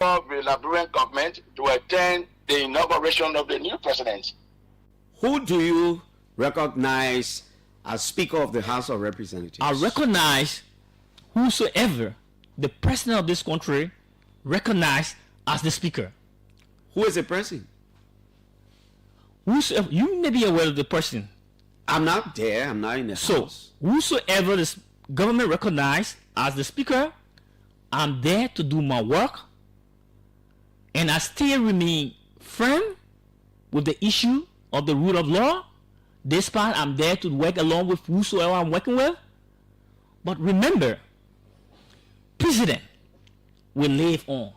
of the Liberian government to attend the inauguration of the new president. Who do you recognize as Speaker of the House of Representatives? I recognize whosoever the president of this country recognized as the speaker. Who is the person? Whosoever, you may be aware of the person. I'm not there. I'm not in the house. Whosoever the government recognized as the speaker, I'm there to do my work, and I still remain firm with the issue of the rule of law. Despite I'm there to work along with whosoever I'm working with. But remember, president will live on.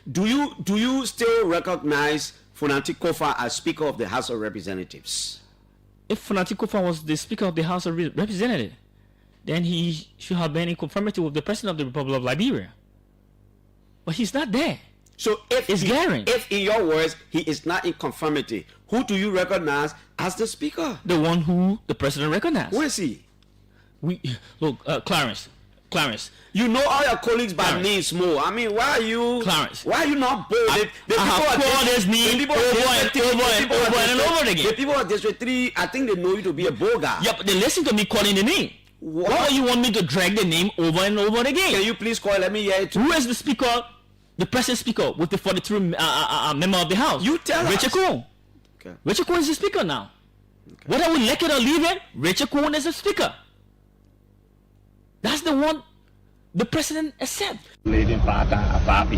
Do you still recognize Funanti Kofa as Speaker of the House of Representatives? If Funanti Kofa was the Speaker of the House of Representatives, then he should have been in conformity with the President of the Republic of Liberia. But he's not there. So if in your words, he is not in conformity, who do you recognize as the speaker? The one who the president recognized. Who is he? Clarence. You know all your colleagues by name, small. I mean, why are you? Clarence. Why are you not bold? I have called his name over and over again. The people of District 3, I think they know you to be a bold guy. Yeah, but they listen to me calling the name. What? Why do you want me to drag the name over and over again? Can you please call? Let me hear it. Who is the speaker? The present speaker with the 43 member of the House. You tell us. Richard Kuhn. Okay. Richard Kuhn is the speaker now. Okay. Whether we like it or leave it, Richard Kuhn is the speaker. That's the one the president accepts. Leading father Ababi.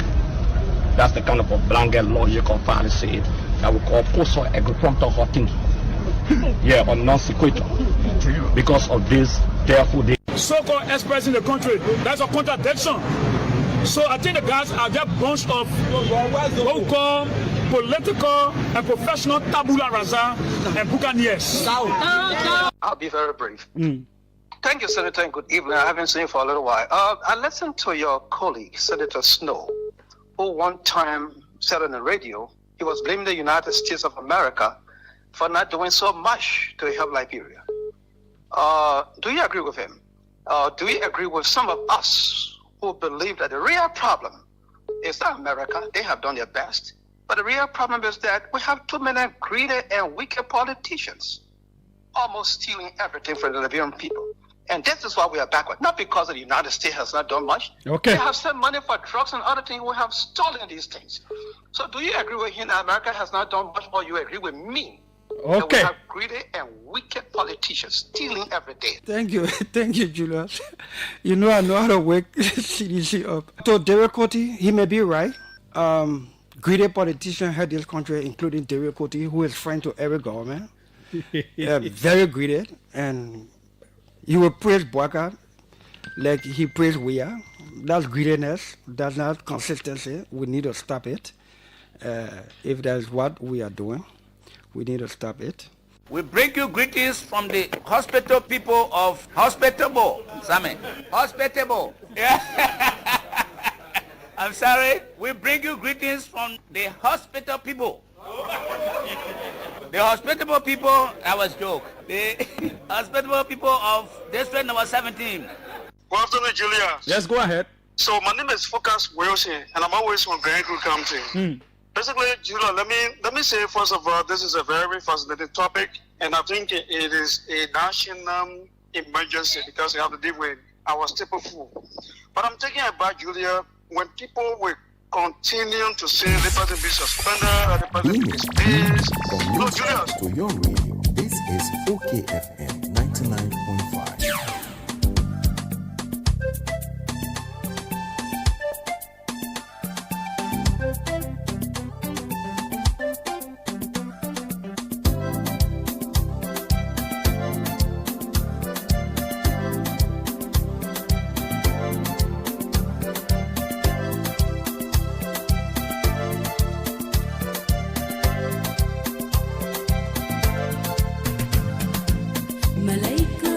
That's the kind of a blanket logic of fallacy that we call also agricultural hotting. Yeah, or non-sequitur. Because of this, therefore, they so-called experts in the country. That's a contradiction. So I think the guys are just a bunch of what we call political and professional tabula rasa and buccaneers. I'll be very brief. Thank you, Senator, and good evening. I haven't seen you for a little while. I listened to your colleague, Senator Snow, who one time said on the radio he was blaming the United States of America for not doing so much to help Liberia. Do you agree with him? Do you agree with some of us who believe that the real problem is not America? They have done their best. But the real problem is that we have too many greedy and wicked politicians almost stealing everything from the Liberian people. And this is why we are backward. Not because the United States has not done much. Okay. They have sent money for drugs and other things. We have stolen these things. So do you agree with him that America has not done much, or you agree with me? That we Okay. have greedy and wicked politicians stealing every day. Thank you, Julius. You know I know how to wake CDC up. So Derek Coty, he may be right. Greedy politicians had this country, including Derek Coty, who is friend to every government. Very greedy, and he will praise Boakat like he praised we are. That's greediness. That's not consistency. We need to stop it. If that's what we are doing, we need to stop it. We bring you greetings from the hospital people of Hospitable. Sammy. Hospitable. Yeah. I'm sorry. We bring you greetings from the hospital people. The hospitable people, that was joke. The hospitable people of district number 17. Good afternoon, Julia. Yes, go ahead. So my name is Focus Wilson, and I'm always from Very Good County. Basically, Julia, let me say first of all, this is a very fascinating topic, and I think it is a national emergency because we have to deal with our staple food. But I'm thinking about, Julia, when people will continue to say the person be suspended, the person is this. No, Julia. To your radio, this is OKFM 99.5. Malaika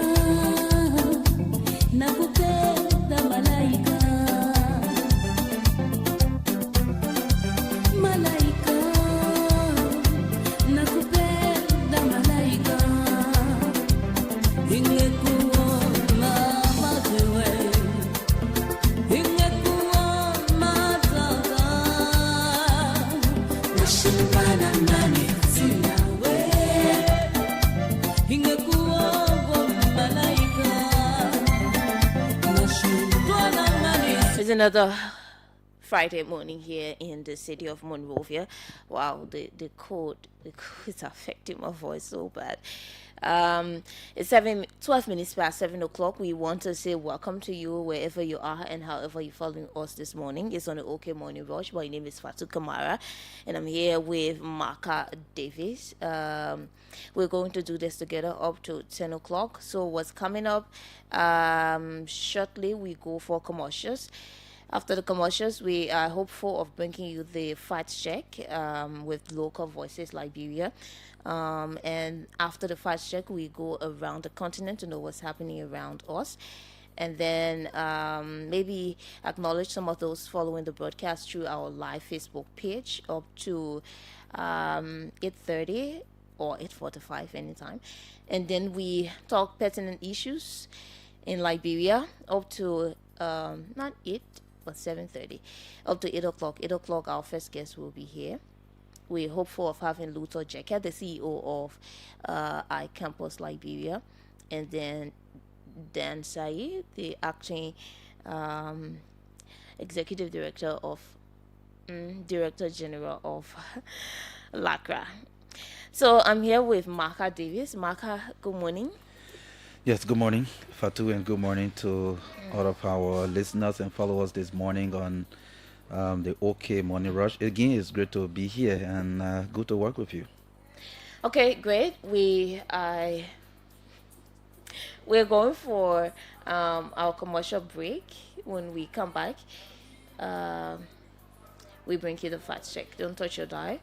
It's another Friday morning here in the city of Monrovia. Wow, the cold is affecting my voice so bad. It's 12 minutes past 7 o'clock. We want to say welcome to you wherever you are and however you're following us this morning. It's on the OK Morning Rush. My name is Fatu Kamara and I'm here with Marka Davis. We're going to do this together up to 10 o'clock. So what's coming up? Shortly we go for commercials. After the commercials, we are hopeful of bringing you the fact check with local voices Liberia. And after the fact check, we go around the continent to know what's happening around us. And then maybe acknowledge some of those following the broadcast through our live Facebook page up to 8:30 or 8:45 anytime. And then we talk pertinent issues in Liberia up to not 8 but 7:30 up to 8 o'clock. 8 o'clock our first guest will be here. We're hopeful of having Luther Jeka, the CEO of iCampus Liberia, and then Dan Said, the acting executive director of Director General of LACRA. So I'm here with Marka Davis. Marka, good morning. Yes, good morning, Fatu, and good morning to all of our listeners and followers this morning on the OK Morning Rush. Again, it's great to be here and good to work with you. Okay, great. We're going for our commercial break. When we come back, we bring you the fact check. Don't touch your dial.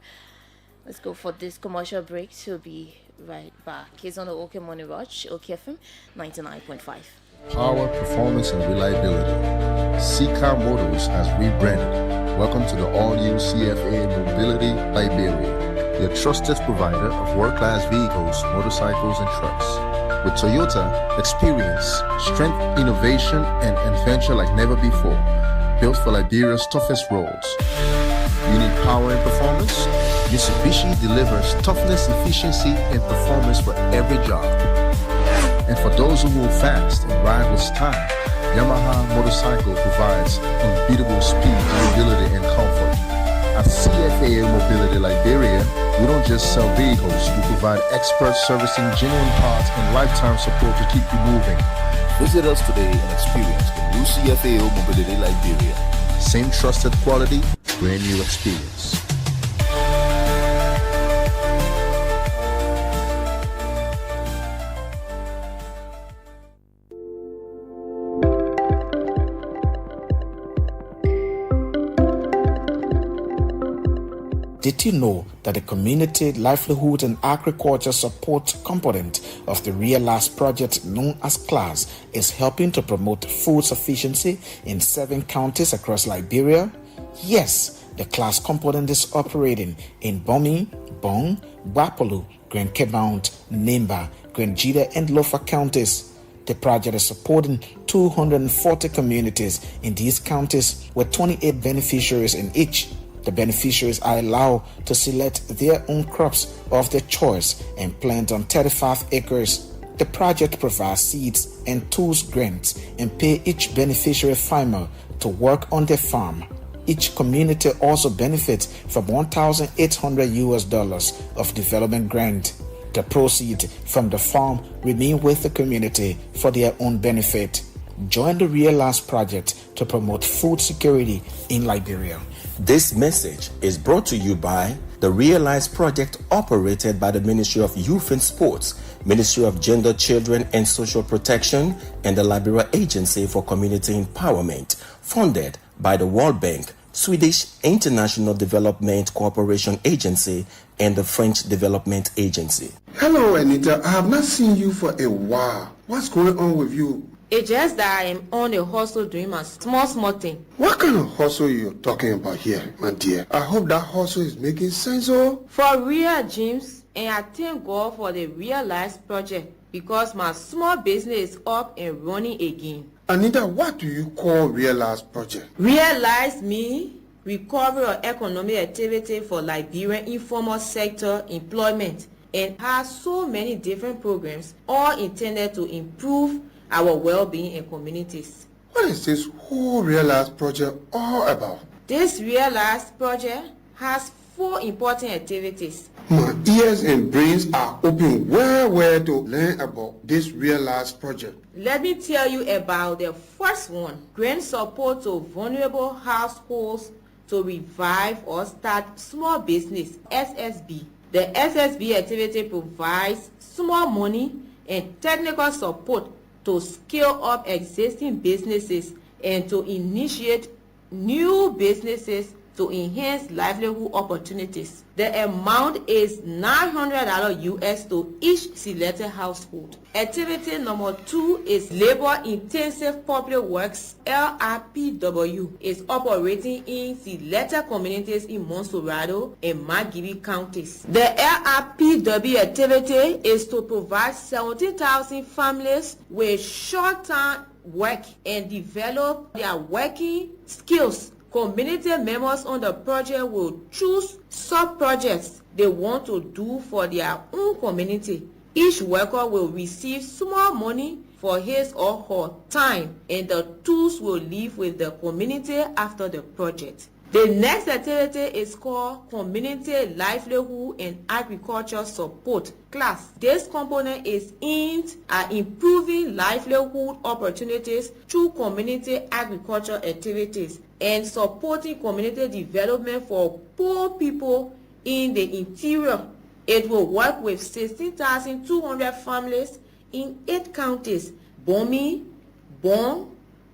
Let's go for this commercial break. So be right back. It's on the OK Morning Rush, OK FM 99.5. Power, performance, and reliability. CCAR Motors has rebranded. Welcome to the all-new CFA Mobility Liberia, your trusted provider of world-class vehicles, motorcycles, and trucks. With Toyota, experience, strength, innovation, and adventure like never before. Built for Liberia's toughest roads. You need power and performance? Mitsubishi delivers toughness, efficiency, and performance for every job. And for those who move fast and ride with style, Yamaha Motorcycle provides unbeatable speed, durability, and comfort. At CFA Mobility Liberia, we don't just sell vehicles, we provide expert servicing, genuine parts, and lifetime support to keep you moving. Visit us today and experience the new CFA Mobility Liberia. Same trusted quality, brand new experience. Did you know that the Community Livelihood and Agriculture Support component of the Realize project known as CLAS is helping to promote food sufficiency in 7 counties across Liberia? Yes, the CLAS component is operating in Bomi, Bong, Wapolu, Grand Kebount, Nimba, Grand Jida, and Lofa counties. The project is supporting 240 communities in these counties with 28 beneficiaries in each. The beneficiaries are allowed to select their own crops of their choice and plant on 35 acres. The project provides seeds and tools grants and pay each beneficiary farmer to work on their farm. Each community also benefits from $1,800 of development grant. The proceeds from the farm remain with the community for their own benefit. Join the Realize project to promote food security in Liberia. This message is brought to you by the Realize project operated by the Ministry of Youth and Sports, Ministry of Gender, Children and Social Protection, and the Liberia Agency for Community Empowerment, funded by the World Bank, Swedish International Development Cooperation Agency, and the French Development Agency. Hello, Anita. I have not seen you for a while. What's going on with you? It's just that I am on a hustle doing my small thing. What kind of hustle are you talking about here, my dear? I hope that hustle is making sense, oh? For real, James, and I thank God for the Realize project because my small business is up and running again. Anita, what do you call Realize project? Realize me, recovery of economic activity for Liberian informal sector employment, and has so many different programs, all intended to improve our well-being in communities. What is this whole Realize project all about? This Realize project has 4 important activities. My ears and brains are open where to learn about this Realize project. Let me tell you about the first one. Grant support to vulnerable households to revive or start small business, SSB. The SSB activity provides small money and technical support to scale up existing businesses and to initiate new businesses to enhance livelihood opportunities. The amount is $900 US to each selected household. Activity number 2 is labor-intensive public works, LRPW, is operating in selected communities in Monserrado and Margibi counties. The LRPW activity is to provide 17,000 families with short-term work and develop their working skills. Community members on the project will choose sub-projects they want to do for their own community. Each worker will receive small money for his or her time, and the tools will live with the community after the project. The next activity is called Community Livelihood and Agriculture Support class. This component is aimed at improving livelihood opportunities through community agriculture activities and supporting community development for poor people in the interior. It will work with 16,200 families in 8 counties: Bomi, Bon,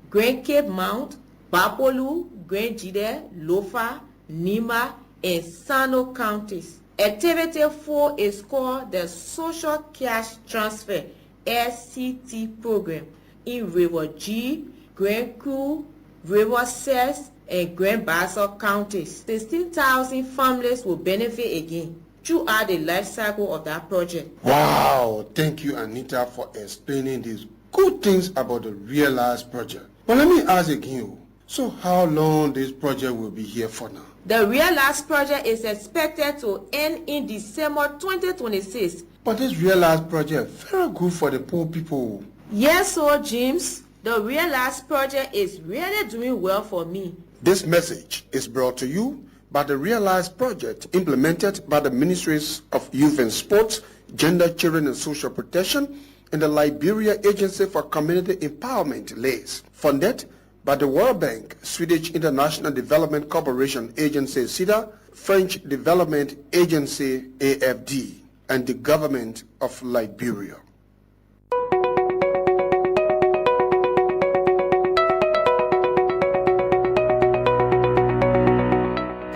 Grand Cape Mount, Bapolu, Grand Jide, Lofa, Nima, and Sano counties. Activity 4 is called the Social Cash Transfer (SCT) program in River G, Grand Cru, River Cess, and Grand Bassa counties. 16,000 families will benefit again throughout the life cycle of that project. Wow, thank you, Anita, for explaining these good things about the Realize project. But let me ask again, so how long this project will be here for now? The Realize project is expected to end in December 2026. But this Realize project very good for the poor people. Yes, so James, the Realize project is really doing well for me. This message is brought to you by the Realize project implemented by the Ministries of Youth and Sports, Gender, Children and Social Protection, and the Liberia Agency for Community Empowerment, LACE, funded by the World Bank, Swedish International Development Corporation Agency, SIDA, French Development Agency, AFD, and the government of Liberia.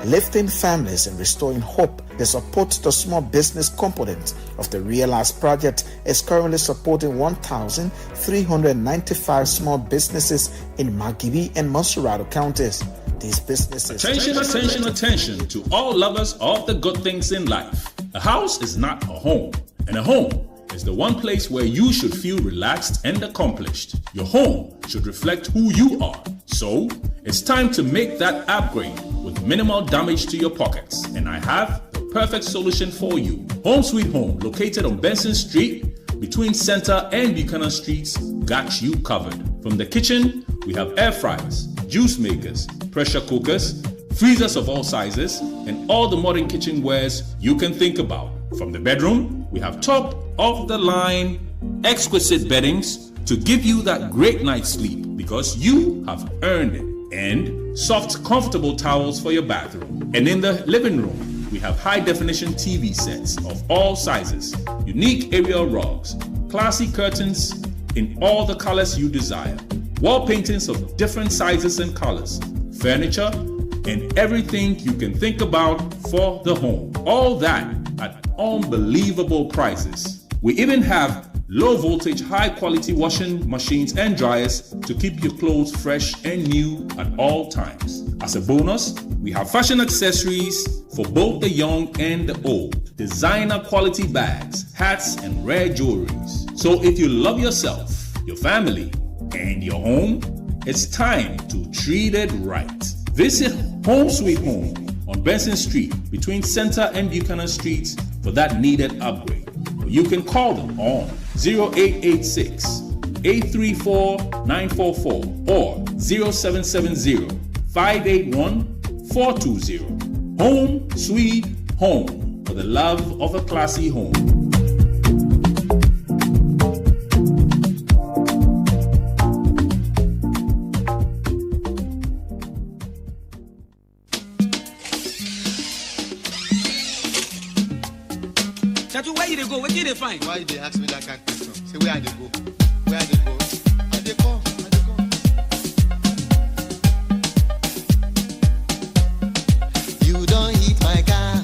Lifting families and restoring hope, the support to small business component of the Realize project is currently supporting 1,395 small businesses in Margibi and Monserrado counties. These businesses... Attention to all lovers of the good things in life. A house is not a home, and a home is the one place where you should feel relaxed and accomplished. Your home should reflect who you are. So, it's time to make that upgrade with minimal damage to your pockets. And I have the perfect solution for you. Home Sweet Home, located on Benson Street, between Center and Buchanan Streets, got you covered. From the kitchen, we have air fryers, juice makers, pressure cookers, freezers of all sizes, and all the modern kitchenwares you can think about. From the bedroom, we have top-of-the-line, exquisite beddings to give you that great night's sleep because you have earned it. And soft, comfortable towels for your bathroom. And in the living room, we have high-definition TV sets of all sizes, unique aerial rugs, classy curtains in all the colors you desire, wall paintings of different sizes and colors, furniture, and everything you can think about for the home. All that at unbelievable prices. We even have low voltage, high quality washing machines and dryers to keep your clothes fresh and new at all times. As a bonus, we have fashion accessories for both the young and the old, designer quality bags, hats, and rare jewelries. So if you love yourself, your family, and your home, it's time to treat it right. Visit Home Sweet Home on Benson Street between Center and Buchanan Streets for that needed upgrade. You can call them on 0886 834 944 or 0770 581 420. Home Sweet Home, for the love of a classy home. Fatu, where you dey go? Where you dey find? Why you dey ask me that kind of question? Say where I dey go? Where I dey go? I dey come. You don't hit my car.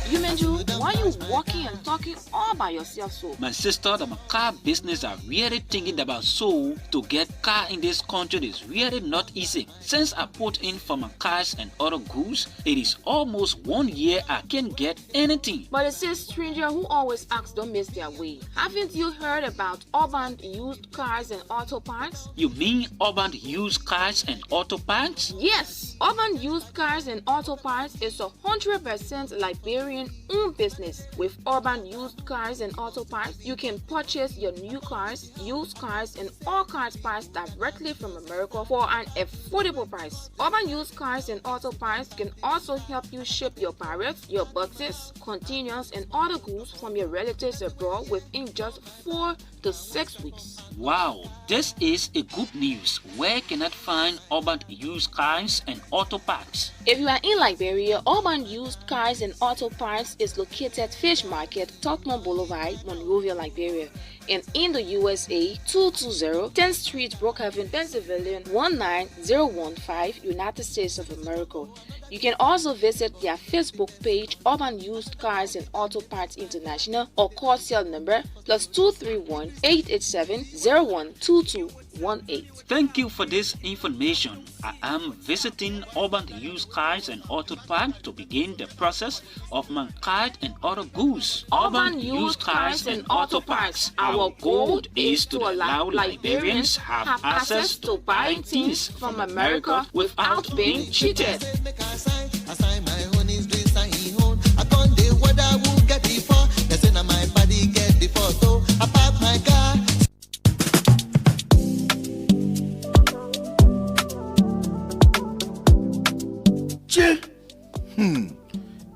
You Menju, why you walking and talking all by yourself so? My sister, the car business are really thinking about so to get car in this country is really not easy. Since I put in for my cars and other goods, it is almost 1 year I can't get anything. But it says stranger who always asks don't miss their way. Haven't you heard about urban used cars and auto parts? You mean urban used cars and auto parts? Yes, urban used cars and auto parts is 100% Liberian owned business. With urban used cars and auto parts, you can purchase your new cars, used cars, and all cars parts directly from America for an affordable price. Urban used cars and auto parts can also help you ship your parrots, your boxes, containers, and other goods from your relatives abroad within just 4 to 6 weeks. Wow, this is a good news. Where can I find urban used cars and auto parts? If you are in Liberia, urban used cars and auto parts is located Fish Market, Tottenham Boulevard, Monrovia, Liberia. And in the USA, 220 10th Street, Brookhaven, Pennsylvania, 19015, United States of America. You can also visit their Facebook page, Urban Used Cars and Auto Parts International, or call cell number +231 887 012218. Thank you for this information. I am visiting Urban Used Cars and Auto Parts to begin the process of my cars and other goods. Urban Used Cars and Auto Parts. Our goal is to allow Liberians have access to buying things from America without being cheated.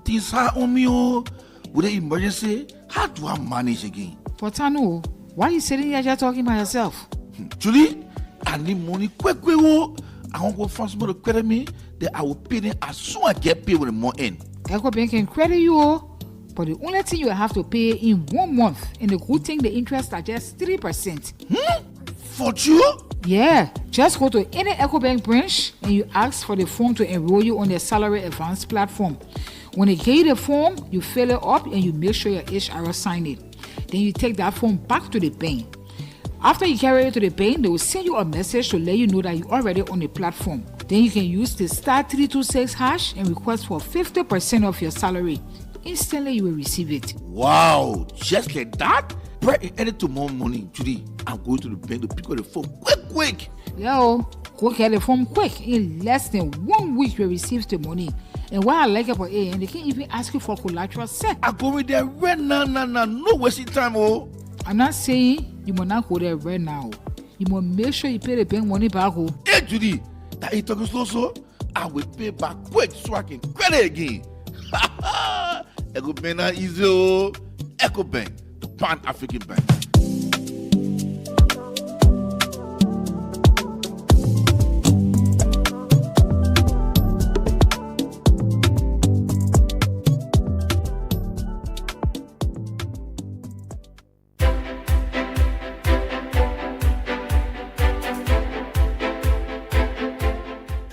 Things are on me, with the emergency. How do I manage again? Potano, why are you sitting here just talking by yourself? Julie, I need money quick. I want to go find somebody to credit me. Then I will pay them as soon as I get paid with the more in. EcoBank can credit you, but the only thing you have to pay in 1 month, and the good thing, the interest are just 3%. For you? Yeah, just go to any EcoBank branch and you ask for the form to enroll you on their salary advance platform. When they give you the form, you fill it up and you make sure your HR sign it. Then you take that form back to the bank. After you carry it to the bank, they will send you a message to let you know that you're already on the platform. Then you can use the *326# and request for 50% of your salary. Instantly, you will receive it. Wow, just like that? Pray any to more money, Judy. I'm going to the bank to pick up the phone quick. Yo, go get the form quick. In less than 1 week, you will receive the money. And what I like about it, and they can't even ask you for collateral set. I go with there right now, no wasting time, oh. I'm not saying you must not go there right now. You must make sure you pay the bank money back, oh. Hey, Judy, that you talking so, I will pay back quick so I can credit again. EcoBank na easy, oh. EcoBank, the Pan-African Bank.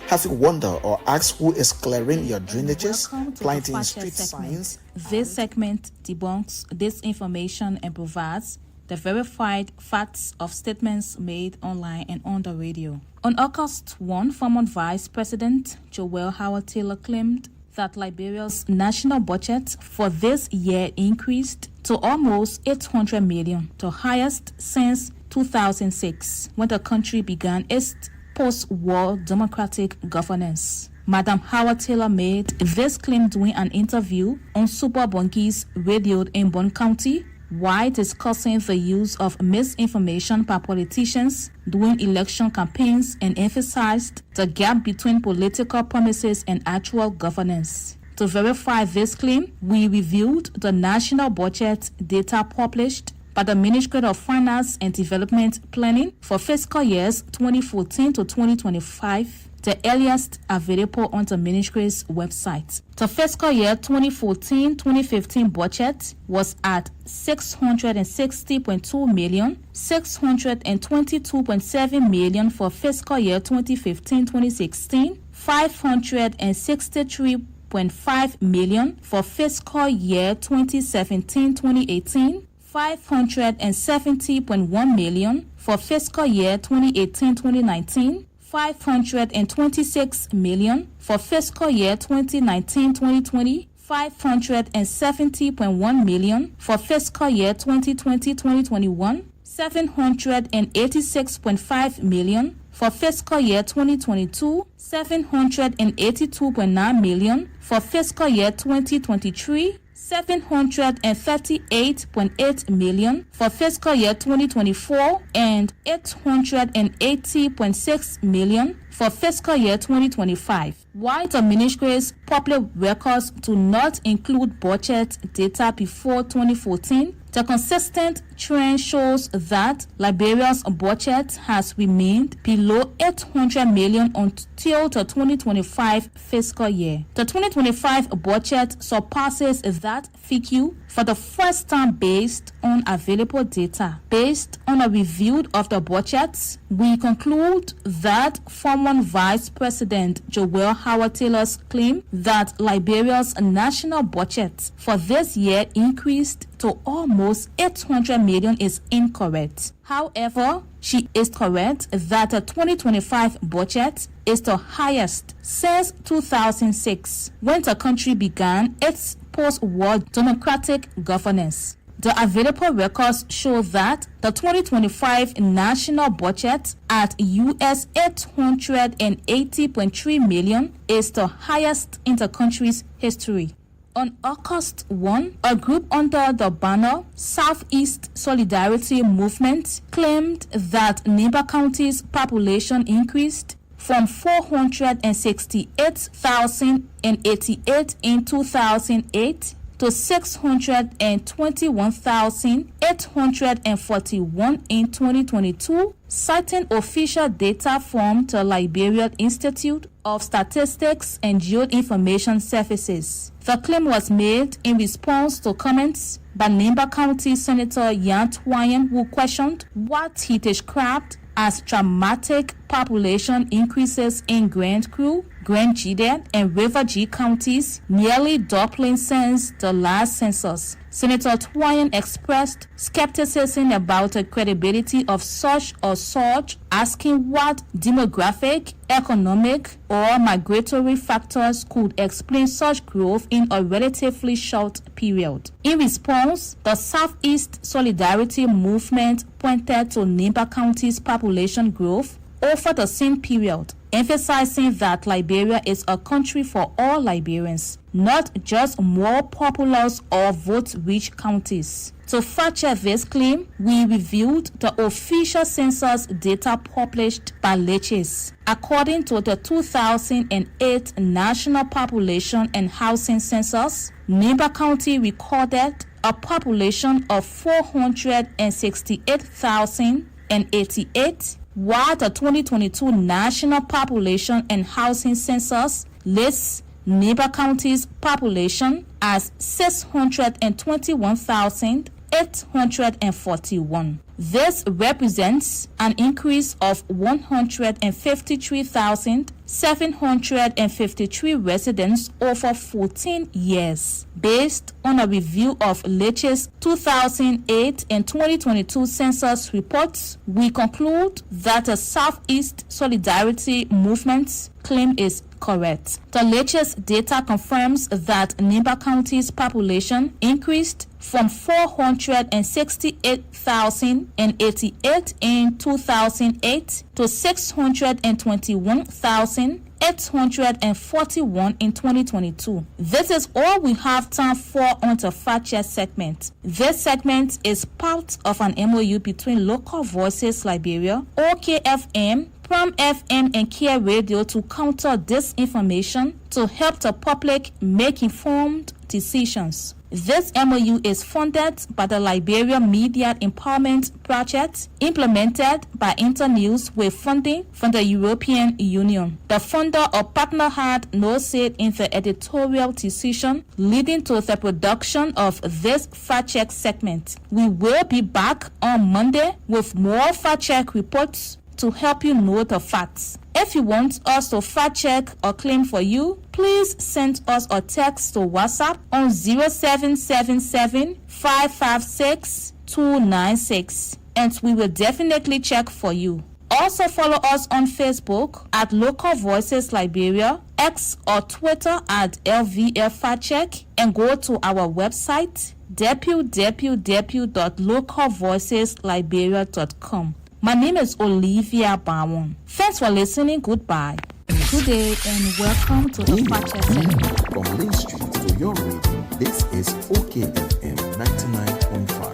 Have you wondered or asked who is clearing your drainages, planting street signs? This segment debunks disinformation and provides the verified facts of statements made online and on the radio. On August 1, former Vice President Joel Howard Taylor claimed that Liberia's national budget for this year increased to almost $800 million, the highest since 2006, when the country began its post-war democratic governance. Madam Howard Taylor made this claim during an interview on Super Bunkies radio in Bond County while discussing the use of misinformation by politicians during election campaigns and emphasized the gap between political promises and actual governance. To verify this claim, we reviewed the national budget data published by the Ministry of Finance and Development Planning for fiscal years 2014 to 2025, the earliest available on the ministry's website. The fiscal year 2014-2015 budget was at 660.2 million, 622.7 million for fiscal year 2015-2016, 563.5 million for fiscal year 2017-2018, 570.1 million for fiscal year 2018-2019, 526 million for fiscal year 2019-2020, 570.1 million for fiscal year 2020-2021, 786.5 million for fiscal year 2022, 782.9 million for fiscal year 2023, 738.8 million for fiscal year 2024, and 880.6 million for fiscal year 2025. While the ministry's public records do not include budget data before 2014, the consistent trend shows that Liberia's budget has remained below 800 million until the 2025 fiscal year. The 2025 budget surpasses that figure for the first time based on available data. Based on a review of the budgets, we conclude that former Vice President Joel Howard Taylor's claim that Liberia's national budget for this year increased to almost 800 million is incorrect. However, she is correct that the 2025 budget is the highest since 2006, when the country began its post-war democratic governance. The available records show that the 2025 national budget at US $880.3 million is the highest in the country's history. On August 1, a group under the banner Southeast Solidarity Movement claimed that Nimba County's population increased from 468,088 in 2008 to 621,841 in 2022, citing official data from the Liberian Institute of Statistics and Geoinformation Services. The claim was made in response to comments by Nimba County Senator Yan Twain, who questioned what he described as dramatic population increases in Grand Cru, Grand Jide, and River G counties, nearly doubling since the last census. Senator Twain expressed skepticism about the credibility of such a surge, asking what demographic, economic, or migratory factors could explain such growth in a relatively short period. In response, the Southeast Solidarity Movement pointed to Nimba County's population growth over the same period, emphasizing that Liberia is a country for all Liberians, not just more populous or vote-rich counties. To fact-check this claim, we reviewed the official census data published by Leches. According to the 2008 National Population and Housing Census, Nimba County recorded a population of 468,088, while the 2022 National Population and Housing Census lists Nimba County's population as 621,841. This represents an increase of 153,000 753 residents over 14 years. Based on a review of latest 2008 and 2022 census reports, we conclude that the Southeast Solidarity Movement's claim is correct. The latest data confirms that Nimba County's population increased from 468,088 in 2008 to 621,841 in 2022. This is all we have time for on the Fact Check segment. This segment is part of an MOU between Local Voices Liberia, OKFM, Prom FM and Care Radio to counter disinformation to help the public make informed decisions. This MOU is funded by the Liberia Media Empowerment Project, implemented by Internews with funding from the European Union. The funder or partner had no say in the editorial decision leading to the production of this Fact Check segment. We will be back on Monday with more Fact Check reports to help you know the facts. If you want us to fact check or claim for you, please send us a text to WhatsApp on 0777 556 296 and we will definitely check for you. Also follow us on Facebook at Local Voices Liberia, X or Twitter at LVL Fact Check, and go to our website www.localvoicesliberia.com. My name is Olivia Bawon. Thanks for listening. Goodbye. Good day and welcome to the Fact Check segment. From Main Street to your radio, this is OKFM 99.5.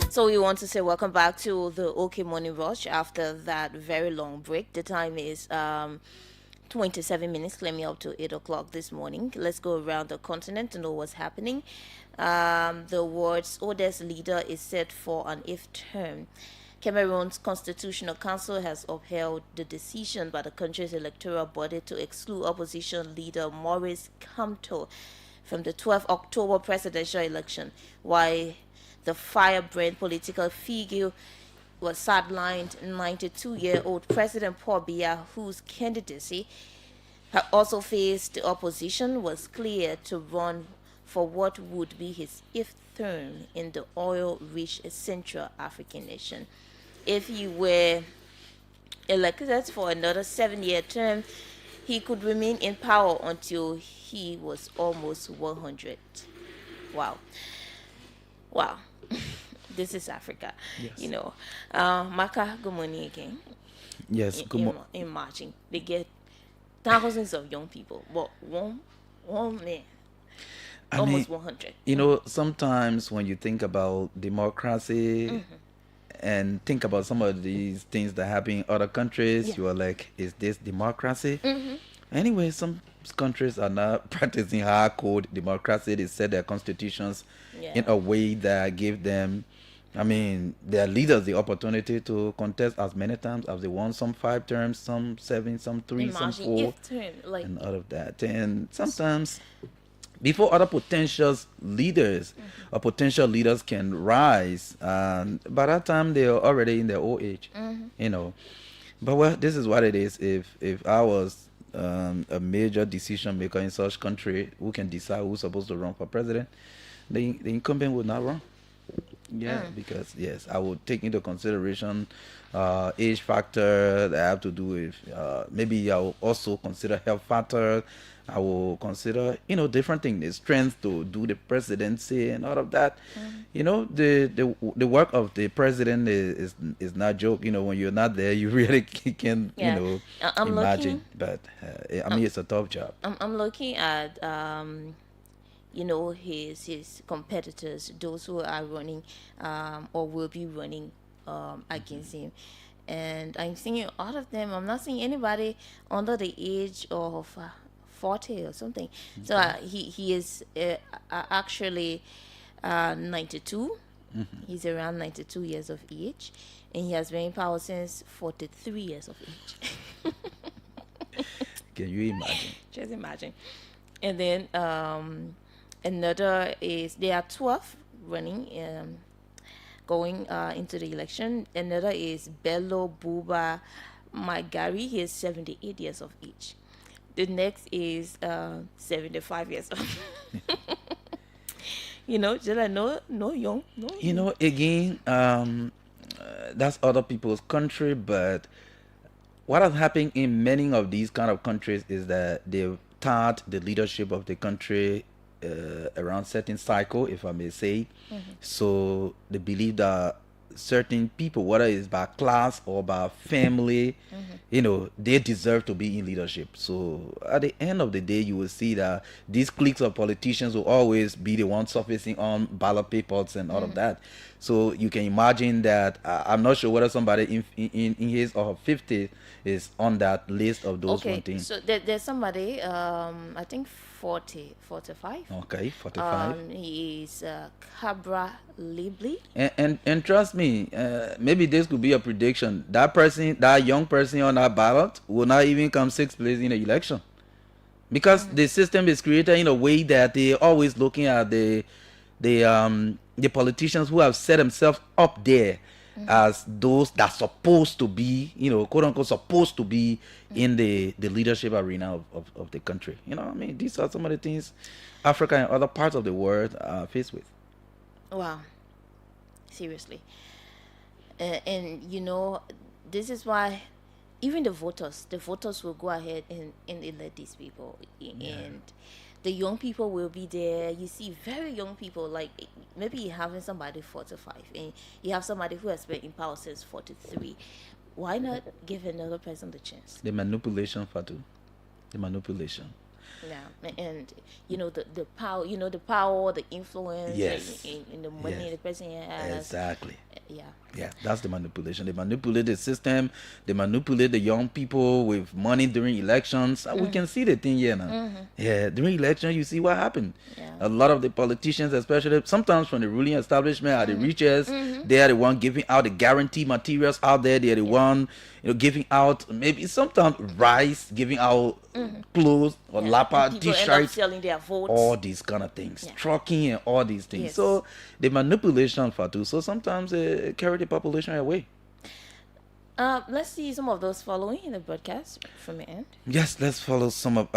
So we want to say welcome back to the OK Morning Rush after that very long break. The time is 27 minutes, claiming up to 8 o'clock this morning. Let's go around the continent to know what's happening. The world's oldest leader is set for an 8th term. Cameroon's Constitutional Council has upheld the decision by the country's electoral body to exclude opposition leader Maurice Kamto from the 12th October presidential election, while the firebrand political figure was sidelined 92-year-old President Paul Biya, whose candidacy had also faced the opposition, was cleared to run for what would be his 8th term in the oil-rich Central African nation. If he were elected for another 7-year term, he could remain in power until he was almost 100. Wow. This is Africa. Yes. You know. Marka, good morning again. Yes, good morning. In marching, they get thousands of young people, but one man, almost 100. You know, sometimes when you think about democracy and think about some of these things that happen in other countries, you are like, is this democracy? Anyway, some countries are not practicing hardcore democracy. They set their constitutions in a way that give them, their leaders the opportunity to contest as many times as they want. Some 5 terms, some 7, some 3, some 4, and all of that. And sometimes before other potential leaders or potential leaders can rise, by that time they are already in their old age, you know. But well, this is what it is. If I was a major decision maker in such country who can decide who's supposed to run for president, the incumbent would not run. Because yes, I would take into consideration age factor that have to do with maybe I will also consider health factor. I will consider different things, the strength to do the presidency and all of that. You know, the work of the president is not joke. You know, when you're not there, you really can imagine. But it's a tough job. I'm looking at his competitors, those who are running or will be running against him. And I'm seeing out of them, I'm not seeing anybody under the age of 40 or something. So he is actually 92. He's around 92 years of age, and he has been in power since 43 years of age. Can you imagine? Just imagine. And then another is there are 12 running going into the election. Another is Bello Buba Magari. He is 78 years of age. The next is 75 years old. Just like no young, no. Again, that's other people's country, but what has happened in many of these kind of countries is that they've taught the leadership of the country around certain cycle, if I may say. So they believe that certain people, whether it's by class or by family, they deserve to be in leadership. So at the end of the day, you will see that these cliques of politicians will always be the ones surfacing on ballot papers and all of that. So you can imagine that I'm not sure whether somebody in his or her 50s is on that list of those one thing. So there's somebody, I think 45. Okay, 45. He is Cabra Libli. And trust me, maybe this could be a prediction. That young person on that ballot will not even come sixth place in the election, because the system is created in a way that they're always looking at the politicians who have set themselves up there as those that supposed to be, quote unquote, supposed to be in the leadership arena of the country. These are some of the things Africa and other parts of the world are faced with. Wow. Seriously. And this is why even the voters will go ahead and elect these people. And the young people will be there. You see very young people, like maybe you're having somebody 45 and you have somebody who has been in power since 43. Why not give another person the chance? The manipulation, Fatu. The manipulation. Yeah, and the power, the power, the influence, yes, and the money the person has. Exactly. Yeah, that's the manipulation. They manipulate the system. They manipulate the young people with money during elections. We can see the thing here now. Yeah, during election, you see what happened. A lot of the politicians, especially sometimes from the ruling establishment, are the richest. They are the one giving out the guarantee materials out there. They are the one, giving out maybe sometimes rice, giving out clothes or lapa t-shirts, selling their votes, all these kind of things, trucking and all these things. So the manipulation, Fatu. So sometimes they carry the population away. Let's see some of those following in the broadcast from your end. Yes, let's follow some of.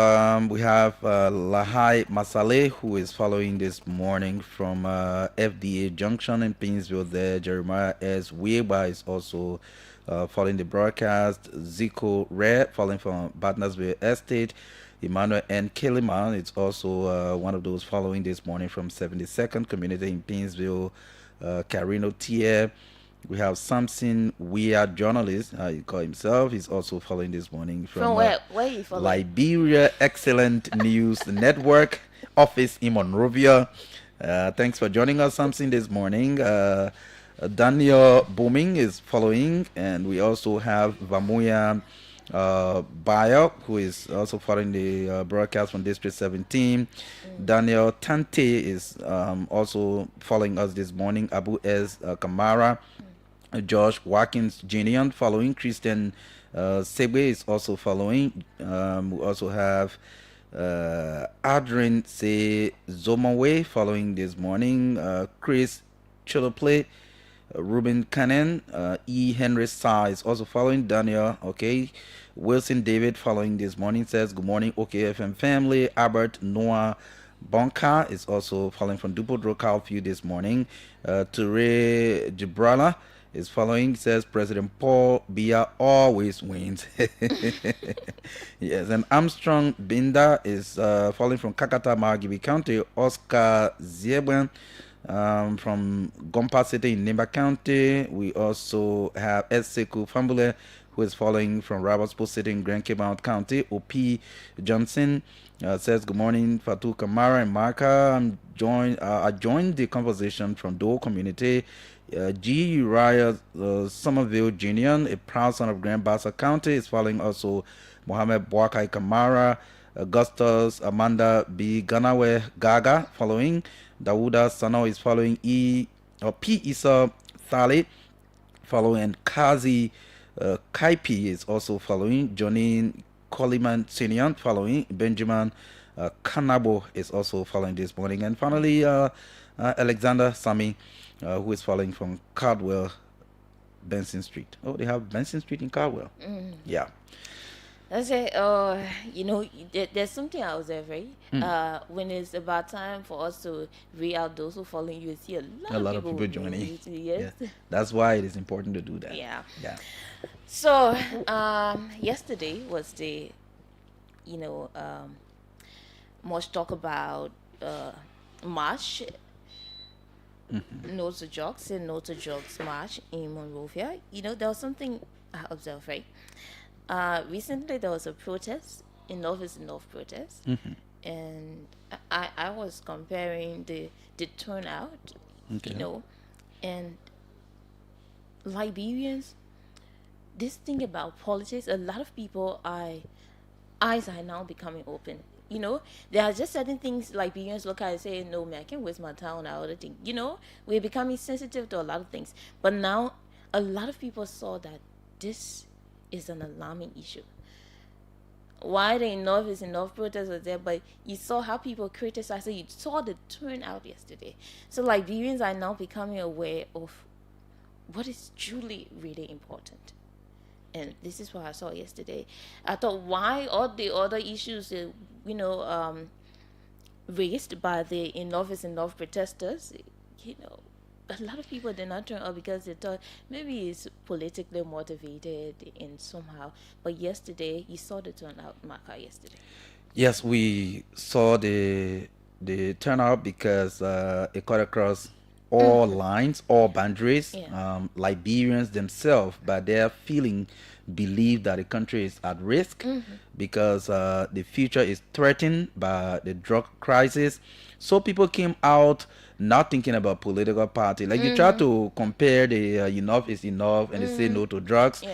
We have Lahai Masale, who is following this morning from FDA Junction in Painesville. There, Jeremiah S. Weber is also following the broadcast. Zico Red following from Bartnersville Estate. Emmanuel N. Kiliman is also one of those following this morning from 72nd Community in Painesville. Carino Tier. We have Samson Weir, journalist, he call himself. He's also following this morning from where are you following? Liberia Excellent News Network office in Monrovia. Thanks for joining us, Samson, this morning. Daniel Booming is following, and we also have Vamuya Bayo, who is also following the broadcast from District 17. Daniel Tante is also following us this morning. Abu S. Kamara. Josh Watkins Jr. following. Christian Sebe is also following. We also have Adrian Se Zomawe following this morning. Chris Chilople, Ruben Cannon, E. Henry Sa is also following. Daniel, okay. Wilson David following this morning says, good morning, OKFM family. Albert Noah Bonka is also following from Dupont Road, Calview this morning. Ture Gibrala is following, says President Paul Biya always wins. Yes, and Armstrong Binda is following from Kakata, Margibi County. Oscar Zieben from Gompa City in Nimba County. We also have Eseku Fambule, who is following from Robertsport City in Grand Cape Mount County. O.P. Johnson says, good morning, Fatu, Kamara, and Marka. I joined the conversation from Dole Community. G. Uriah Somerville Jr., a proud son of Grand Bassa County, is following also Mohammed Bwakai Kamara. Augustus Amanda B. Ganawe Gaga following. Dawuda Sano is following. P. Isa Thali following. And Kazi Kaipi is also following. Johnny Coleman Senior following. Benjamin Kanabo is also following this morning. And finally, Alexander Sami, who is following from Cardwell, Benson Street. Oh, they have Benson Street in Cardwell. Yeah. I say, there's something I observe, right? When it's about time for us to read out those who follow you, see a lot of people joining. Yes. Yeah. That's why it is important to do that. Yeah. Yeah. So, yesterday was the, much talk about march, no to drugs and no to drugs march in Monrovia. There was something I observed, right? Recently there was a protest, enough is enough protest, and I was comparing the turnout, and Liberians, this thing about politics, a lot of people eyes are now becoming open. There are just certain things Liberians look at and say, no man, I can't waste my time on that other thing. We're becoming sensitive to a lot of things. But now a lot of people saw that this is an alarming issue. Why the enough is enough protest was there, but you saw how people criticized it. You saw the turnout yesterday. So Liberians are now becoming aware of what is truly really important. And this is what I saw yesterday. I thought, why all the other issues, raised by the enough is enough protesters, a lot of people did not turn up because they thought maybe it's politically motivated in somehow. But yesterday, you saw the turnout, Marka, yesterday. Yes, we saw the turnout because it cut across all lines, all boundaries. Liberians themselves, by their feeling, believe that the country is at risk because the future is threatened by the drug crisis. So people came out not thinking about political party. Like you try to compare the enough is enough and they say no to drugs.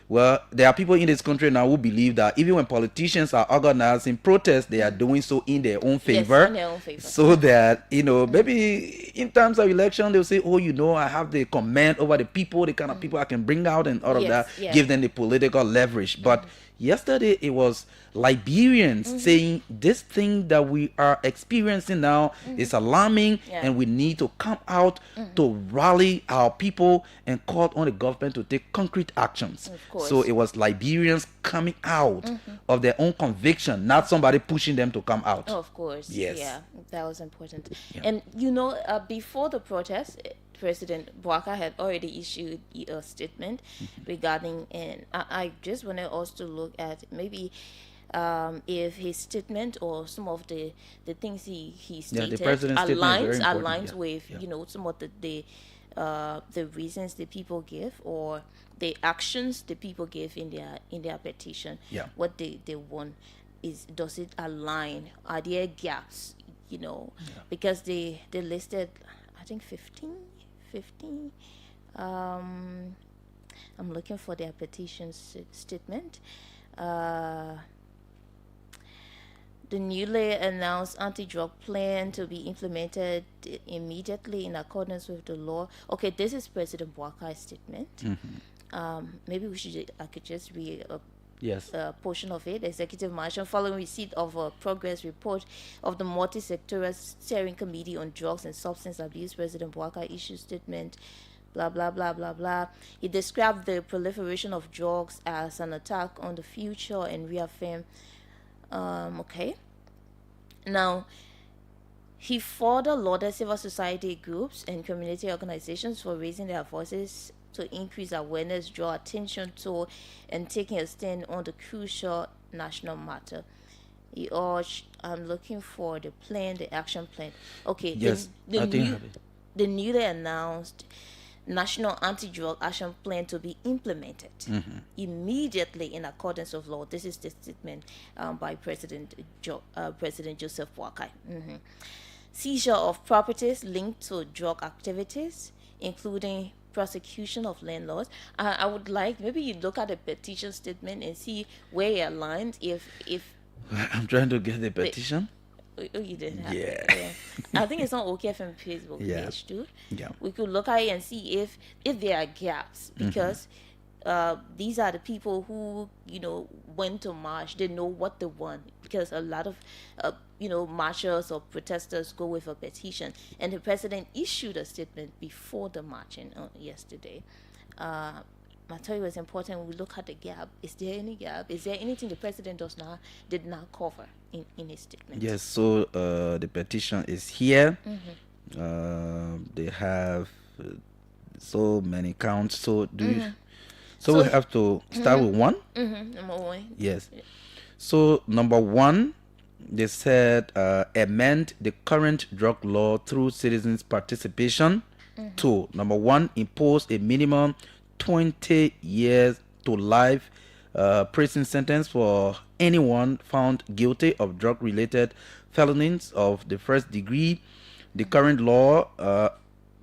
Well, there are people in this country now who believe that even when politicians are organizing protests, they are doing so in their own favor. Yes, in their own favor. So that, maybe in terms of election, they'll say, oh, I have the command over the people, the kind of people I can bring out and all of that, give them the political leverage. But yesterday, it was Liberians saying this thing that we are experiencing now is alarming and we need to come out to rally our people and call on the government to take concrete actions. So it was Liberians coming out of their own conviction, not somebody pushing them to come out. Of course. Yes. Yeah, that was important. And, before the protest, President Marka had already issued a statement regarding, and I just wanted us to look at maybe if his statement or some of the things he stated aligns with some of the reasons the people give or the actions the people give in their petition. What they want does it align? Are there gaps? Because they listed, I think 15. I'm looking for their petition statement. The newly announced anti-drug plan to be implemented immediately in accordance with the law. Okay, this is President Marka's statement. Maybe I could just read a portion of it. Executive Marshal, following receipt of a progress report of the multi-sectoral steering committee on drugs and substance abuse, President Marka issued statement. Blah blah blah blah blah. He described the proliferation of drugs as an attack on the future and reaffirmed. Okay. Now, he further lauded civil society groups and community organizations for raising their voices to increase awareness, draw attention to, and taking a stand on the crucial national matter. He urged, I'm looking for the plan, the action plan. Okay, yes, the newly announced National Anti-Drug Action Plan to be implemented immediately in accordance with law. This is the statement by President Joseph Boakai. Seizure of properties linked to drug activities, including prosecution of landlords. I would like maybe you look at the petition statement and see where it aligns. If I'm trying to get the petition. Oh, you didn't have it. Yeah. I think it's on OKFM Facebook page too. We could look at it and see if there are gaps because these are the people who, went to march. They know what they want, because a lot of, marchers or protesters go with a petition. And the president issued a statement before the marching yesterday. I tell you, it's important we look at the gap. Is there any gap? Is there anything the president did not cover in his statement? Yes, so the petition is here. They have so many counts. So so we have to start with one? Number one. Yes. So number one, they said amend the current drug law through citizens' participation. Two, number one, impose a minimum 20 years to life prison sentence for anyone found guilty of drug-related felonies of the first degree. The current law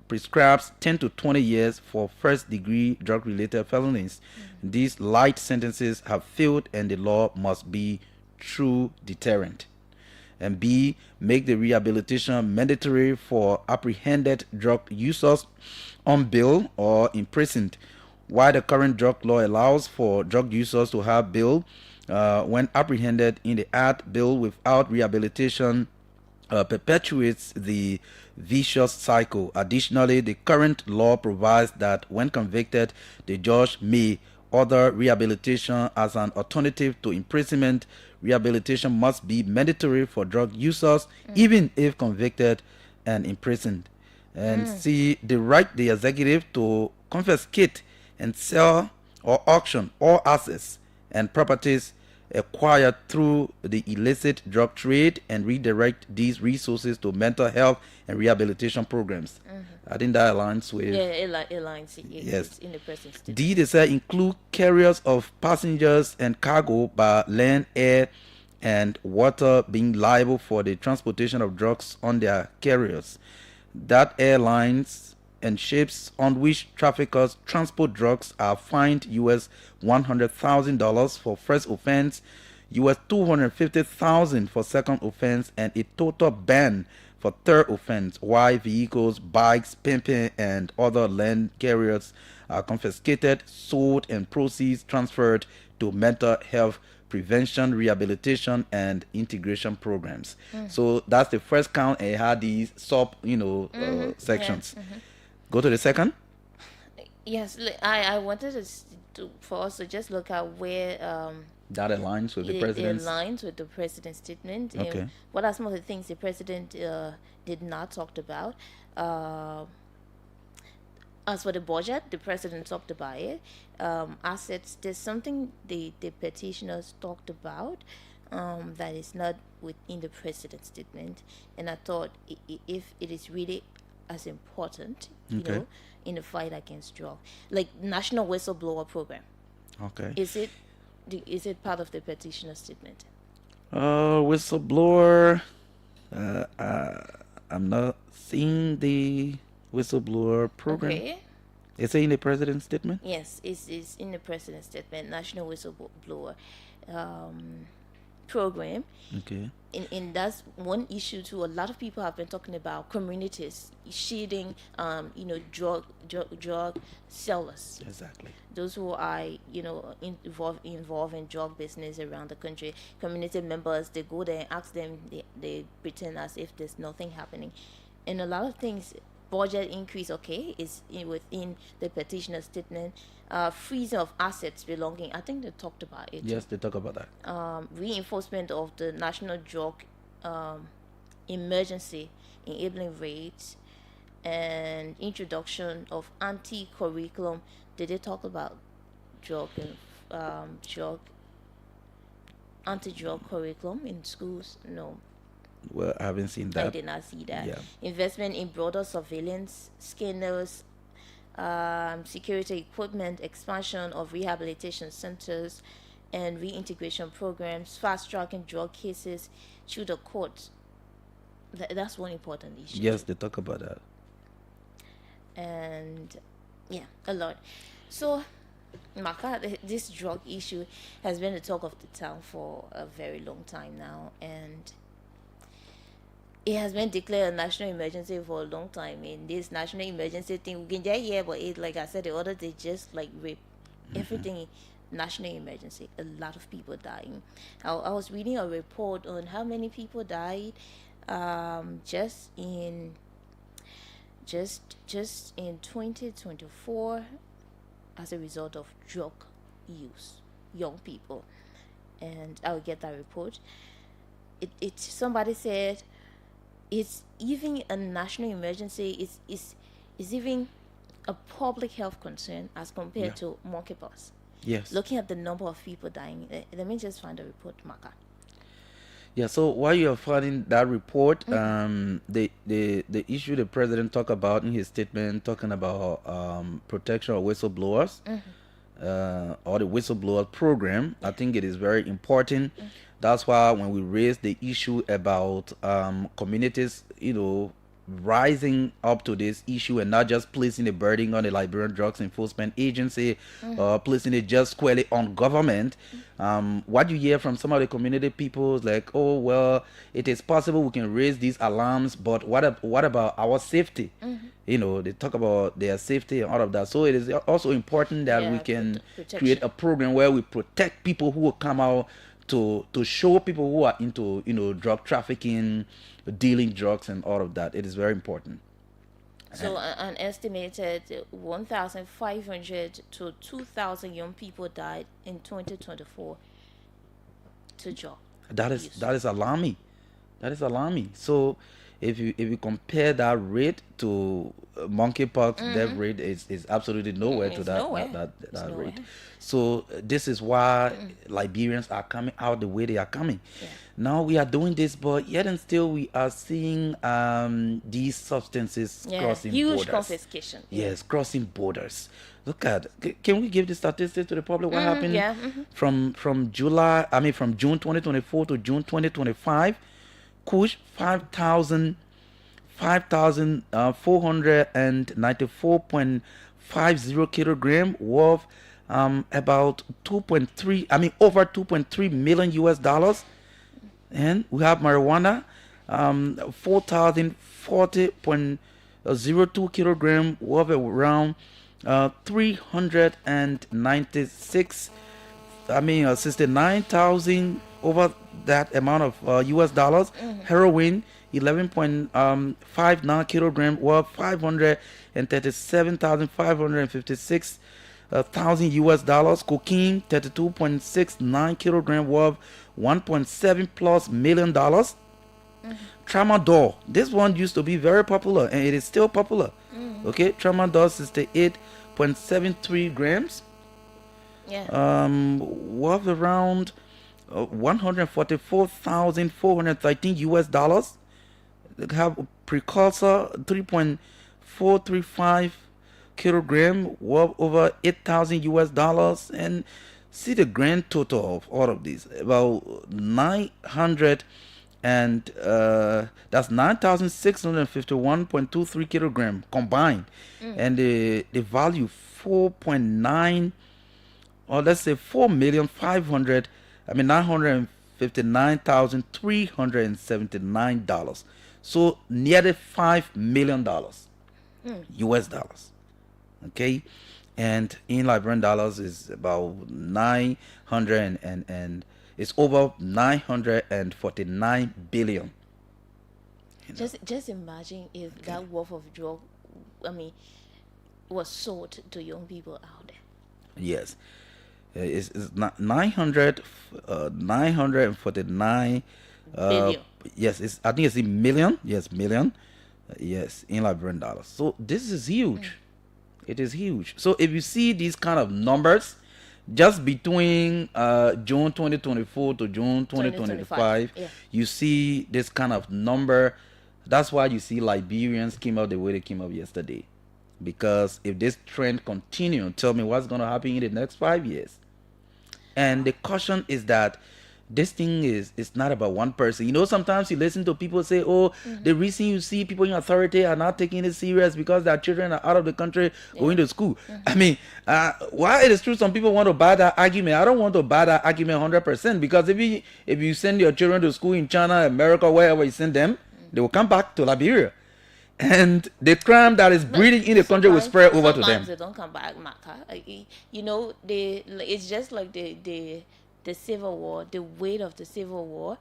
prescribes 10 to 20 years for first-degree drug-related felonies. These light sentences have failed, and the law must be true deterrent. And B, make the rehabilitation mandatory for apprehended drug users on bail or imprisoned. While the current drug law allows for drug users to have bail when apprehended in the act, bail without rehabilitation perpetuates the vicious cycle. Additionally, the current law provides that when convicted, the judge may order rehabilitation as an alternative to imprisonment. Rehabilitation must be mandatory for drug users, even if convicted and imprisoned. And C, the right the executive to confiscate and sell or auction all assets and properties acquired through the illicit drug trade and redirect these resources to mental health and rehabilitation programs. I think that aligns with... Yeah, it aligns. Yes. It's in the present state. D, they say include carriers of passengers and cargo by land, air, and water being liable for the transportation of drugs on their carriers. That airlines and ships on which traffickers transport drugs are fined US $100,000 for first offense, US $250,000 for second offense, and a total ban for third offense, while vehicles, bikes, pimping, and other land carriers are confiscated, sold, and proceeds transferred to mental health prevention, rehabilitation, and integration programs. So that's the first count, and it had these sub, sections. Yeah. Go to the second. Yes, I wanted for us to just look at where that aligns with the president's... It aligns with the president's statement. Okay. What are some of the things the president did not talk about? As for the budget, the president talked about it. Assets, there's something the petitioners talked about that is not within the president's statement. And I thought if it is really as important, in the fight against drug, like national whistleblower program. Okay. Is it part of the petitioner statement? Whistleblower. I'm not seeing the whistleblower program. Okay. Is it in the president's statement? Yes, it's in the president's statement. National whistleblower program. Okay. And that's one issue too. A lot of people have been talking about communities shielding, drug sellers. Exactly. Those who are, involved in drug business around the country. Community members, they go there and ask them. They pretend as if there's nothing happening, and a lot of things. Budget increase, is within the petitioner statement. Freezing of assets belonging, I think they talked about it. Yes, they talk about that. Reinforcement of the national drug emergency enabling rates, and introduction of anti-curriculum. Did they talk about anti-drug curriculum in schools? No. Well, I haven't seen that. I did not see that. Yeah. Investment in broader surveillance, scanners, security equipment, expansion of rehabilitation centers, and reintegration programs, fast-tracking drug cases through the courts. That's one important issue. Yes, they talk about that. And yeah, a lot. So, Marka, this drug issue has been the talk of the town for a very long time now, and it has been declared a national emergency for a long time. In this national emergency thing, we can just hear about it. Like I said, the other day, just like rape. everything national emergency. A lot of people dying. I was reading a report on how many people died just in 2024 as a result of drug use, young people. And I'll get that report. It somebody said it's even a national emergency. It's even a public health concern as compared to monkeypox. Yes. Looking at the number of people dying, let me just find the report, Marka. Yeah, so while you're finding that report, the issue the president talked about in his statement, talking about protection of whistleblowers, or the whistleblower program, I think it is very important. That's why when we raise the issue about communities, rising up to this issue and not just placing the burden on the Liberian Drugs Enforcement Agency, placing it just squarely on government. What you hear from some of the community people is like, oh, well, it is possible we can raise these alarms, but what about our safety? They talk about their safety and all of that. So it is also important that we can create a program where we protect people who will come out to show people who are into drug trafficking, dealing drugs and all of that. It is very important. So an estimated 1,500 to 2,000 young people died in 2024 to drug. That is alarming. That is alarming. So if you compare that rate to monkeypox death rate, is absolutely nowhere to that rate. So this is why Liberians are coming out the way they are coming. Now we are doing this, but yet and still we are seeing these substances crossing huge borders. confiscation. Yes, crossing borders. Look at. Can we give the statistics to the public? What happened from June 2024 to June 2025? Kush 5,494.50 kilogram worth about over 2.3 million US dollars. And we have marijuana 4,040.02 kilogram worth around 69,000 over that amount of US dollars. Heroin 11.59 kilogram worth 537,556 thousand US dollars. Cocaine 32.69 kilogram worth 1.7 plus million dollars. Tramadol, this one used to be very popular and it is still popular. Okay, tramadol 68.73 grams. Worth around 144,413 US dollars. They have a precursor 3.435 kilogram worth over 8,000 US dollars. And see the grand total of all of these, about 900 and that's 9,651.23 kilogram combined. And the value 4.9, or let's say 959,379 dollars. So nearly $5 million US dollars. Okay, and in Liberian dollars is about 900 and it's over 949 billion. Just imagine if that worth of drug, was sold to young people out there. Yes, it's 949 billion. Yes, I think it's a million. Yes, million. Yes, in Liberian dollars. So this is huge. It is huge. So if you see these kind of numbers, just between June 2024 to June 2025, you see this kind of number. That's why you see Liberians came out the way they came out yesterday. Because if this trend continues, tell me what's going to happen in the next 5 years. And the caution is that this thing is not about one person. Sometimes you listen to people say, the reason you see people in authority are not taking it serious because their children are out of the country going to school. While it is true some people want to buy that argument, I don't want to buy that argument 100%, because if you send your children to school in China, America, wherever you send them, they will come back to Liberia. and the crime that is breeding in the country will spread over to them. Sometimes they don't come back, Marka. You know, it's just like the civil war, the weight of the civil war.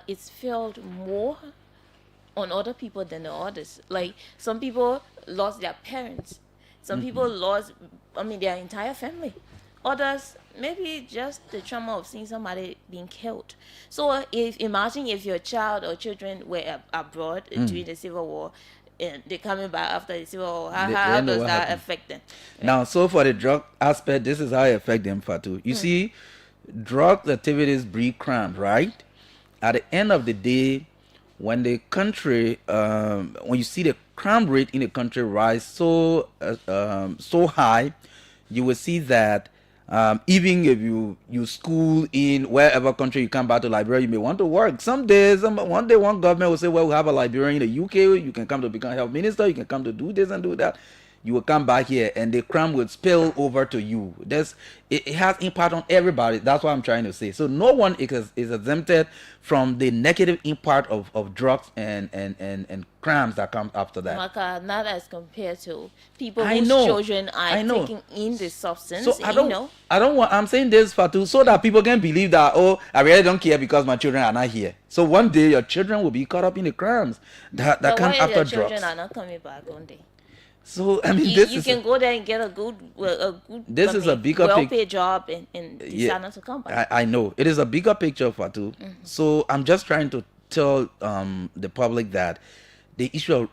It's felt more on other people than the others. Like some people lost their parents, some people lost, their entire family. Others maybe just the trauma of seeing somebody being killed. So imagine if your child or children were abroad during the civil war, and they're coming back after the civil war. How does that affect them? Now, so for the drug aspect, this is how it affects them, Fatu. You see, drug activities breed crime, right? At the end of the day, when the country, when you see the crime rate in the country rise so high, you will see that even if you school in wherever country you come back to Liberia, you may want to work. One day one government will say, well, we have a Liberian in the UK, you can come to become health minister, you can come to do this and do that. You will come back here and the crime will spill over to you. It has impact on everybody. That's what I'm trying to say. So no one is exempted from the negative impact of drugs and crimes that come after that. Marka, not as compared to people whose children are taking in the substance. So I'm saying this, Fatu, so that people can believe that, I really don't care because my children are not here. So one day your children will be caught up in the crimes that come after drugs. Your children are not coming back one day. So you can go there and get a good well-paid job and decide not to come back. I know it is a bigger picture, Fatu. So I'm just trying to tell the public that the issue of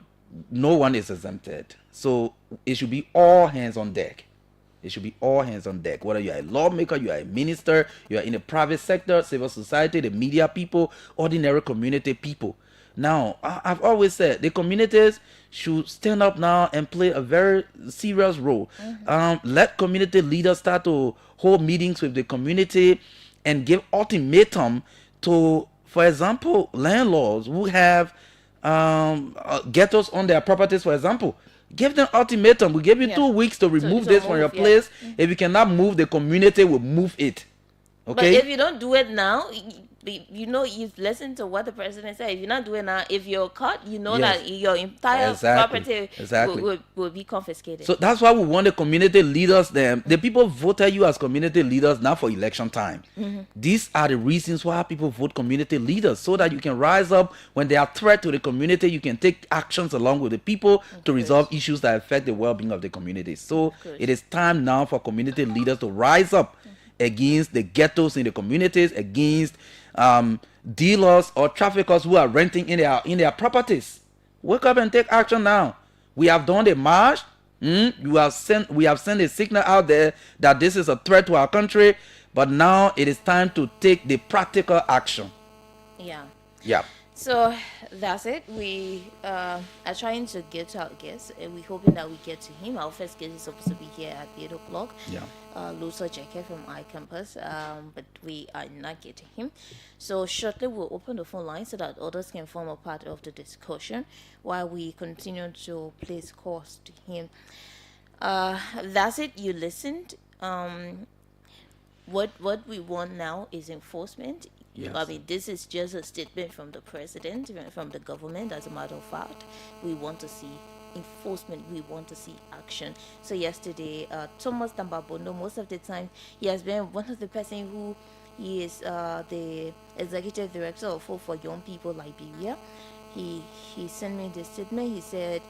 no one is exempted. So it should be all hands on deck. It should be all hands on deck. Whether you are a lawmaker, you are a minister, you are in the private sector, civil society, the media people, ordinary community people. Now, I've always said the communities should stand up now and play a very serious role. Let community leaders start to hold meetings with the community and give ultimatum to, for example, landlords who have ghettos on their properties, for example. Give them ultimatum. We give you 2 weeks to remove this from your place. If you cannot move, the community will move it. Okay? But if you don't do it now, you've listened to what the president said. If you're not doing that, if you're caught, that your entire property will be confiscated. So that's why we want the community leaders. The people voted you as community leaders now for election time. These are the reasons why people vote community leaders, so that you can rise up when they are threat to the community. You can take actions along with the people to resolve issues that affect the well-being of the community. So it is time now for community leaders to rise up against the ghettos in the communities, against dealers or traffickers who are renting in their properties. Wake up and take action now. We have done the march. We have sent a signal out there that this is a threat to our country, but now it is time to take the practical action. Yeah. So that's it. We are trying to get to our guest, and we're hoping that we get to him. Our first guest is supposed to be here at 8 o'clock. Luso Jeke from iCampus, but we are not getting him. So shortly we'll open the phone line so that others can form a part of the discussion while we continue to place calls to him. That's it. You listened. What we want now is enforcement. Yes. This is just a statement from the president, from the government. As a matter of fact, we want to see enforcement. We want to see action. So yesterday, Thomas Tambabondo, most of the time, he has been one of the person who is the executive director of Hope for Young People Liberia. He sent me this statement. He said,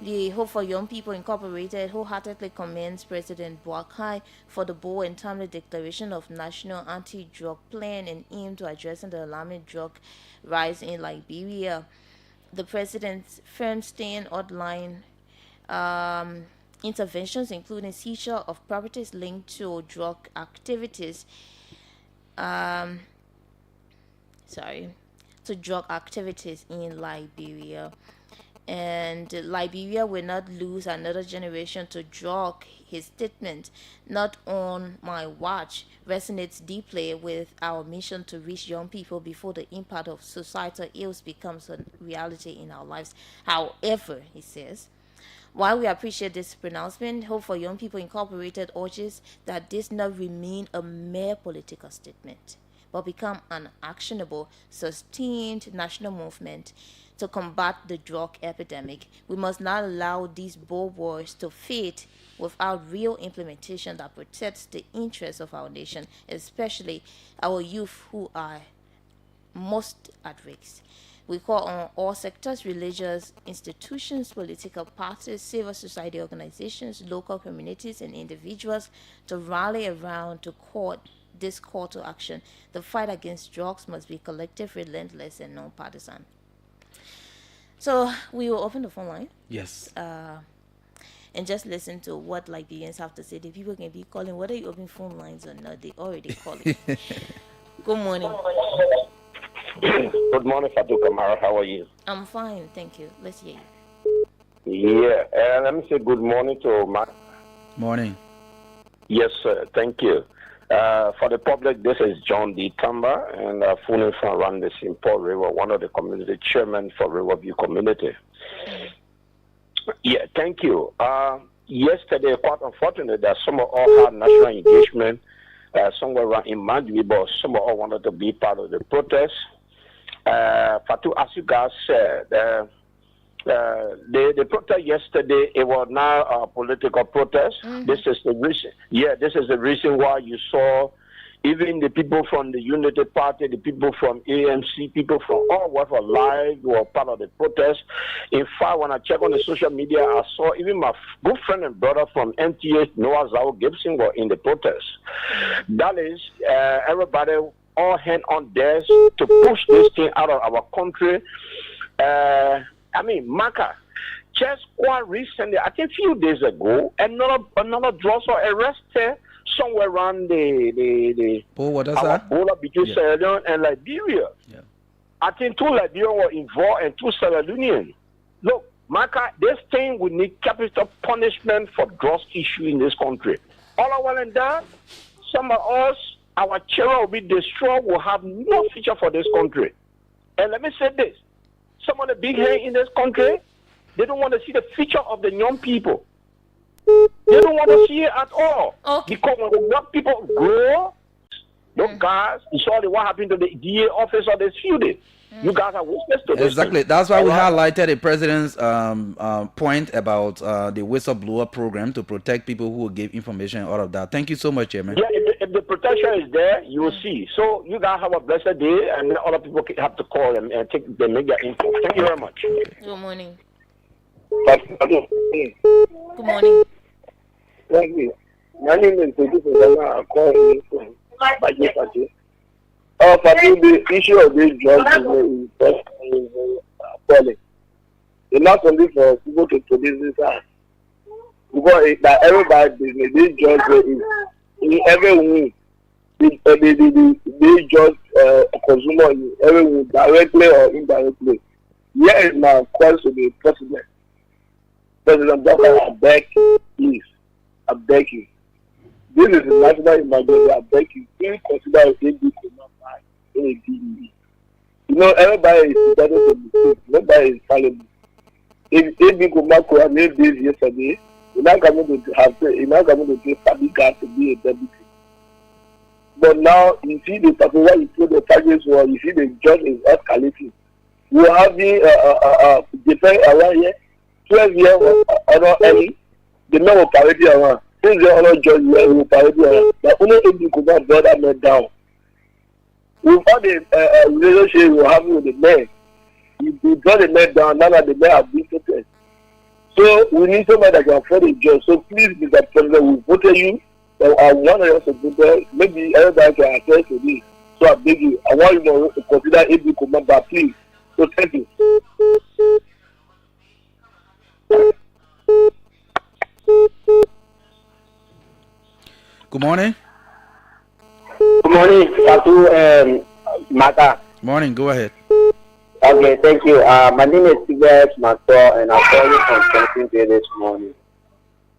the Hope for Young People Incorporated wholeheartedly commends President Boakai for the bold and timely declaration of national anti-drug plan and aim to addressing the alarming drug rise in Liberia. The president's firm stand outlined interventions including seizure of properties linked to drug activities. To drug activities in Liberia. And Liberia will not lose another generation to drug. His statement, "Not on my watch," resonates deeply with our mission to reach young people before the impact of societal ills becomes a reality in our lives. However, he says, while we appreciate this pronouncement, Hope for Young People Incorporated urges that this not remain a mere political statement, but become an actionable, sustained national movement to combat the drug epidemic. We must not allow these bold words to fade without real implementation that protects the interests of our nation, especially our youth who are most at risk. We call on all sectors, religious institutions, political parties, civil society organizations, local communities, and individuals to rally around this call to action. The fight against drugs must be collective, relentless, and non-partisan. So we will open the phone line. Yes. And just listen to what Liberians have to say. The people can be calling, whether you open phone lines or not, they already calling. Good morning. Good morning, Fatu Kamara. How are you? I'm fine, thank you. Let's hear you. Yeah, let me say good morning to Marka. Morning. Yes, sir. Thank you. For the public, this is John D. Tamba, and phoning from around the St. Paul River, one of the community chairmen for Riverview community. Yeah, thank you. Yesterday, quite unfortunate that some of all had national engagement somewhere around in Mandui, but some of all wanted to be part of the protest. Fatu, as you guys said, the protest yesterday, it was now a political protest. Mm-hmm. This is the reason. Yeah, this is the reason why you saw even the people from the Unity Party, the people from AMC, people from all walks of life were part of the protest. In fact, when I check on the social media, I saw even my good friend and brother from NTA, Noah Zao Gibson, were in the protest. That is, everybody all hand on desk to push this thing out of our country. Marka, just quite recently, I think a few days ago, another drug was arrested somewhere around the border between Sierra Leone and Liberia. Yeah. I think 2 Liberians were involved and 2 Sierra Leoneans. Look, Marka, this thing we need capital punishment for drugs issue in this country. All of well and done, some of us, our children will be destroyed, will have no future for this country. And let me say this, some of the big hands in this country, they don't want to see the future of the young people. They don't want to see it at all. Okay. Because when the young people grow, those guys, you saw what happened to the DA officer this few days. You guys are witness to this. Exactly. That's why we highlighted the president's point about the whistleblower program to protect people who will give information and all of that. Thank you so much, Chairman. Yeah, if the protection is there, you will see. So you guys have a blessed day, and then other people have to call them and they make their info. Thank you very much. Good morning. Good morning. Thank you. My name is Fatu. I'm calling from Fatu. Fatu, the issue of this drug is very appalling. It's not only for people to produce this house. Because that everybody business, this drug is in every way. They just consumer in every way, directly or indirectly. Here is my call to the president. President Dr. I beg you, please. I beg you. This is a national emergency. I beg you. Please consider it a big buy in a DEE. You know, everybody is better to mistake. Nobody is fallible. If AB Kumar could have made this yesterday, you're not going to take public gas to be a deputy. But now, you see the people where you put the charges for, you see the judge is escalating. You have the defense around here, 12 years or early, the men were parading around. Since the other judge were parading around, but only AB Kumar brought that man down. With all the relationship we have with the men, you draw the men down, now that the men have been protected. So we need somebody that can afford a job. So please, Mr. President, we voted you. I want us to vote. Maybe everybody can attest to this. So I beg you, I want you to consider AB Kumar, please. So thank you. Good morning. Good morning, Fatu and Marka. Morning, go ahead. Okay, thank you. My name is Marka, and I'm calling from California this morning.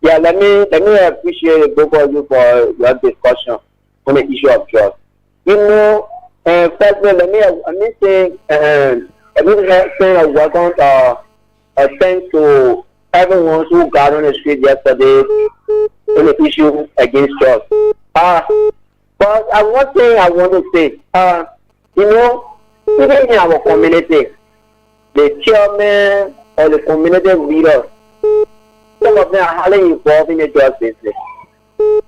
Yeah, let me appreciate both of you for your discussion on the issue of drugs. You know, first of all, let me say a welcome thanks to everyone who got on the street yesterday on the issue against drugs. But one thing I want to say, you know, even in our community, the chairman or the community leader, some of them are highly involved in the drug business.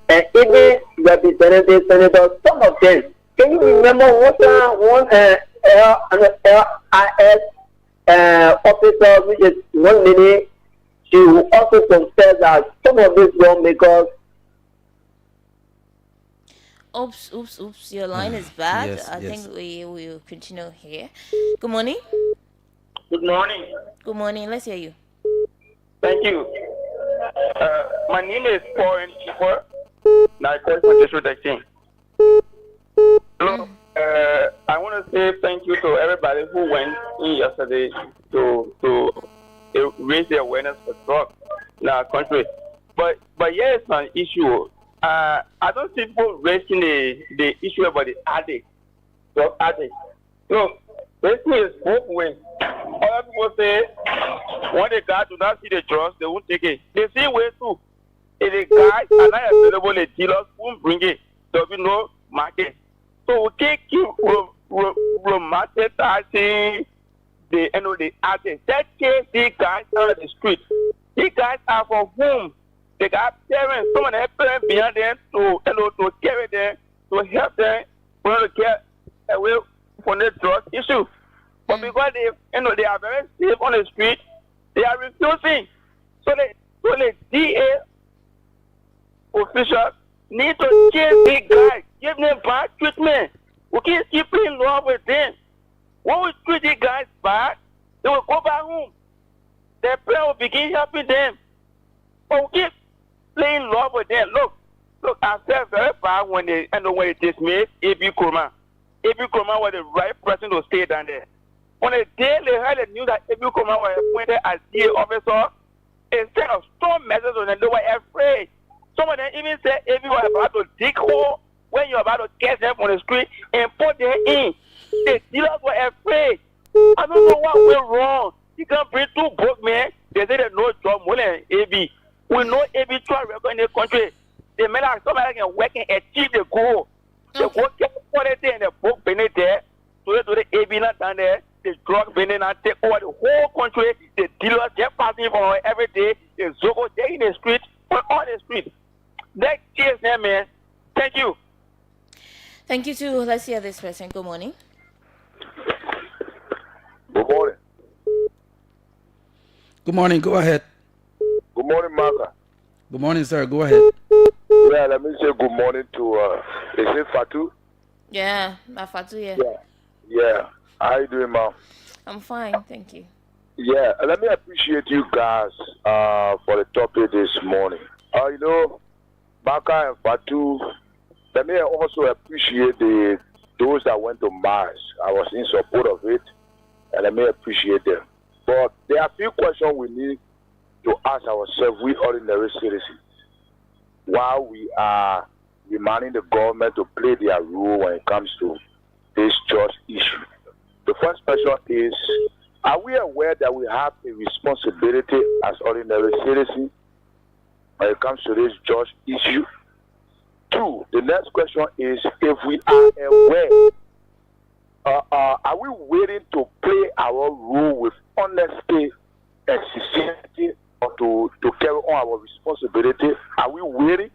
And even representatives, senators, some of them. Can you remember one LIS officer, which is 1 minute, she will also confess that some of these lawmakers. Oops. Your line is bad. Yes, I yes. think we will continue here. Good morning. Good morning. Good morning. Let's hear you. Thank you. My name is Paul Nchifor. Now I call from District 13. Hello. I want to say thank you to everybody who went in yesterday to raise the awareness for drugs in our country. But here is an issue. I don't see people raising the issue about the addict, drug addict. So basically, it's both ways. Other people say when the guy do not see the drugs, they won't take it. The same way too. If the guys are not available, the dealers won't bring it. There will be no market. So we can't keep romanticizing the addict. That case, these guys are on the street. These guys are from whom? They got parents. Some of them parents behind them to carry them, to help them, to get away from the drug issue. But because they are very safe on the street, they are refusing. So the DA officials need to change the guys, give them bad treatment. We can't keep playing love with them. When we treat the guys bad, they will go back home. Their parents will begin helping them. But we keep playing love with them. Look, I felt very bad when they dismissed Abegail. Abegail was the right person to stay down there. On the day they heard the news that Abegail was appointed as DA officer, instead of strong measures on them, they were afraid. Some of them even said Abegail was about to dig hole when you're about to catch them on the street and put them in. The dealers were afraid. I don't know what went wrong. You can bring two broke men. They say they know job more than AB. We know AB track record in the country. The men are somebody can work and achieve the goal. The goal kept quality and the book beneath there. So the AB not down there. The drug beneath and take over the whole country. The dealers just passing from every day. The Zogo they in the street, on all the street. That cheers them, man. Thank you. Thank you too. Let's hear this person. Good morning. Good morning. Good morning. Go ahead. Good morning, Marka. Good morning, sir. Go ahead. Yeah, let me say good morning to, is it Fatu? Yeah, Fatu, yeah. Yeah. How you doing, ma'am? I'm fine, thank you. Yeah, let me appreciate you guys for the topic this morning. Marka and Fatu, let me also appreciate those that went to Mars. I was in support of it, and let me appreciate them. But there are a few questions we need to ask ourselves, we ordinary citizens, while we are demanding the government to play their role when it comes to this church issue. The first question is, are we aware that we have a responsibility as ordinary citizens when it comes to this church issue? Two, the next question is, if we are aware, are we willing to play our role with honesty and sincerity, or to carry on our responsibility? Are we willing?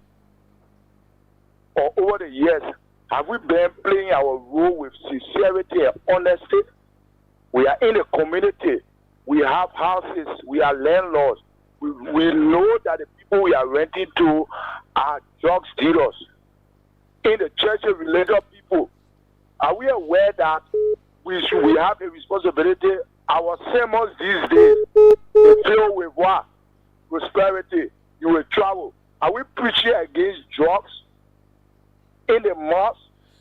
Or over the years, have we been playing our role with sincerity and honesty? We are in a community. We have houses. We are landlords. We know that the people we are renting to are drug dealers. In the church, religious people, are we aware that we have a responsibility? Our sermons these days, they fill with what? Prosperity. You will travel. Are we preaching against drugs in the mosque?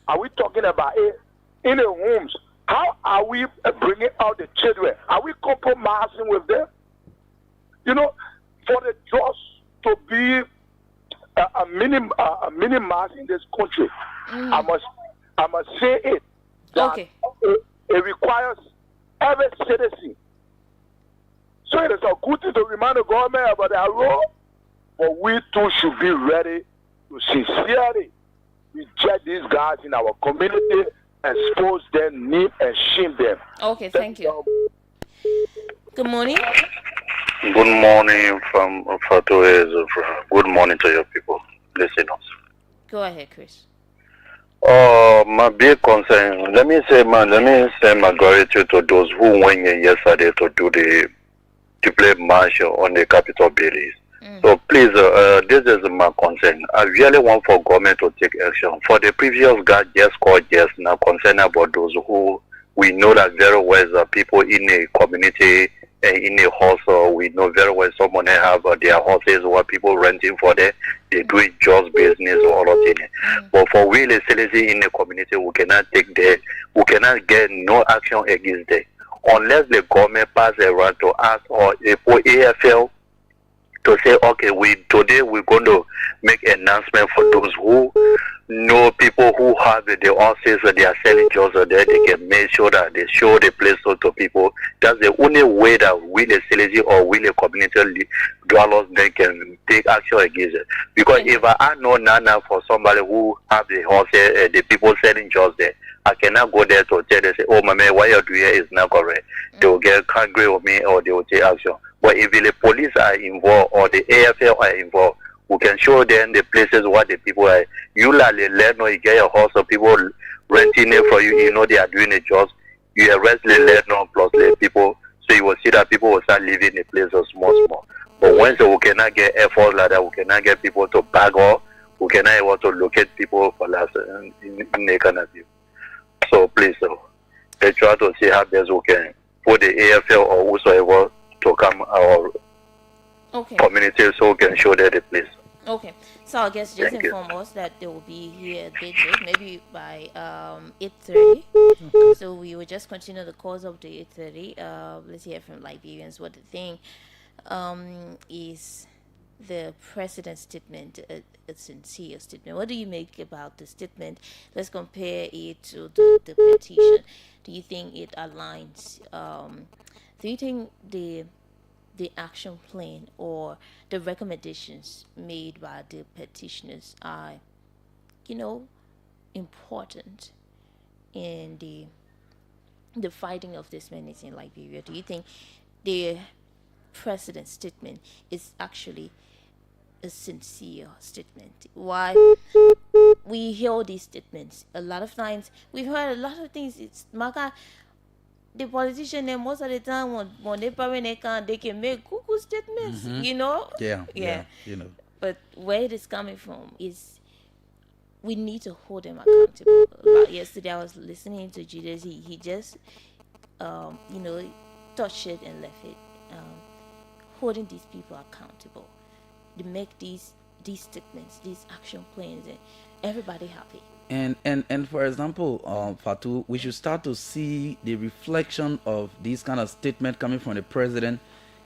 Are we talking about it in the homes? How are we bringing out the children? Are we compromising with them? For the drugs to be minimized in this country, I must say it. That it requires every citizen. So it is a good thing to remind the government about their role, but we too should be ready to sincerely reject these guys in our community, expose them, name and shame them. Okay, thank you. Good morning. Good morning from Fatu. Good morning to your people, listeners. Go ahead, Chris. My big concern. Let me say my gratitude to those who went in yesterday to play march on the Capitol buildings. So please, this is my concern. I really want for government to take action. For the previous guy just called just now concerned about those who we know that very well the people in a community in a hostel. We know very well someone have their houses where people renting for them. They do it just business or all of it. But for we in the community, we cannot get no action against them unless the government pass a right to us or a AFL to say, okay, today we're going to make an announcement for those who know people who have the houses that they are selling jobs there. They can make sure that they show the place to people. That's the only way that we the citizen or we the community dwellers they can take action against it. Because if I know now for somebody who have the houses, the people selling jobs there, I cannot go there to tell them, say, oh, my man, what you're doing here is not correct. They will get angry with me or they will take action. But if the police are involved or the AFL are involved, we can show them the places where the people are. You let know you get your house or people renting it for you, you know they are doing a job. You arrest the landlord plus the people, so you will see that people will start leaving the place small. But once we cannot get efforts like that, we cannot get people to bag off, we cannot able to locate people for last in the kind of view. So please, they try to see how best we can put the AFL or whosoever to come our community so we can show them the place. Okay, so I guess just inform us that they will be here a bit late, maybe by 8:30. So we will just continue the course of the 8:30. Let's hear from Liberians what the thing is. The president's statement, a sincere statement. What do you make about the statement? Let's compare it to the petition. Do you think it aligns? Do you think the action plan or the recommendations made by the petitioners are, important in the fighting of this menace in Liberia? Do you think the president's statement is actually a sincere statement? Why we hear these statements a lot of times, we've heard a lot of things. It's Marka, the politician, and most of the time when they they can make cuckoo statements, Yeah. But where it is coming from is we need to hold them accountable. Yesterday I was listening to Judas. He just touched it and left it. Holding these people accountable, to make these statements, these action plans, and everybody happy. And for example, Fatu, we should start to see the reflection of these kind of statement coming from the president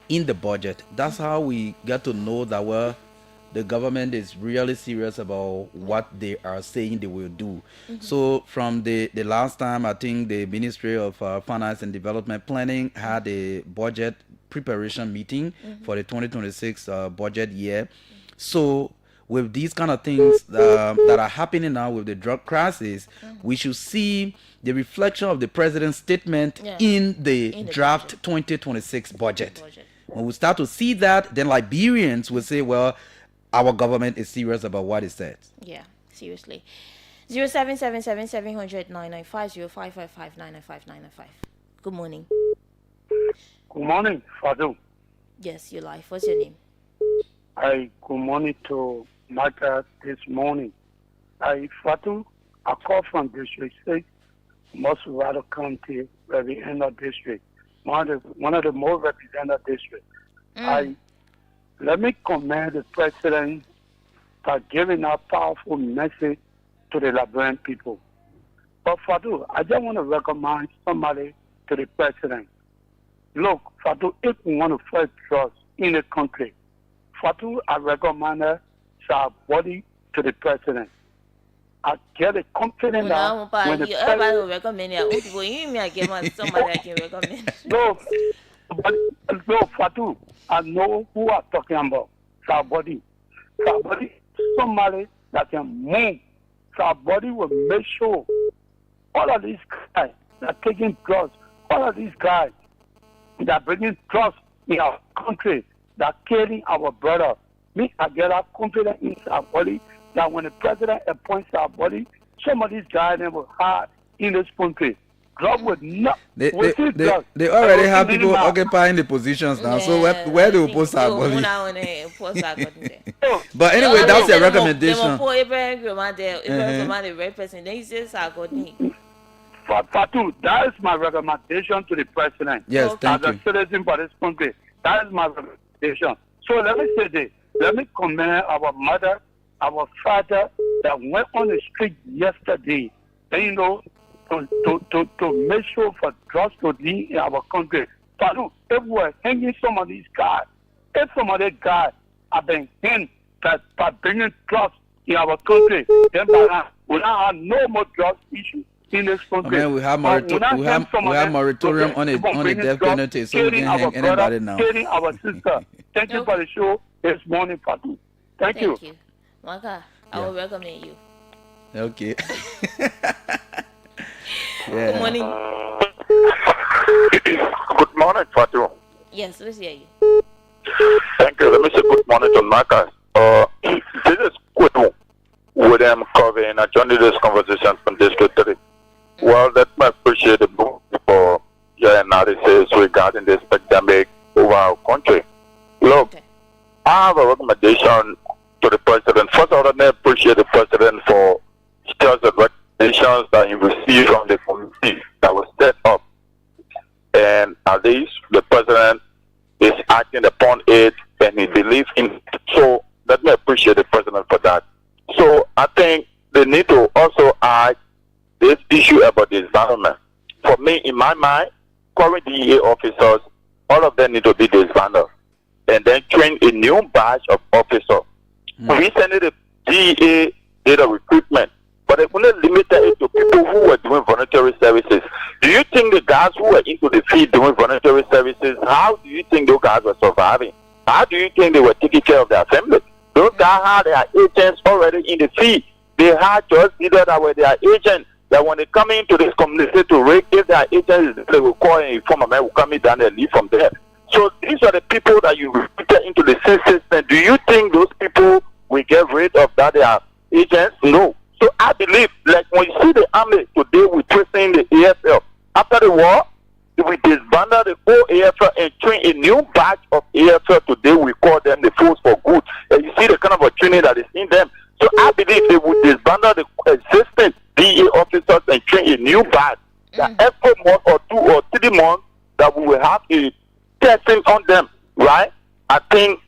in the budget. That's how we get to know that the government is really serious about what they are saying they will do. So from the last time, I think the Ministry of Finance and Development Planning had a budget preparation meeting for the 2026 budget year. So with these kind of things that are happening now with the drug crisis, we should see the reflection of the president's statement in the draft budget. 2026 budget. When we start to see that, then Liberians will say, well, our government is serious about what it says. Yeah, seriously. 0777-700-995, 0555-995-995. Good morning. Good morning, Fatu. Yes, you're live. What's your name? Hi, good morning to Marka this morning. Hi, Fatu. I call from District 6, Mosuvado County, Representative District. One of the most represented districts. Let me commend the president for giving a powerful message to the Liberian people. But Fatu, I just want to recommend somebody to the president. Look, Fatu, if we want to fight drugs in the country, Fatu, I recommend our body to the president. I get a confidence that when the everybody will recommend it. You mean I give somebody I can recommend? No, Fatu, I know who I'm talking about. Our body. Our body, somebody that can move. Our body will make sure all of these guys that are taking drugs, all of these guys, that bringing trust in our country, that killing our brother. Me, I get our confidence in our body that when the president appoints our body, some of these guys will hide in this country. Drug would not. They already have people occupying the positions now. So where do we post our body? But anyway, that's your recommendation. Fatu, that is my recommendation to the president. Yes, thank you. As a citizen for this country, that is my recommendation. So let me say this. Let me commend our mother, our father that went on the street yesterday, and, to make sure for drugs to be in our country. Fatu, if we're hanging some of these guys, if some of these guys have been hanged by bringing drugs in our country, then we don't have no more drugs issues in this country. I mean, we have moratorium on the death penalty, so we can hang anybody now. Killing our sister. Thank you for the show this morning, Fatu. Thank you. Marka, I will recommend you. Okay. Good morning. Good morning, Fatu. Yes, let's hear you. Thank you. Let me say good morning to Marka. This is Fatu with them covering. I joined this conversation from District 3. Well, let me appreciate the book for your analysis regarding this pandemic over our country. Look, I have a recommendation to the president. First of all, let me appreciate the president for just the recommendations that he received from the committee that was set up. And at least the president is acting upon it and he believes in it. So let me appreciate the president for that. So I think they need to also add this issue about the environment. For me, in my mind, current DEA officers, all of them need to be disbanded and then train a new batch of officers. Recently, the DEA did a recruitment, but they only limited it to people who were doing voluntary services. Do you think the guys who were into the field doing voluntary services, how do you think those guys were surviving? How do you think they were taking care of their family? Those guys had their agents already in the field. They had just leaders that were their agents. That when they come into this community to rake, if their agents, they will call and inform a man will come in down and leave from there. So these are the people that you recruited into the system. Do you think those people will get rid of that their agents? No. So I believe, like when you see the army today, we're tracing the AFL. After the war, we disbanded the whole AFL and train a new batch of AFL. Today we call them the Force for Good. And you see the kind of a training that is in them. So I believe they would disband the existing DA officers and train a new batch. That every month or 2 or 3 months that we will have a testing on them, right? I think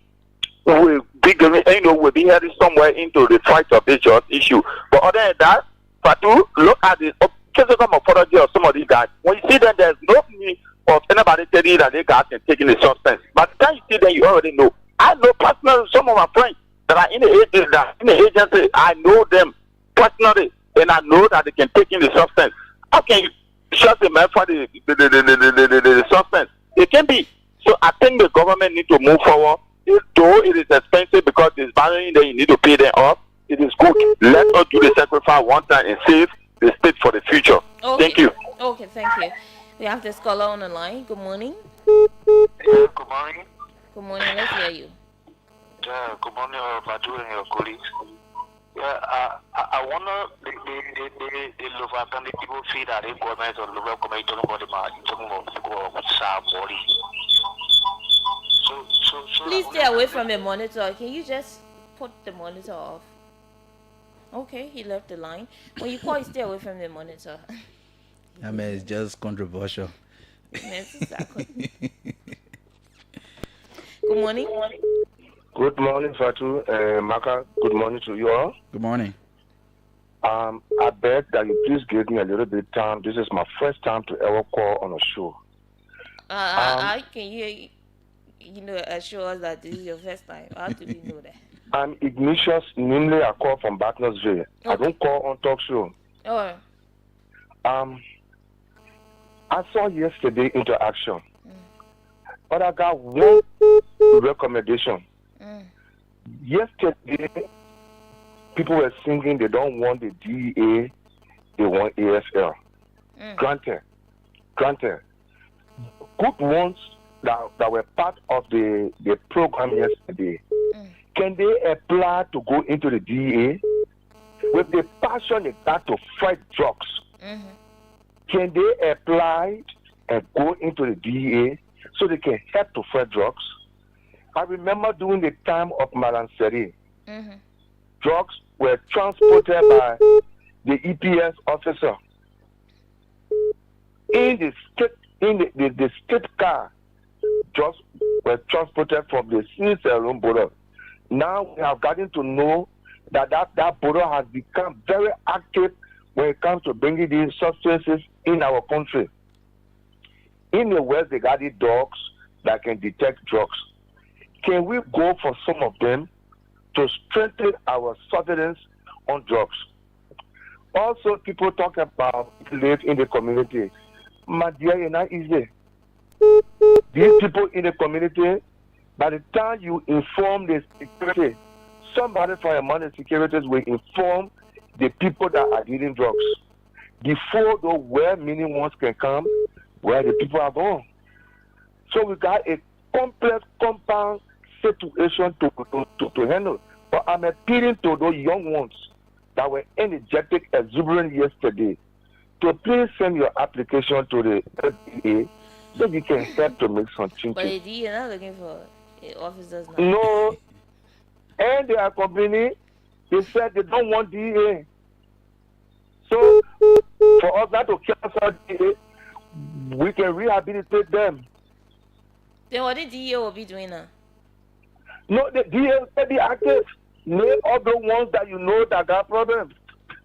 we'll be we'll be heading somewhere into the fight of this just issue. But other than that, Fatu, look at the physical morphology of some of these guys. When you see them, there's no need of anybody telling you that they got and taking the substance. But then you see them, you already know. I know personally some of my friends that are in the agency, I know them personally, and I know that they can take in the substance. How can you shut the man for the substance? It can be. So I think the government need to move forward. Though it is expensive because it's barring that you need to pay them off, it is good. Let us do the sacrifice one time and save the state for the future. Okay. Thank you. Okay, thank you. We have this caller on the line. Good morning. Good morning. Good morning. Let's hear you. Good morning, Fatu and your colleagues. I wonder the Louvre people feel that the government or Louvre committee talking about body. So please stay away from the monitor. Can you just put the monitor off? Okay, he left the line. When you call, you stay away from the monitor. I mean, it's just controversial. Yes, exactly. Good morning. Good morning, Fatu. Marka, good morning to you all. Good morning. I beg that you please give me a little bit of time. This is my first time to ever call on a show. I can hear assure us that this is your first time. How do we know that? I'm Ignatius. Namely, I call from Bartnersville. Okay. I don't call on talk show. Oh. I saw yesterday interaction. But I got one recommendation. Yesterday, people were singing they don't want the DEA, they want AFL. Granted. Good ones that were part of the program yesterday, can they apply to go into the DEA with the passion they got to fight drugs? Can they apply and go into the DEA so they can help to fight drugs? I remember during the time of Malanseri, drugs were transported by the EPS officer in the state car. Drugs were transported from the Sierra Leone border. Now we have gotten to know that border has become very active when it comes to bringing these substances in our country. In the West, they got the dogs that can detect drugs. Can we go for some of them to strengthen our surveillance on drugs? Also, people talk about live in the community. My dear, it's not easy. These people in the community, by the time you inform the security, somebody from among the securities will inform the people that are dealing drugs before the well-meaning ones can come where the people are going. So we got a complex compound situation to handle. But I'm appealing to those young ones that were energetic, exuberant yesterday to please send your application to the FDA so you can help to make some changes. But the DEA not looking for officers now. No, and they are complaining. They said they don't want DEA. So for us not to cancel DEA, we can rehabilitate them. Then what the DEA will be doing now? No, the DEA will be active. Name all the ones that you know that got problems.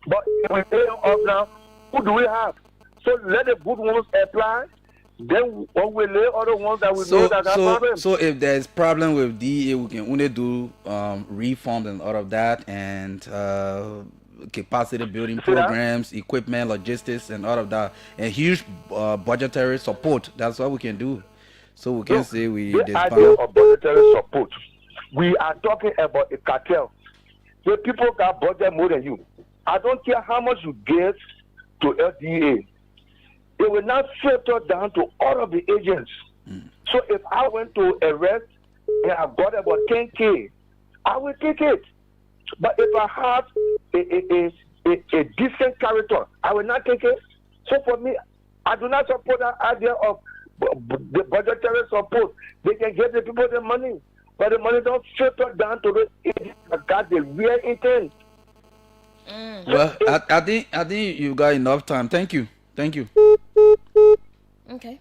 But if we pay off now, who do we have? So let the good ones apply. Then when we lay other ones that we know that got problems. So if there's problem with DEA, we can only do reform and all of that, and capacity building programs, equipment, logistics, and all of that, and huge budgetary support. That's what we can do. So we can say the idea of budgetary support. We are talking about a cartel. So people got budget more than you. I don't care how much you give to LDA. It will not filter down to all of the agents. So if I went to arrest and I got about 10K, I will take it. But if I have a decent character, I will not take it. So for me, I do not support that idea of the budgetary support. They can give the people the money, but the money don't filter down to the agents that got the real intent. Well, I think you got enough time. Thank you. Okay.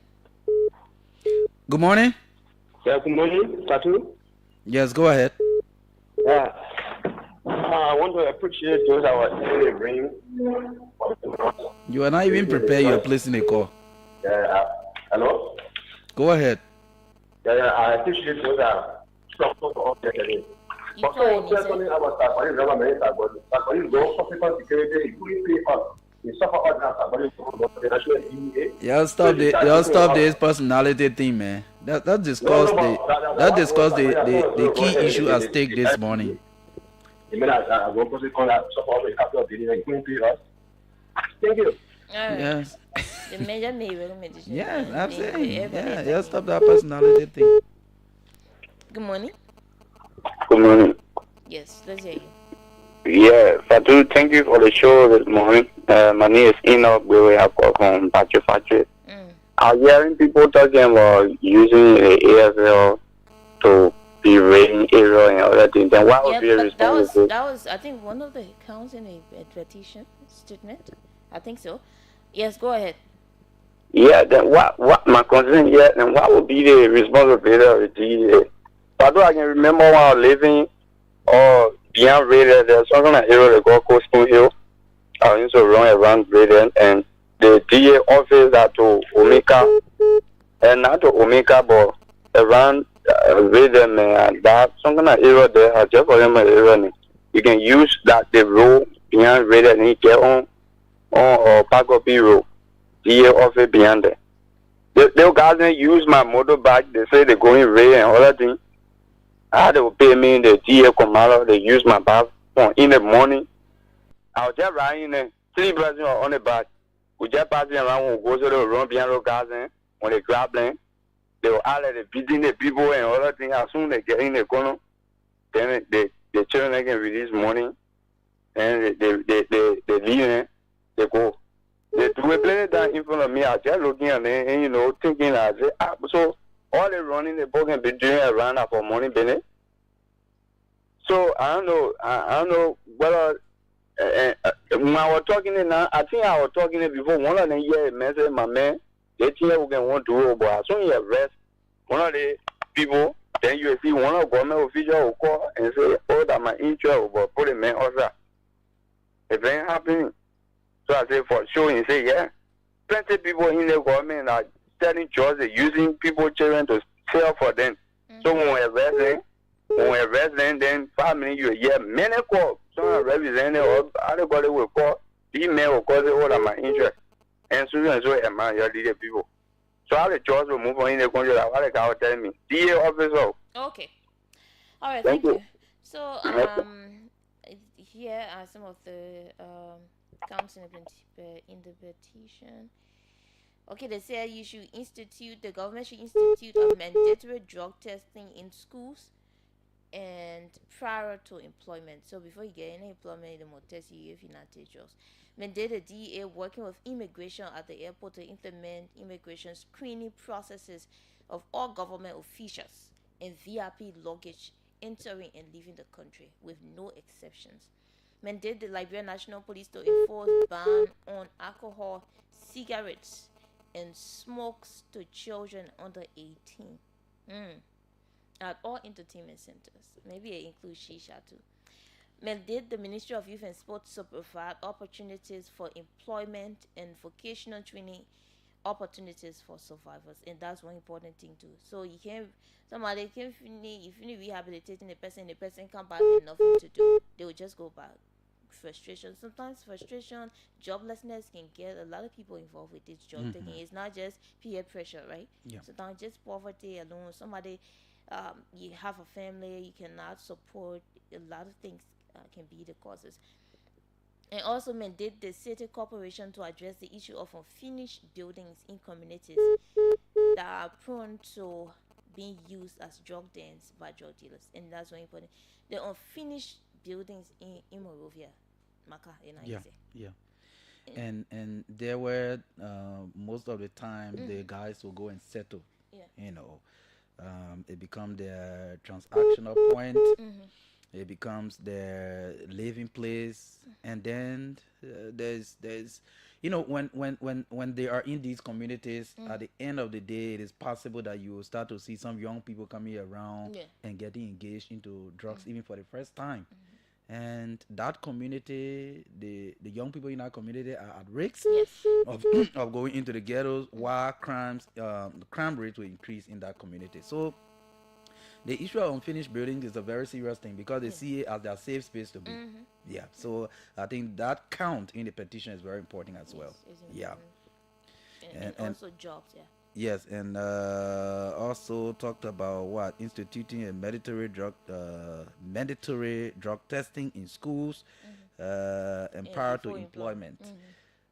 Good morning. Yeah, good morning, Fatu. Yes, go ahead. Yeah. I want to appreciate those that were delivering. You are not even prepared. You are placing a call. Yeah. Hello. Go ahead. Yeah. I appreciate those that support for us yesterday. But someone said something about Sakari government, but Sakari go for security, it couldn't pay us. Y'all stop this personality thing, man. That discussed the key issue at stake this morning. Thank you. Yes. Yes, I'm saying. Yeah, y'all stop that personality thing. Good morning. Good morning. Yes, let's hear you. Yeah, Fatu, thank you for the show this morning. My name is Enoch. We have got from Fatu. I'm hearing people talking about using the AFL to be raiding area and other things. Then why would be responsible? That was, I think, one of the counts in a petition statement. I think so. Yes, go ahead. Yeah, then what my concern here, and what would be the responsibility of the DEA? Fatu, I can remember when I was living or beyond Radiant, there's some kind of area they call Coastal Hill. I used to run around Radiant, and the DA office at to Omega, and not to Omega, but around Radiant, and that some kind of area there. I just remember area. You can use that the road beyond Radiant and get on or Paco B road. DA office beyond there. They guys use my motorbike. They say they're going raid and all that thing. I had to pay me in the DA Kamara. They use my bag in the morning. I was just riding there. 3 persons on the back. We just passing around when we go to the run behind the guys when they grab them. they were out there beating the people and other things. As soon as they get in the corner, then the children can release money and they leave and they go. They do a play that in front of me. I just looking at them and, you know, thinking, I say, so all they running the book and be doing around for money, Benny. So I don't know whether when I was talking it now, I think I was talking it before. One of them here message my man, they think we can want to do, but as soon as you arrest one of the people, then you see one of the government official will call and say, oh, that my interest, but put a man also. It ain't happening. So I say for sure, he say, yeah. Plenty of people in the government are selling drugs, they're using people, children to sell for them. So when we arrest them, then 5 minutes you hear many calls. Some representative or everybody will call, these men will call, say, oh, that my interest. And so am I, your leader people. So all the jobs will move on in the country, like what the guy was telling me. DA officer. Okay. All right, thank you. So, here are some of the counts in the petition. Okay, they say the government should institute a mandatory drug testing in schools and prior to employment. So before you get any employment, they must test you if you're not teachers. Mandate the DEA working with immigration at the airport to implement immigration screening processes of all government officials and VIP luggage entering and leaving the country with no exceptions. Mandate the Liberian National Police to enforce ban on alcohol, cigarettes, and smokes to children under 18. At all entertainment centers. Maybe it includes shisha too. Mandate the Ministry of Youth and Sports to provide opportunities for employment and vocational training opportunities for survivors, and that's one important thing too. So you can somebody can finish if you rehabilitating the person come back with nothing to do, they will just go back. Frustration, sometimes frustration, joblessness can get a lot of people involved with this job taking. It's not just peer pressure, right? Sometimes just poverty alone, somebody you have a family, you cannot support, a lot of things can be the causes. And also mandate the city corporation to address the issue of unfinished buildings in communities that are prone to being used as drug dens by drug dealers, and that's very important. The unfinished buildings in Monrovia, Marka, and there were most of the time the guys will go and settle. It becomes their transactional point. It becomes their living place, and then there's when they are in these communities, at the end of the day, it is possible that you will start to see some young people coming around and getting engaged into drugs even for the first time. And that community, the young people in that community are at risk of going into the ghettos, while the crime rate will increase in that community. So the issue of unfinished buildings is a very serious thing because they see it as their safe space to be. So I think that count in the petition is very important as well. And also jobs. Yes, and also talked about instituting a mandatory drug testing in schools and prior to employment.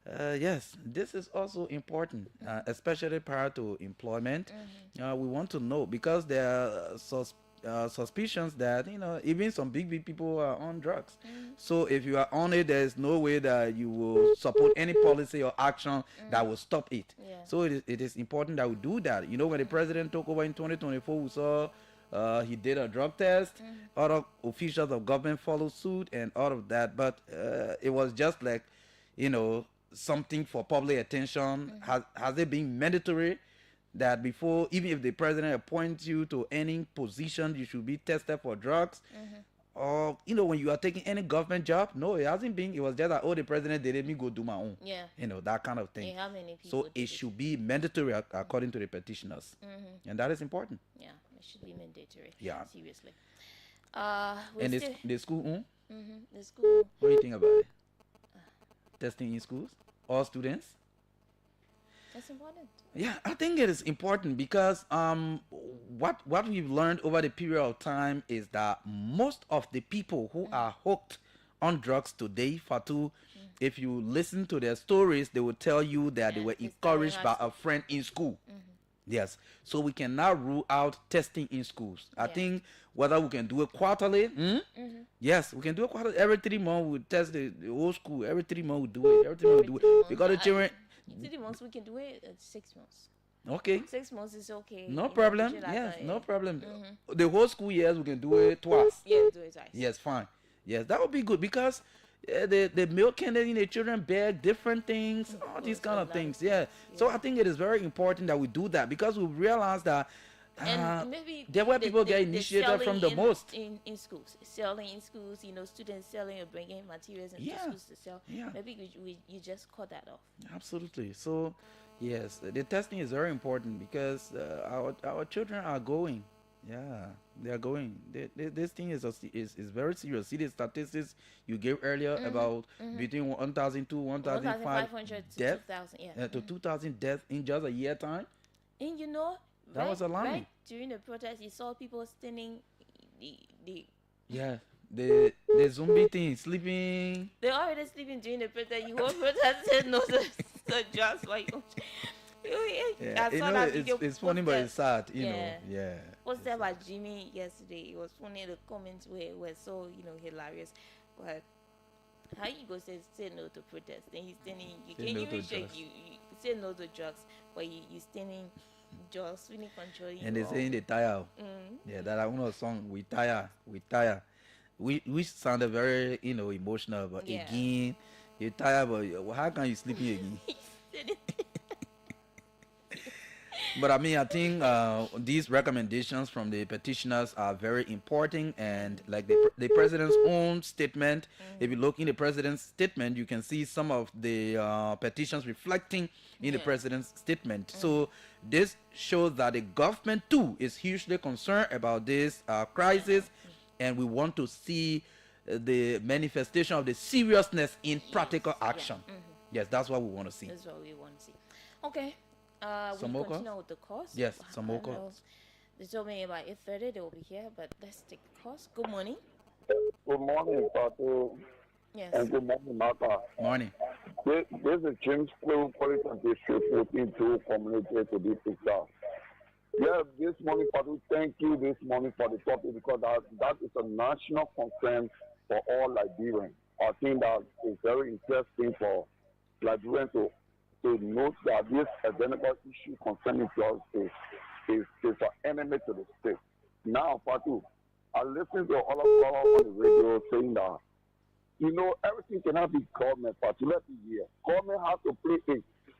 Yes, this is also important, especially prior to employment. We want to know because there are suspicions that even some big people are on drugs. So if you are on it, there is no way that you will support any policy or action that will stop it. So it is important that we do that. When the president took over in 2024, we saw he did a drug test. Other officials of government followed suit and all of that, but it was just like something for public attention. Has it been mandatory that before, even if the president appoints you to any position, you should be tested for drugs? Or when you are taking any government job? No, it hasn't been. It was just that the president did, let me go do my own. That kind of thing. How many people so it should be mandatory according to the petitioners, and that is important. It should be mandatory. Seriously. And the school. The school. What do you think about it? Testing in schools, all students. That's important. I think it is important because what we've learned over the period of time is that most of the people who are hooked on drugs today, Fatu, if you listen to their stories, they will tell you that they were encouraged by a friend in school. Yes, so we cannot rule out testing in schools. I think whether we can do it quarterly. Yes, we can do it quarterly. Every 3 months we test the whole school. Every 3 months we do it. Every 3 months we do it because the children. 3 months we can do it at 6 months. Okay. 6 months is okay. No problem. Yes, no problem. The whole school years we can do it twice. Yeah, do it twice. Yes, fine. Yes, that would be good because the milk candy in the children bag, different things, all these kind of things. Yeah. So I think it is very important that we do that because we realize that and maybe there were people get initiated from the most in schools, selling in schools. Students selling or bringing materials into schools to sell. Yeah. Maybe you just cut that off. Absolutely. So yes, the testing is very important because our children are going. Yeah, they are going. This thing is very serious. See the statistics you gave earlier about between 1,000 to 1,500 deaths, to 2,000 deaths in just a year time. And that was alarming. Right during the protest, you saw people standing. The zombie thing, sleeping. They're already sleeping during the protest. You won't protest said no to drugs. Like, I saw that video. It's funny, but it's sad. You know. Yeah. What's that about Jimmy yesterday? It was funny. The comments were so hilarious, but. How you go say no to protest? Then he's standing. You can't even shake. You say no to drugs, but you standing just really controlling. And they saying they tire. Yeah, that I want a song. We tire. We sounded very emotional, but again, you tire. But how can you sleep again? But I mean, I think these recommendations from the petitioners are very important, and like the president's own statement, if you look in the president's statement, you can see some of the petitions reflecting in the president's statement. So this shows that the government too is hugely concerned about this crisis, and we want to see the manifestation of the seriousness in practical action. Yes, that's what we want to see. That's what we want to see. Okay. Some we more continue calls? with the course. Yes, some more calls. They told me about 8:30 they will be here, but let's take the course. Good morning. Good morning, Fatu. Yes. And good morning, Marka. Morning. This is James Quill, Police District 14 community to be picked up. Yeah, this morning, Fatu, thank you this morning for the topic because that is a national concern for all Liberians. I think that is very interesting for Liberians to note that this identical issue concerning drugs is an enemy to the state. Now, Fatu, I listened to all of y'all on the radio saying that, everything cannot be government, Fatu. Let me hear. Government has to play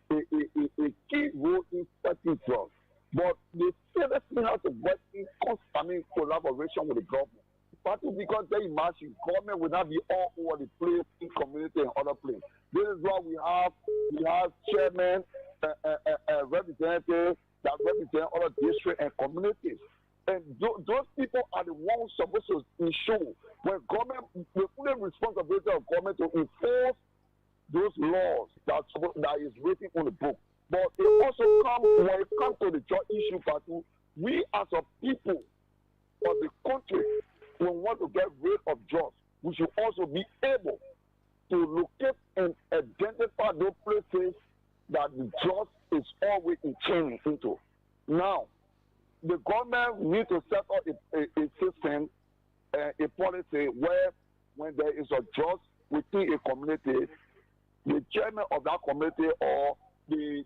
a key role in fighting drugs. But the citizen has to work in constant collaboration with the government. Fatu, because they imagine government will not be all over the place in community and other places. This is why we have chairmen, representatives that represent other districts and communities. And those people are the ones supposed to ensure when government, the only responsibility of government to enforce those laws that is written on the book. But it also comes when it comes to the drug issue, Fatu, we as a people of the country, we want to get rid of drugs. We should also be able to locate and identify those places that the drugs is always chaining into. Now, the government needs to set up a system, a policy where when there is a drug within a community, the chairman of that community or the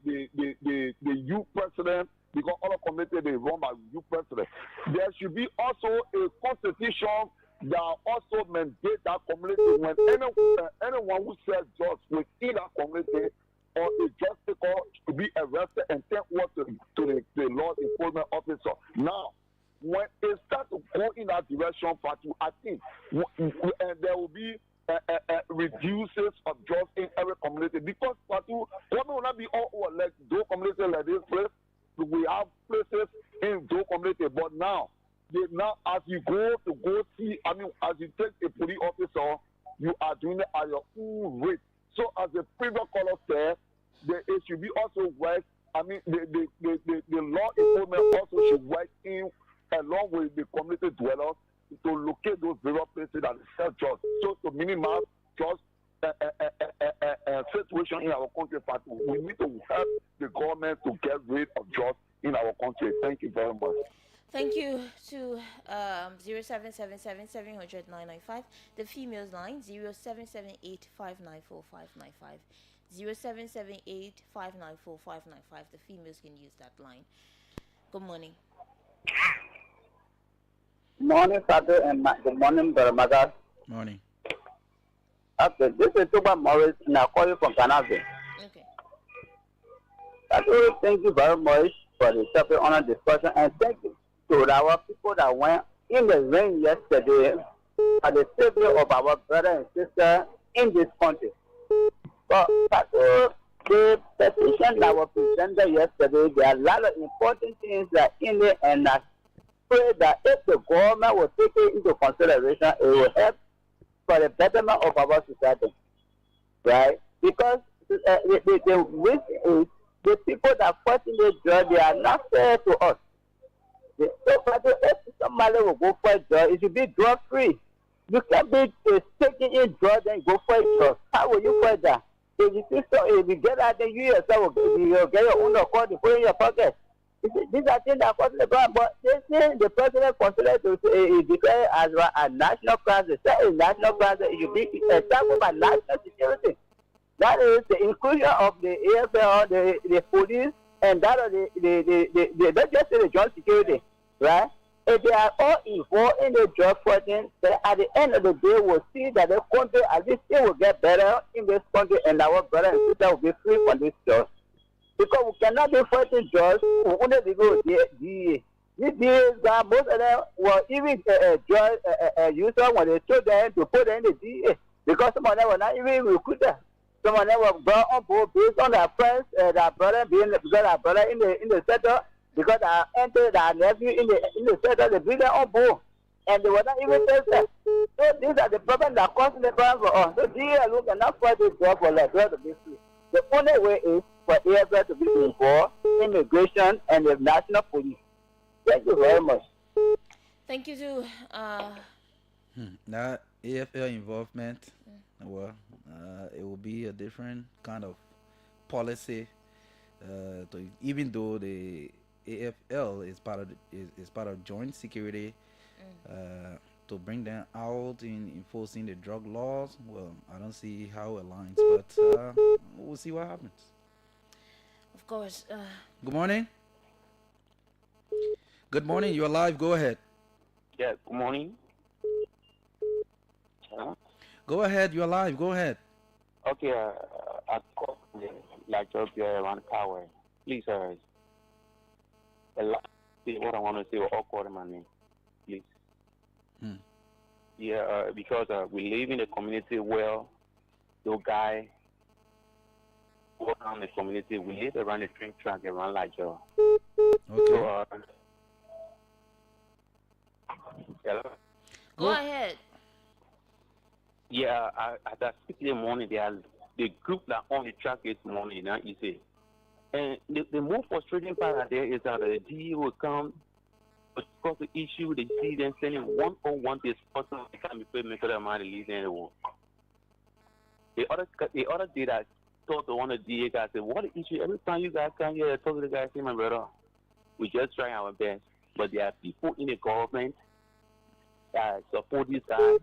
youth president, because all the community they run by youth president, there should be also a constitution that also mandate that community when anyone who sells drugs within that community or a drug taker should be arrested and sent to the law enforcement officer. Now, when it starts to go in that direction, Fatu, I think there will be reduces of drugs in every community because Fatu, government will not be all over like those communities like this place. We have places in those communities, but now as you go see, as you take a police officer, you are doing it at your own rate. So as the previous caller said, it should be also work. The law enforcement also should work in along with the community dwellers to locate those various places that sell drugs, so to minimize drugs situation in our country. We need to help the government to get rid of drugs in our country. Thank you very much. Thank you to 0777-700-995, the females line 0778-594-595, 0778-594-595. The females can use that line. Good morning. Morning, Fatu, and good morning, Brother Marka. Morning. Okay, this is Tuba Morris, and I call you from Canada. Okay. Fatu, thank you very much for the topic on discussion, and thank you to our people that went in the rain yesterday for the safety of our brother and sister in this country. But Fatu, the petition that was presented yesterday, there are a lot of important things that in it, and I pray that if the government will take it into consideration, it will help for the betterment of our society, right? Because the risk is the people that fight in the drug, they are not fair to us. So, if somebody will go for a drug, it should be drug free. You can't be taking in drugs and go for a drug. How will you fight that? If you get out there, you yourself will get your own accord to put in your pocket. These are things that cause the problem, but they say the president considered to declare as a national crisis. That is national crisis. It should be tackled by national security. That is the inclusion of the AFL, the police, and that of the let's just say the joint security, right? If they are all involved in the drug fighting, then at the end of the day, we'll see that the country, at least it will get better in this country, and our brother and sister will be free from this drugs. Because we cannot be fighting drugs, we only go DA. These DAs, most of them were even drug users when they told them to put them in the DA. Because some of them were not even recruited. Some of them were brought on board based on their friends, their brother being because their brother in the sector, because I entered their nephew in the sector, they bring them on board. And they were not even tested. So these are the problems that cause the problem for us. So DA alone cannot fight this drug for like drug to be free. The only way is for AFL to be involved, immigration, and the national police. Thank you very much. Thank you to That AFL involvement, well, it will be a different kind of policy. Even though the AFL is part of joint security, to bring them out in enforcing the drug laws, well, I don't see how it aligns, but we'll see what happens. Of course. Good morning. Good morning. You're live. Go ahead. Yeah. Good morning. Hello? Go ahead. You're live. Go ahead. Okay. I called like around Power. Please, the last thing what I want to say will all call my name, please. Yeah, because we live in a community where the guy go around the community. We live around the train track around like Okay. So, hello? Go ahead. Yeah, at that 6 in the morning, they are the group that on the track this morning, now you see. And the most frustrating part there is that the DE will come, because the issue, they see them sending one-on-one this person, they can't be paid for the amount of leave anymore. The other day that talked to one of the DA guys, said, what the issue? Every time you guys come here, talk to the guy, say, my brother, we just try our best. But there are people in the government that support this guy, that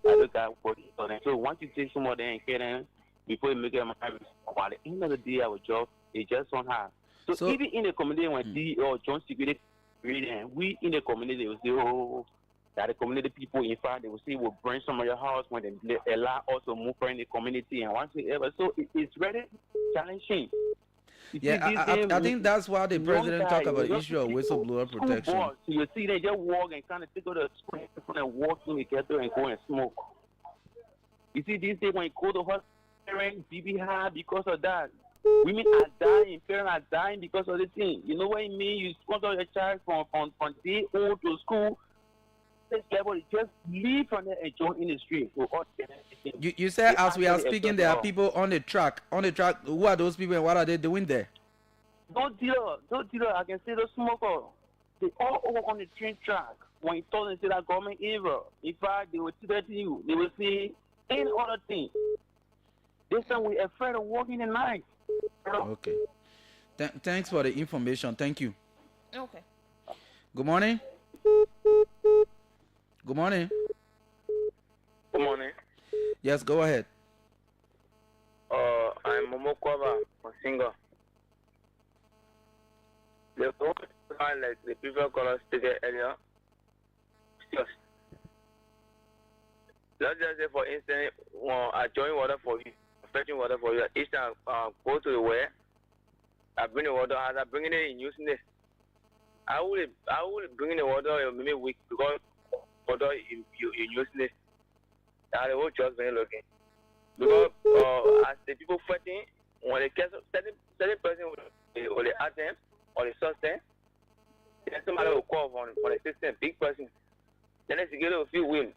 the guy working for them. So once you take some of them and get them, before you make them happy, by the end of the day, our job, it just won't have. So even in the community, when DE or John Security, we in the community will say, oh, that the community people, in fact, they will say, we'll bring some of your house when they allow us to move in the community and once ever. So it's very challenging. I think that's why the president talked about the issue of whistleblower protection. So you see, they just walk and kind of take out the screen and walk in together and go and smoke. You see, these days when you go to hospital, parents, BB high because of that. Women are dying, parents are dying because of the thing. You know what I mean? You sponsor your child from day old to school. This level, you just leave from there and join in the street. You said as we are speaking, there are people on the track. Who are those people and what are they doing there? Don't deal. I can see the smoker. They all over on the train track. When you talk and say that government evil, in fact, they will threaten you. They will say any other thing. This time we're afraid of walking the night. Okay. Thanks for the information. Thank you. Okay. Good morning. Good morning. Good morning. Yes, go ahead. I'm Momo Kwaba, a singer. The only like the previous caller stated earlier, just let's just say for instance, I join water for you, fetching water for you. Each time go to the well, I bring the water. As I bring it in using it, I will bring the water maybe week because water you using it. I will just bring it looking. Because as the people fighting, when they get certain person or they ask them or they sustain, then somebody will call for the system, big person. Then they get a few win.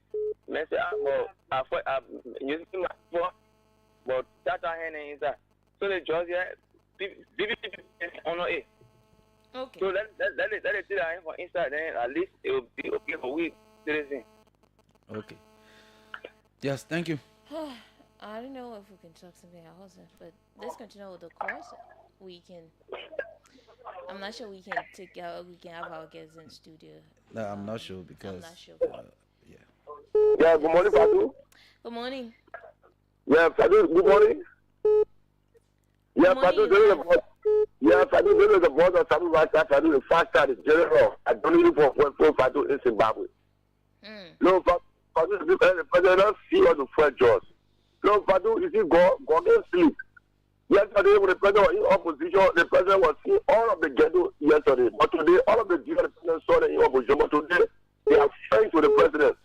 Men say, I'm using my phone, but that hand is that. So they just honor it. Okay. So let it see that for inside, then at least it will be okay for we citizens. Okay. Yes, thank you. I don't know if we can talk something else, but let's continue with the course. We can. I'm not sure we can have our guests in studio. No, I'm not sure because. I'm not sure. Yeah. Yeah, good morning, Fatu. Good morning. Yeah, Fatu, good morning. Yeah, Fatu, this is the boss. Yeah, Fatu, this is the boss of Sabu Rasta, Fatu, the faster, the general. I don't need for Fatu in Zimbabwe. No, Fatu, the president see all the French jobs. No, Fatu, you see, God can sleep. Yesterday, when the president was in opposition, the president was seeing all of the ghetto yesterday. But today, all of the president saw the in opposition. But today, they are friends with the president.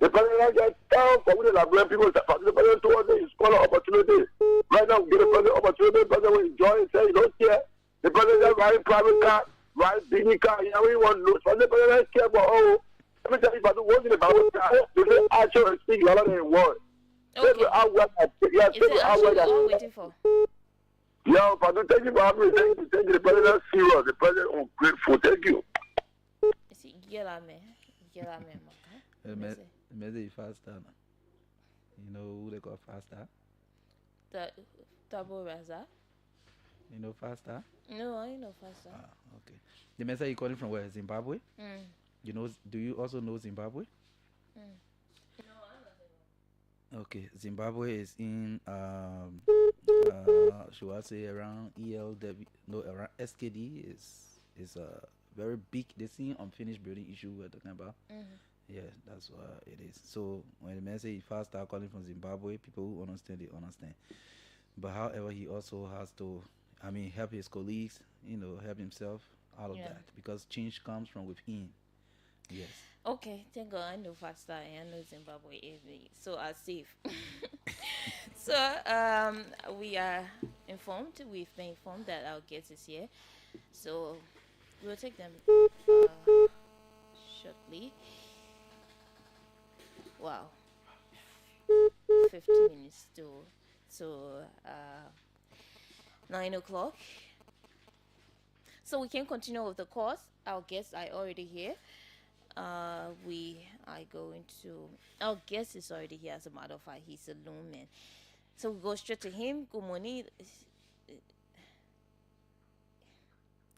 The president just down for the Liberian people. The president told us it's called an opportunity. Right now, we get the president opportunity. The president will enjoy it, say he don't care. The president just riding private car, riding big car. You know, we want to know. So the president care about, let me tell you about the words in the Bible. Today, actually speak louder than word. Okay. Is it actually all waiting for? Yeah, but thank you for having me. Thank you. The president is serious. The president is grateful. Thank you. Marka. Maybe faster. You know who they call faster? The Tabo Raza. You know faster? No, I know faster. Okay. The message you calling from where? Zimbabwe? You know? Do you also know Zimbabwe? No, I know Zimbabwe. Okay, Zimbabwe is in should I say around ELW? No, around SKD is a very big. They see unfinished building issue we're talking about. Yeah, that's what it is. So when the man say he first start calling from Zimbabwe, people who understand, they understand. But however, he also has to, help his colleagues, help himself out of that, because change comes from within. Yes. Okay, thank God I know faster and I know Zimbabwe, so I'm safe. So we are informed. We've been informed that our guest is here, so we'll take them shortly. Wow, 15 minutes to 9 o'clock. So we can continue with the course. Our guests are already here. We are going to. Our guest is already here. As a matter of fact, he's a lone man. So we go straight to him. Good morning.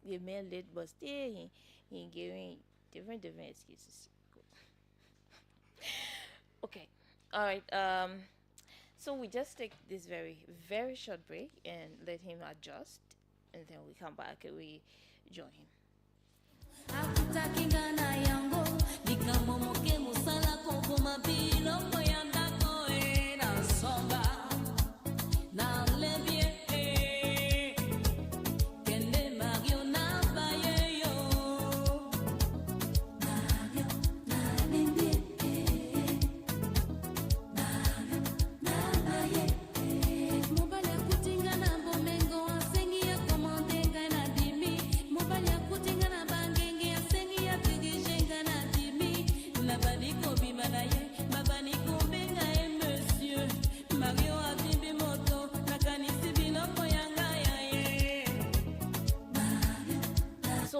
The man late, but still he giving different excuses. Okay, all right. So we just take this very, very short break and let him adjust, and then we come back and we join him.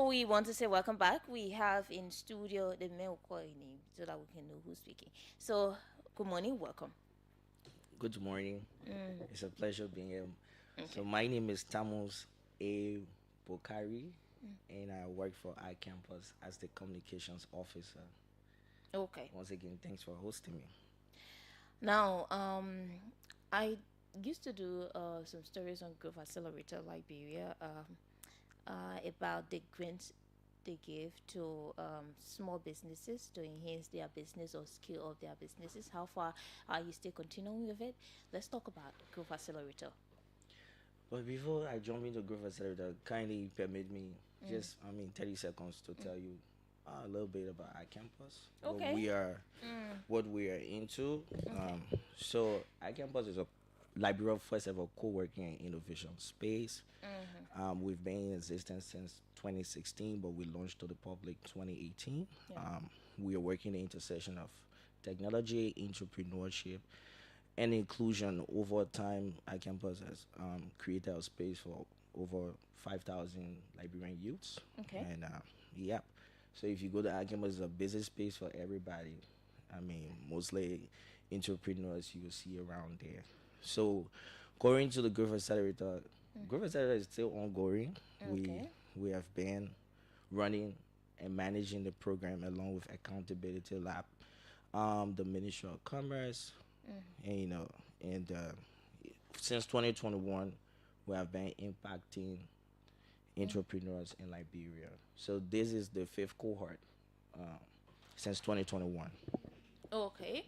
We want to say welcome back. We have in studio the male calling name so that we can know who's speaking. So, good morning, welcome. Good morning. It's a pleasure being here. Okay. So, my name is Tamus A. Bokari. and I work for iCampus as the communications officer. Okay. Once again, thanks for hosting me. Now, I used to do some stories on Growth Accelerator Liberia about the grants they give to small businesses to enhance their business or scale of their businesses. How far are you still continuing with it? Let's talk about Growth Accelerator. But before I jump into Growth Accelerator, kindly permit me 30 seconds to tell you a little bit about iCampus. Okay. What we are into. So iCampus is a Liberia first ever co-working and innovation space. We've been in existence since 2016, but we launched to the public 2018. We are working the intersection of technology, entrepreneurship, and inclusion. Over time, iCampus has created a space for over 5,000 Liberian youths. Okay. And so if you go to iCampus, it's a busy space for everybody. I mean, mostly entrepreneurs you will see around there. So going to the Growth Accelerator, Growth Accelerator is still ongoing. Okay. We have been running and managing the program along with Accountability Lab, the Ministry of Commerce, and since 2021 we have been impacting entrepreneurs in Liberia. So this is the 5th cohort since 2021. Okay.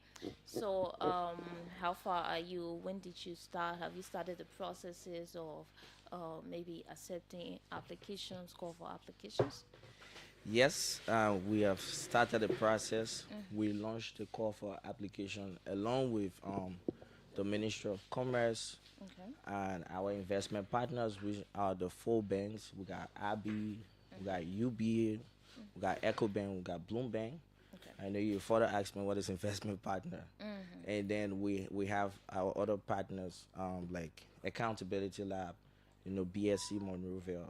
So how far are you? When did you start? Have you started the processes of maybe accepting applications, call for applications? Yes, we have started the process. We launched the call for application along with the Ministry of Commerce and our investment partners, which are the 4 banks. We got ABI, we got UBA, we got EcoBank, we got Bloombank. I know you further asked me what is investment partner, and then we have our other partners like Accountability Lab, BSC Monrovia,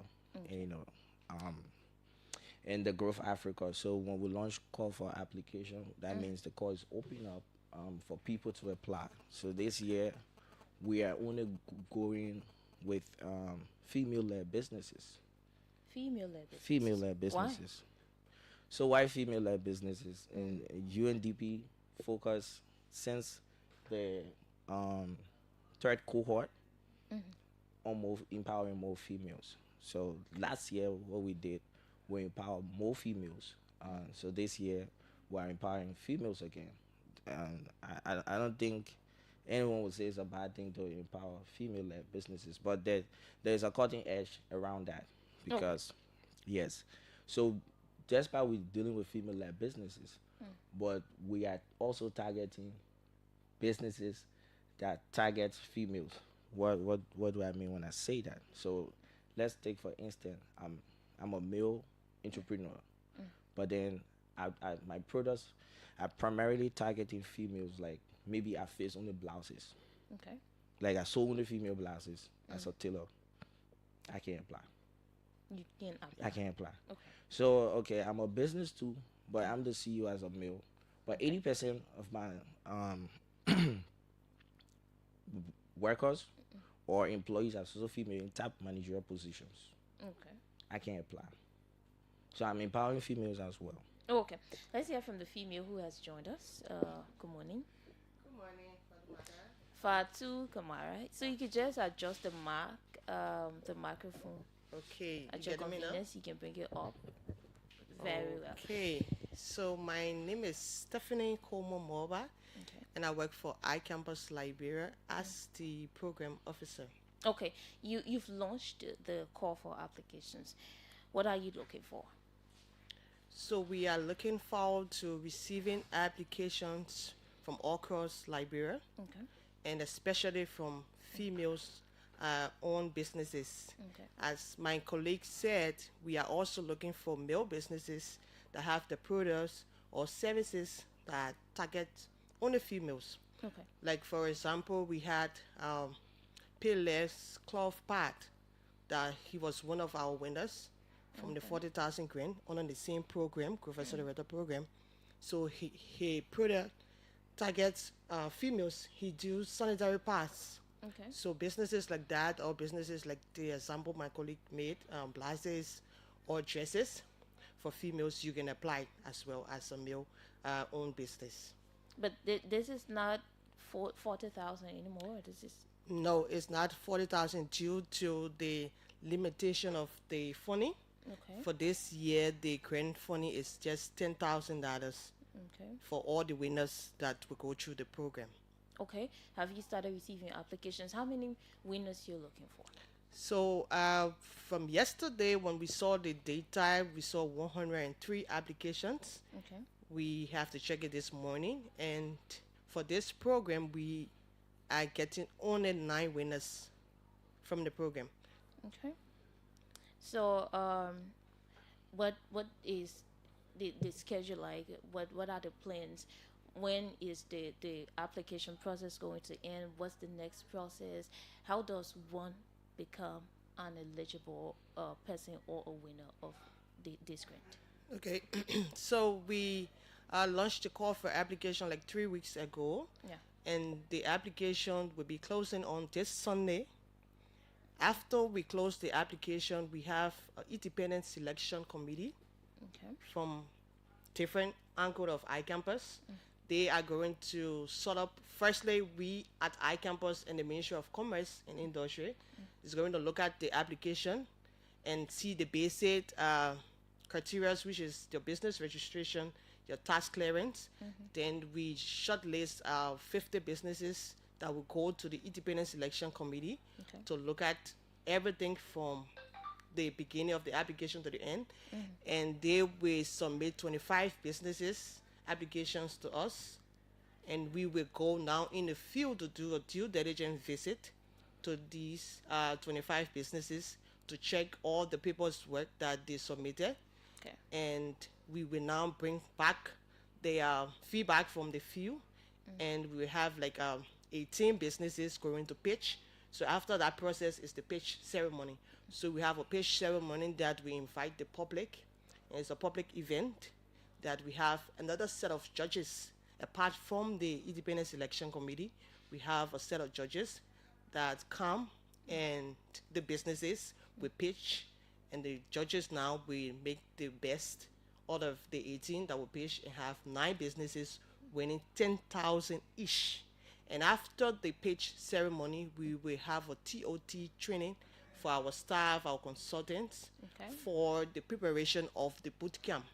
and the Growth Africa. So when we launch call for application, that means the call is open up for people to apply. So this year we are only going with female-led businesses. Female-led businesses. Female-led businesses. Why? So why female-led businesses? And UNDP focus since the 3rd cohort on empowering more females. So last year what we did, we empowered more females. So this year we're empowering females again. And I don't think anyone would say it's a bad thing to empower female-led businesses, but there's a cutting edge around that because yes. So despite we dealing with female-led businesses, but we are also targeting businesses that target females. What do I mean when I say that? So let's take for instance, I'm a male entrepreneur, but then my products are primarily targeting females. Like maybe I face only blouses. Okay. Like I sold only female blouses as a tailor. I can't apply. You can't apply. I can't apply. Okay. So I'm a business too, but I'm the CEO as a male. But 80% of my workers or employees are also female in top managerial positions. Okay. I can't apply. So I'm empowering females as well. Okay. Let's hear from the female who has joined us. Good morning. Good morning, Fatu, Kamara. So you could just adjust the microphone. Okay. At your convenience, you can bring it up. Very well. Okay. So my name is Stephanie Como Moba, and I work for iCampus Liberia as the program officer. Okay. You've launched the call for applications. What are you looking for? So we are looking forward to receiving applications from all across Liberia, and especially from females owned businesses. As my colleague said, we are also looking for male businesses that have the products or services that target only females. Like for example, we had Payless Cloth Pad that he was one of our winners from the 40,000 grant on the same program, Growth Accelerator program. So he product targets females. He do sanitary pads. So businesses like that, or businesses like the example my colleague made, blouses or dresses. For females, you can apply as well as a male owned business. But this is not 40,000 anymore. This is No, it's not 40,000 due to the limitation of the funding. okay. For this year, the grant funding is just $10,000 Okay. for all the winners that will go through the program. Okay. Have you started receiving applications? How many winners you're looking for? So from yesterday, when we saw the data, we saw 103 applications. Okay. We have to check it this morning, and for this program, we are getting only 9 winners from the program. Okay. So what is the schedule like? What are the plans? When is the application process going to end? What's the next process? How does one become an eligible person or a winner of this grant? Okay, so we launched the call for application like 3 weeks ago. Yeah. And the application will be closing on this Sunday. After we close the application, we have an independent selection committee Okay. from different angles of iCampus. They are going to sort up, firstly, we at iCampus and the Ministry of Commerce and Industry is going to look at the application and see the basic criteria, which is your business registration, your tax clearance. Then we shortlist 50 businesses that will go to the independent selection committee Okay. to look at everything from the beginning of the application to the end. And they will submit 25 businesses applications to us, and we will go now in the field to do a due diligence visit to these 25 businesses to check all the people's work that they submitted. Okay. And we will now bring back their feedback from the field, and we will have like 18 businesses going to pitch. So after that process is the pitch ceremony. So we have a pitch ceremony that we invite the public, and it's a public event that we have another set of judges apart from the independent selection committee. We have a set of judges that come, and the businesses will pitch, and the judges now will make the best out of the 18 that will pitch, and have 9 businesses winning 10,000 each. And after the pitch ceremony, we will have a TOT training for our staff, our consultants, Okay. for the preparation of the boot camp.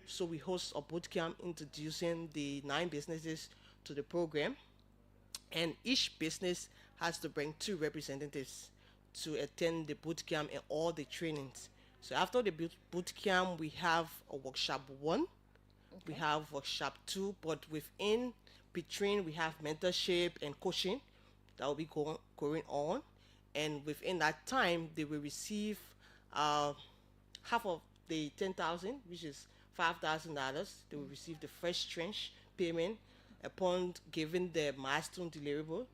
So we host a boot camp introducing the 9 businesses to the program, and each business has to bring 2 representatives to attend the boot camp and all the trainings. So after the boot camp, we have a workshop 1, we have workshop 2, but within between we have mentorship and coaching that will be going on, and within that time they will receive half of the 10,000, which is $5,000. They will receive the first tranche payment upon giving the milestone deliverable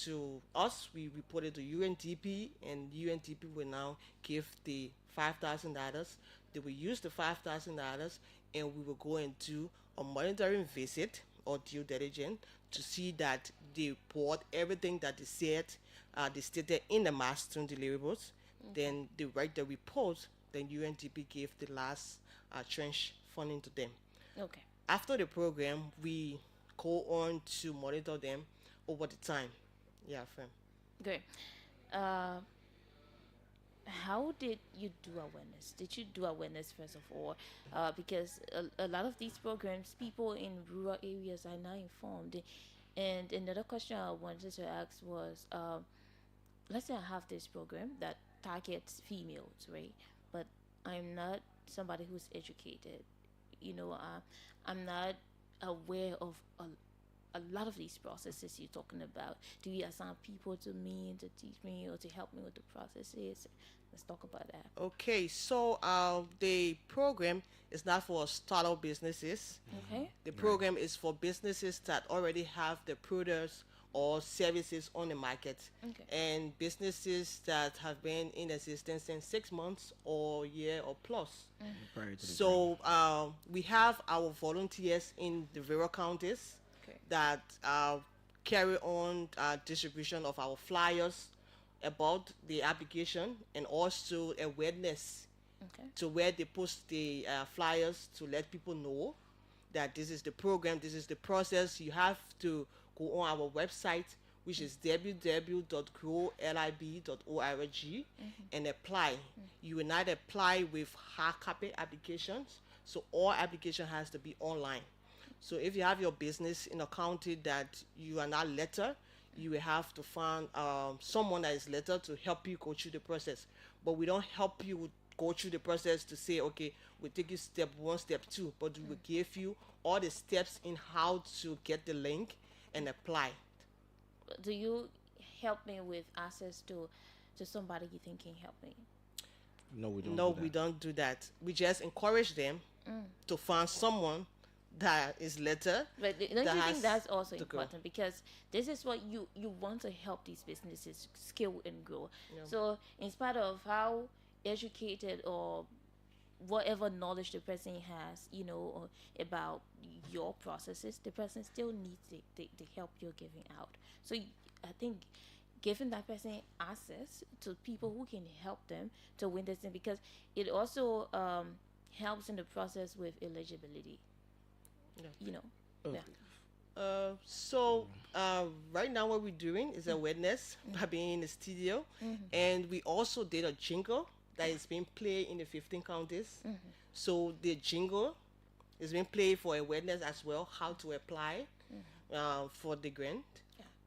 to us. We report it to UNDP, and UNDP will now give the $5,000. They will use the $5,000, and we will go and do a monitoring visit or due diligence to see that they bought everything that they said they stated in the milestone deliverables. Then they write the report. Then UNDP gave the last tranche funding to them. Okay. After the program, we go on to monitor them over the time. Yeah, fam. Great. How did you do awareness? Did you do awareness first of all? Because a lot of these programs, people in rural areas are not informed. And another question I wanted to ask was, let's say I have this program that targets females, right? But I'm not somebody who's educated. I'm not aware of a lot of these processes you're talking about. Do you assign people to me to teach me or to help me with the processes? Let's talk about that. Okay, so the program is not for startup businesses. Okay. The program is for businesses that already have the products or services on the market, and businesses that have been in existence since 6 months or a year or plus. So we have our volunteers in the various counties that carry on distribution of our flyers about the application, and also awareness to where they post the flyers to let people know that this is the program, this is the process. You have to go on our website, which is www.growlib.org, and apply. You will not apply with hard copy applications, so all application has to be online. So if you have your business in a county that you are not letter, you will have to find someone that is letter to help you go through the process. But we don't help you go through the process to say, okay, we'll take you step 1, step 2, but we will give you all the steps in how to get the link and apply. Do you help me with access to somebody you think can help me? No, we don't. No, we don't do that. We just encourage them to find someone that is letter. But don't you think that's also important? Because this is what you want to help these businesses scale and grow. So in spite of how educated or whatever knowledge the person has, about your processes, the person still needs the help you're giving out. So I think giving that person access to people who can help them to win this thing, because it also helps in the process with eligibility. So right now what we're doing is awareness by being in the studio, and we also did a jingle that is being played in the 15 counties. So the jingle is being played for awareness as well, how to apply for the grant.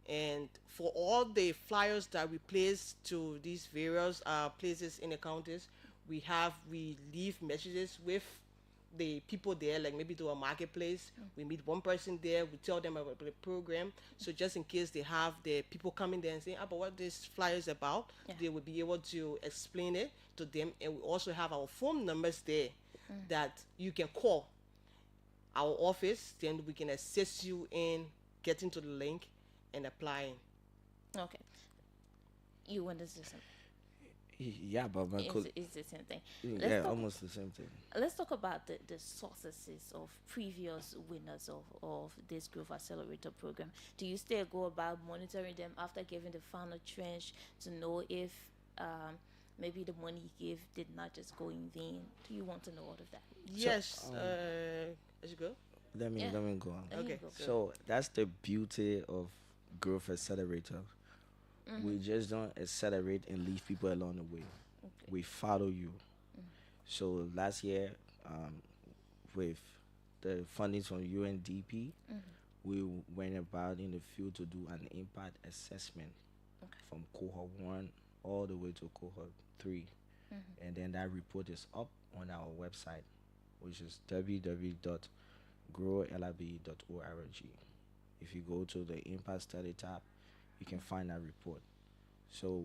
And for all the flyers that we place to these various places in the counties, we leave messages with the people there, like maybe to a marketplace. We meet one person there, we tell them about the program, so just in case they have the people coming there and saying about what this flyer is about, they will be able to explain it to them. And we also have our phone numbers there that you can call our office, then we can assist you in getting to the link and applying. Okay, you want to say something? Yeah, but my it's the same thing. Almost the same thing. Let's talk about the sources of previous winners of this Growth Accelerator program. Do you still go about monitoring them after giving the final tranche to know if maybe the money you gave did not just go in vain? Do you want to know all of that? Yes. As you go. Let me go on. Okay. So that's the beauty of Growth Accelerator. We just don't accelerate and leave people along the way. We follow you. So last year, with the funding from UNDP, we went about in the field to do an impact assessment from cohort 1 all the way to cohort 3. And then that report is up on our website, which is www.growlib.org. If you go to the impact study tab, you can find that report. So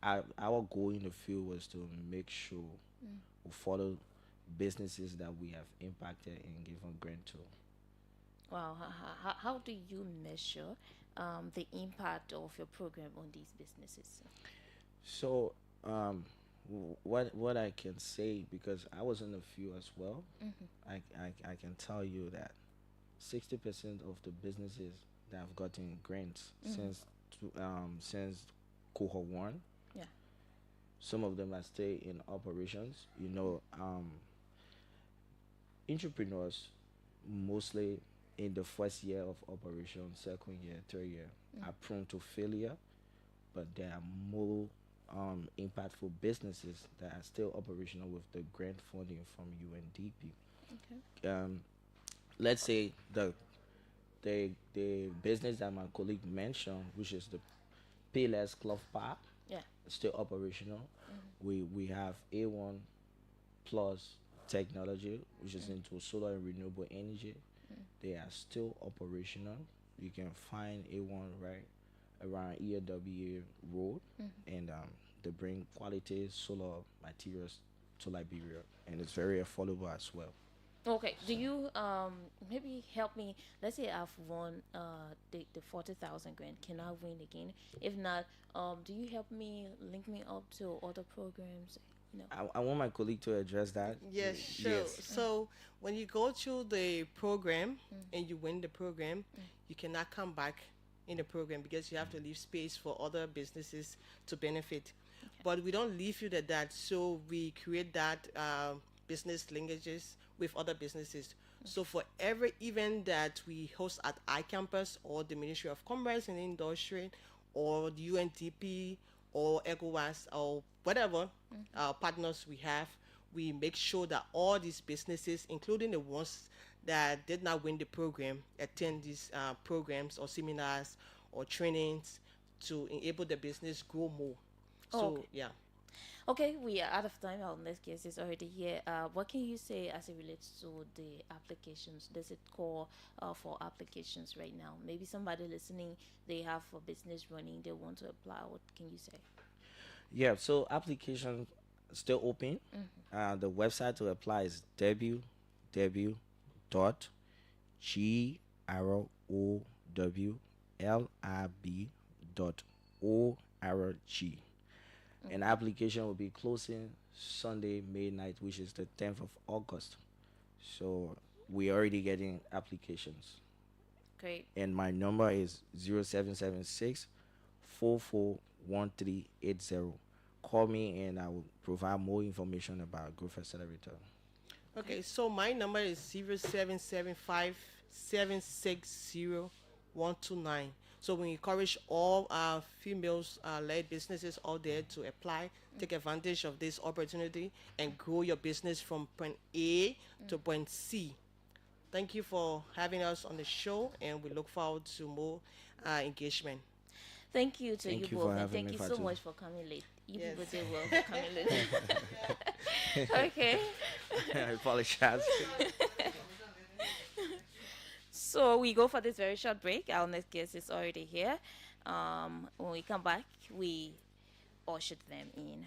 our goal in the field was to make sure we follow businesses that we have impacted and given grant to. Wow. How do you measure the impact of your program on these businesses? So what I can say, because I was in the field as well, I can tell you that 60% of the businesses that have gotten grants since cohort 1, some of them are still in operations. Entrepreneurs mostly in the first year of operation, second year, third year are prone to failure, but there are more impactful businesses that are still operational with the grant funding from UNDP. Let's say the business that my colleague mentioned, which is the Payless Cloth Bar, still operational. We have A1 Plus Technology, which is into solar and renewable energy. They are still operational. You can find A1 right around EAWA Road, and they bring quality solar materials to Liberia, and it's very affordable as well. Okay, do you maybe help me? Let's say I've won the 40,000 grant. Can I win again? If not, do you help me link me up to other programs? I want my colleague to address that. Yes, sure. Yes. So when you go through the program and you win the program, you cannot come back in the program because you have to leave space for other businesses to benefit. But we don't leave you at that. So we create that business linkages with other businesses. So for every event that we host at iCampus or the Ministry of Commerce and Industry or the UNDP or ECOWAS or whatever partners we have, we make sure that all these businesses, including the ones that did not win the program, attend these programs or seminars or trainings to enable the business grow more. So, Okay. yeah. Okay, we are out of time. Our next guest is already here. What can you say as it relates to the applications? Does it call for applications right now? Maybe somebody listening, they have a business running, they want to apply. What can you say? Yeah, so application still open. The website to apply is www.growlib.org. An application will be closing Sunday, May 9th, which is the 10th of August. So we're already getting applications. Great. And my number is 0776 441380. Call me and I will provide more information about Growth Accelerator. Okay, so my number is 0775 760 129. So we encourage all females led businesses out there to apply, take advantage of this opportunity, and grow your business from point A to point C. Thank you for having us on the show, and we look forward to more engagement. Thank you to Thank you you both, for and having thank me, you so Fatu. much for coming late. You Yes. people did well for coming late. Okay. I apologize. So we go for this very short break. Our next guest is already here. When we come back, we ushered them in.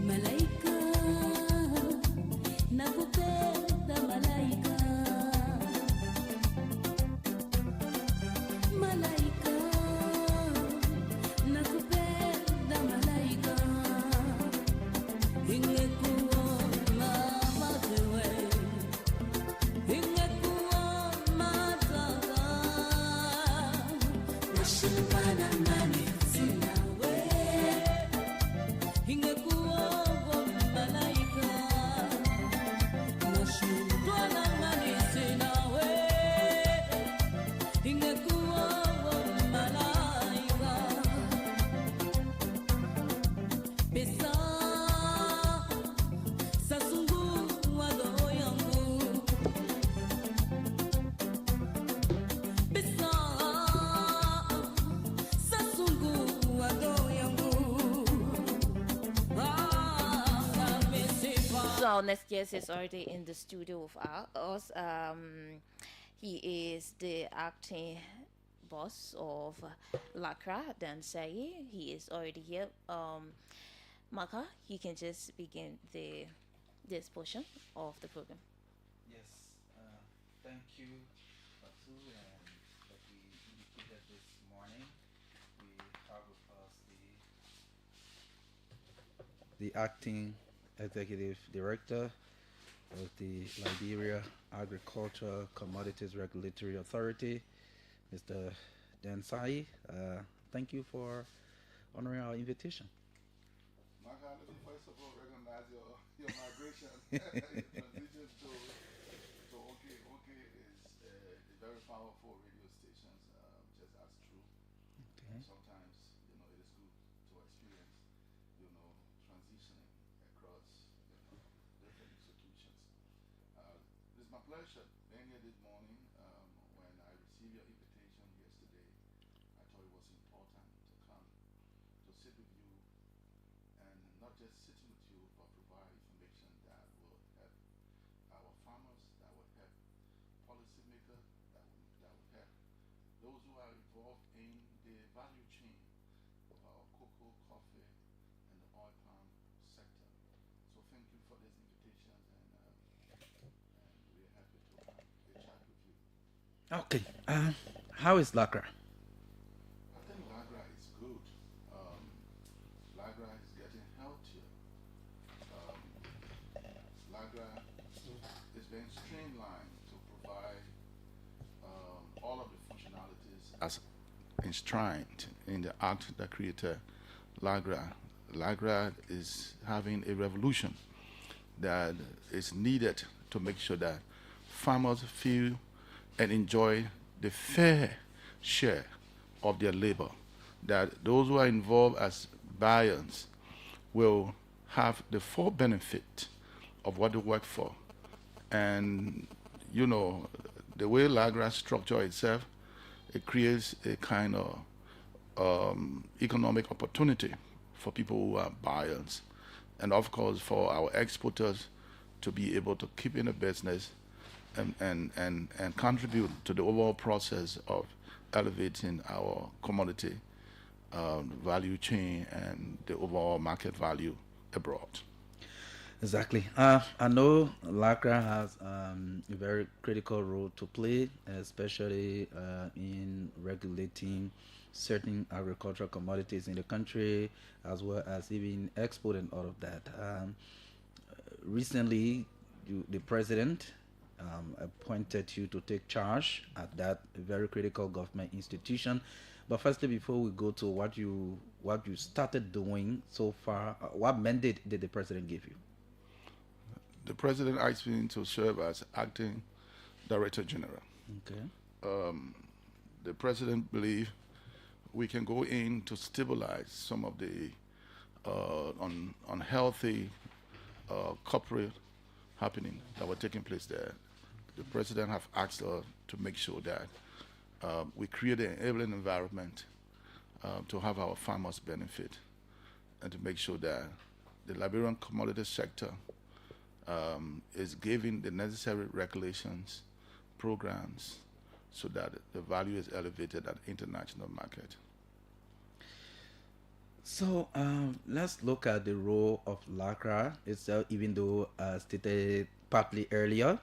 Malaika, nakupenda malaika. Malaika, nakupenda malaika. Ingekuwa mama wewe, ingekuwa matata. Nashindana nani sina wewe. Ingekuwa malaika, nashindwa na nani sina wewe. Ingekuwa malaika, pesa sasungua roho yangu, pesa sasungua roho yangu. So our next guest is already in the studio with us. He is the acting boss of Lakra Dansai. He is already here. Marka, you can just begin this portion of the program. Yes, thank you, Fatu, and like we indicated this morning, we have with us the acting executive director of the Liberia Agriculture Commodities Regulatory Authority, Mr. Dansai. Thank you for honoring our invitation. Marka, let me first of all recognize your migration, your transition to OK. OK is a very powerful radio station, just as true. Okay. And sometimes, it is good to experience, transitioning across, different institutions. It's my pleasure being here this morning. When I received your invitation yesterday, I thought it was important to come to sit with you, and not just sitting with you, but provide information that will help our farmers, that will help policymakers, that will help those who are involved in the value chain of our cocoa, coffee, and the oil palm sector. So thank you for this invitation, and we're happy to come and chat with you. Okay. How is Lakra? I think Lagra is good. Lagra is getting healthier. Um, Lagra is being streamlined to provide all of the functionalities as enshrined in the act that created Lagra. Lagra is having a revolution that is needed to make sure that farmers feel and enjoy the fair share of their labor, that those who are involved as buyers will have the full benefit of what they work for. And, you know, the way Lagra structure itself, it creates a kind of economic opportunity for people who are buyers, and of course for our exporters to be able to keep in the business and contribute to the overall process of elevating our commodity value chain and the overall market value abroad. Exactly. I know Lakra has a very critical role to play, especially in regulating certain agricultural commodities in the country, as well as even exporting all of that. Recently, the president appointed you to take charge at that very critical government institution. But firstly, before we go to what you started doing so far, what mandate did the president give you? The president asked me to serve as acting director general. Okay. The president believed we can go in to stabilize some of the unhealthy corporate happening that were taking place there. The president have asked us to make sure that we create an enabling environment to have our farmers benefit, and to make sure that the Liberian commodity sector is given the necessary regulations, programs, so that the value is elevated at international market. So let's look at the role of LACRA itself, even though stated partly earlier,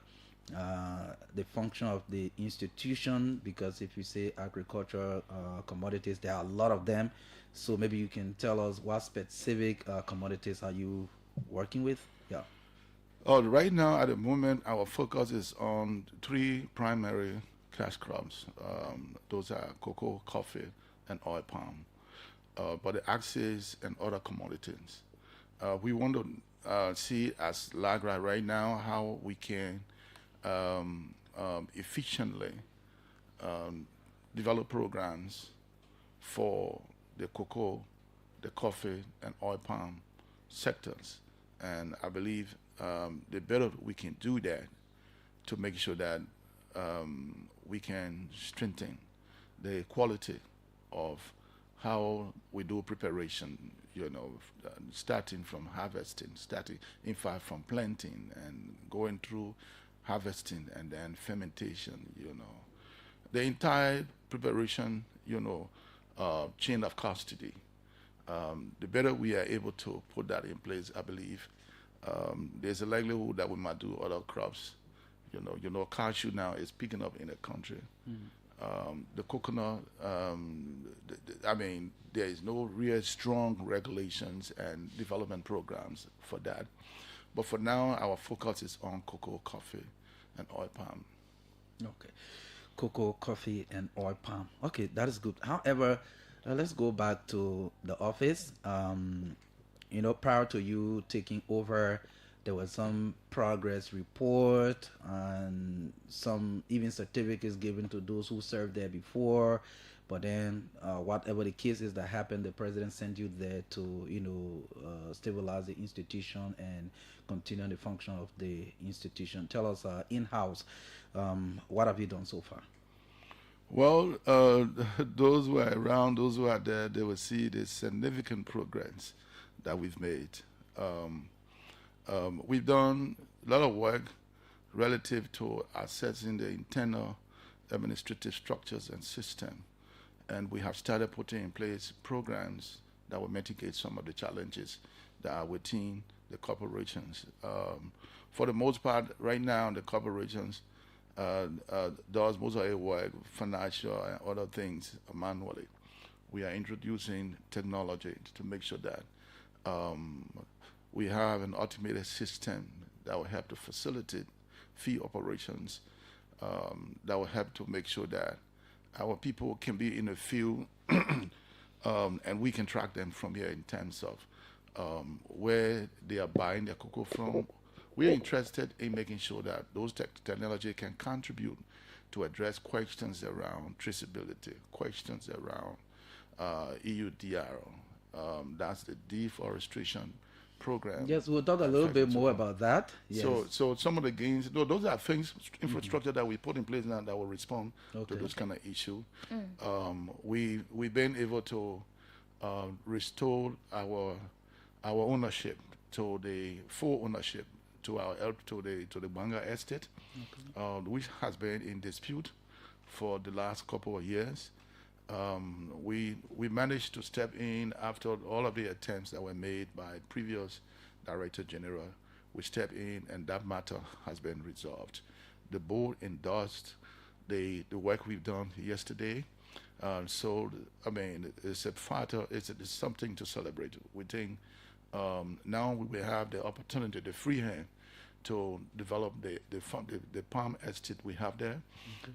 the function of the institution, because if you say agricultural commodities, there are a lot of them. So maybe you can tell us what specific commodities are you working with? Yeah. Right now, at the moment, our focus is on three primary cash crops. Those are cocoa, coffee, and oil palm. But the axes and other commodities. We want to see as LAGRA right now how we can efficiently develop programs for the cocoa, the coffee, and oil palm sectors. And I believe the better we can do that, to make sure that we can strengthen the quality of how we do preparation, starting from harvesting, in fact from planting and going through harvesting and then fermentation, the entire preparation, chain of custody. The better we are able to put that in place, I believe there's a likelihood that we might do other crops. Cashew now is picking up in the country. The coconut, there is no real strong regulations and development programs for that. But for now, our focus is on cocoa, coffee, and oil palm. Okay. Cocoa, coffee, and oil palm. Okay, that is good. However, let's go back to the office. Prior to you taking over, there was some progress report and some even certificates given to those who served there before. But then, whatever the case is that happened, the president sent you there to, stabilize the institution and continue the function of the institution. Tell us, in-house, what have you done so far? Well, those who are around, those who are there, they will see the significant progress that we've made. We've done a lot of work relative to assessing the internal administrative structures and system. And we have started putting in place programs that will mitigate some of the challenges that are within the corporations. For the most part, right now, the corporations does most of their work, financial and other things manually. We are introducing technology to make sure that um, we have an automated system that will help to facilitate fee operations, that will help to make sure that our people can be in the field and we can track them from here in terms of where they are buying their cocoa from. We're interested in making sure that those technology can contribute to address questions around traceability, questions around EUDR. That's the deforestation program. Yes, we'll talk a little bit more about that. Yes. So some of the gains, those are things, infrastructure that we put in place now that will respond to those kind of issues. We've been able to restore our ownership to the full ownership to the Banga estate, which has been in dispute for the last couple of years. We managed to step in after all of the attempts that were made by previous Director General. We stepped in, and that matter has been resolved. The board endorsed the work we've done yesterday. So I mean, it's a factor. It's something to celebrate. We think now we will have the opportunity, the free hand, to develop the palm estate we have there,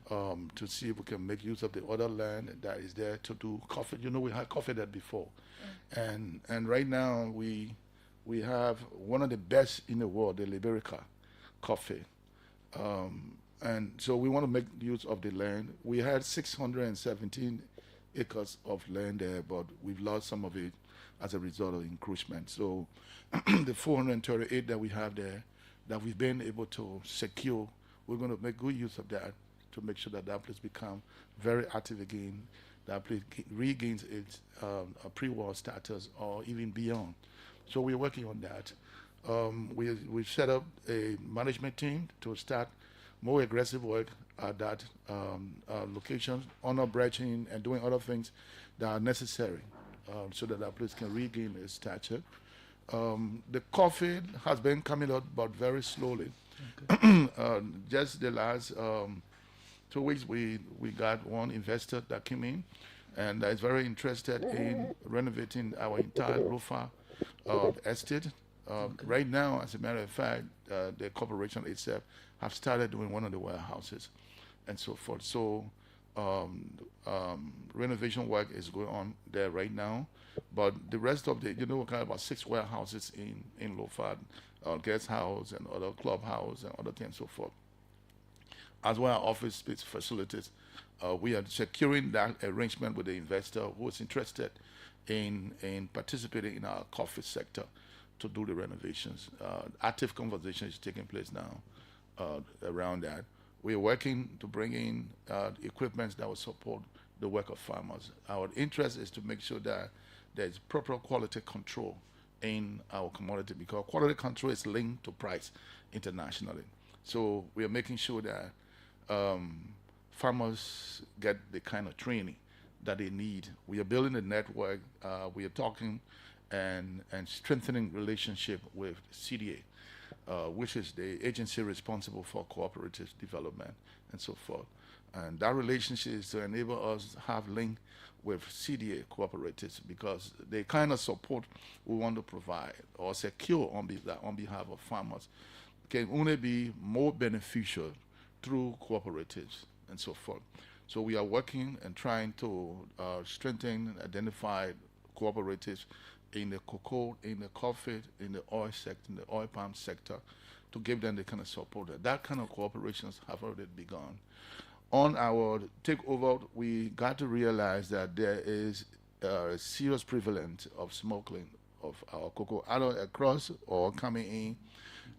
to see if we can make use of the other land that is there to do coffee. You know, we had coffee there before, and right now we have one of the best in the world, the Liberica coffee, and so we want to make use of the land. We had 617 acres of land there, but we've lost some of it as a result of encroachment. So the 438 that we have there, that we've been able to secure, we're going to make good use of that to make sure that that place become very active again, that place regains its pre-war status or even beyond. So we're working on that. We've set up a management team to start more aggressive work at that location, honor branching and doing other things that are necessary so that that place can regain its stature. The coffee has been coming out, but very slowly. Just the last 2 weeks, we got one investor that came in and is very interested in renovating our entire Lofa estate. Right now, as a matter of fact, the corporation itself have started doing one of the warehouses and so forth. So renovation work is going on there right now. But the rest of we got about 6 warehouses in Lofad, guest house and other clubhouse and other things and so forth, as well as office space facilities. We are securing that arrangement with the investor who is interested in participating in our coffee sector to do the renovations. Active conversation is taking place now around that. We are working to bring in equipment that will support the work of farmers. Our interest is to make sure that there's proper quality control in our commodity, because quality control is linked to price internationally. So we are making sure that farmers get the kind of training that they need. We are building a network. We are talking and strengthening relationship with CDA, which is the agency responsible for cooperative development and so forth. And that relationship is to enable us to have link with CDA cooperatives, because the kind of support we want to provide or secure on behalf of farmers can only be more beneficial through cooperatives and so forth. So we are working and trying to strengthen, identify cooperatives in the cocoa, in the coffee, in the oil sector, in the oil palm sector, to give them the kind of support. That kind of cooperations have already begun. On our takeover, we got to realize that there is a serious prevalence of smuggling of our cocoa either across or coming in.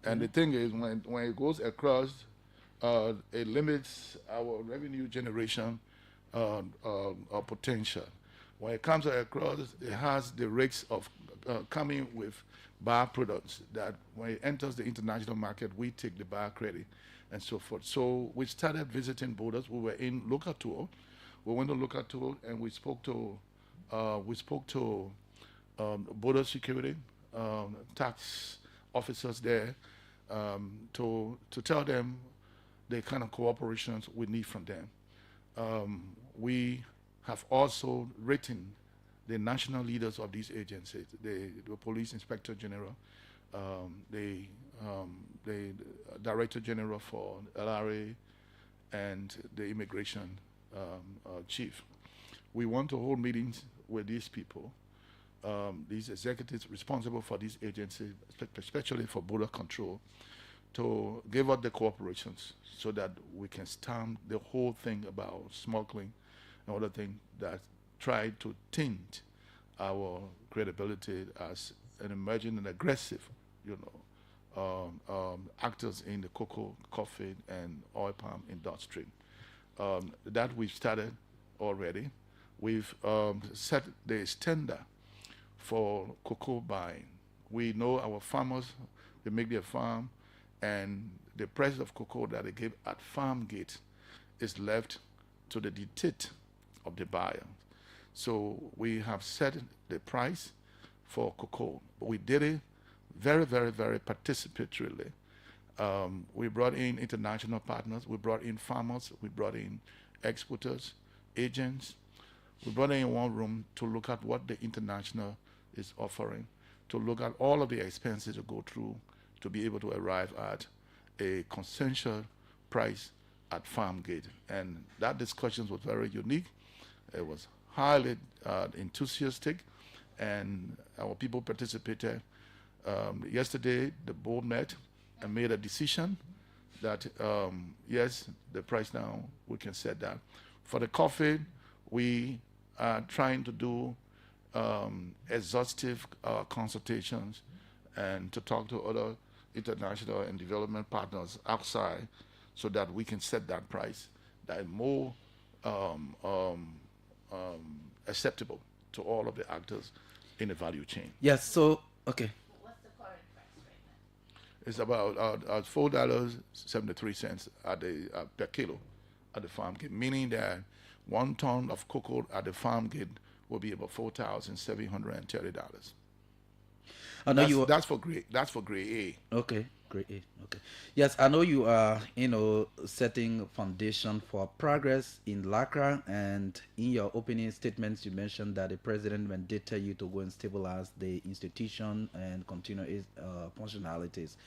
And the thing is, when it goes across, it limits our revenue generation potential. When it comes across, it has the risks of coming with byproducts that when it enters the international market, we take the buyer credit and so forth. So we started visiting borders. We were in local tour. We went to local tour and we spoke to border security, tax officers there, to tell them the kind of cooperations we need from them. We have also written the national leaders of these agencies, the Police Inspector General, the Director General for LRA, and the Immigration Chief. We want to hold meetings with these people, these executives responsible for these agencies, especially for border control, to give us the cooperations so that we can stamp the whole thing about smuggling and other things that try to taint our credibility as an emerging and aggressive, actors in the cocoa, coffee, and oil palm industry. That we've started already. We've set the standard for cocoa buying. We know our farmers, they make their farm, and the price of cocoa that they give at farm gate is left to the dictate of the buyer. So we have set the price for cocoa. We did it very, very, very participatorily. We brought in international partners, we brought in farmers, we brought in exporters, agents. We brought in one room to look at what the international is offering, to look at all of the expenses to go through to be able to arrive at a consensual price at farm gate. And that discussion was very unique. It was highly enthusiastic, and our people participated. Yesterday, the board met and made a decision that, yes, the price now, we can set that. For the coffee, we are trying to do exhaustive consultations and to talk to other international and development partners outside so that we can set that price that is more acceptable to all of the actors in the value chain. Yes, so, okay. What's the current price right now? It's about $4.73 at the per kilo at the farm gate, meaning that 1 ton of cocoa at the farm gate will be about $4,730. I know that's for grade A. Okay, grade A. Okay. Yes, I know you are, setting foundation for progress in Lacra, and in your opening statements, you mentioned that the president mandated you to go and stabilize the institution and continue its functionalities.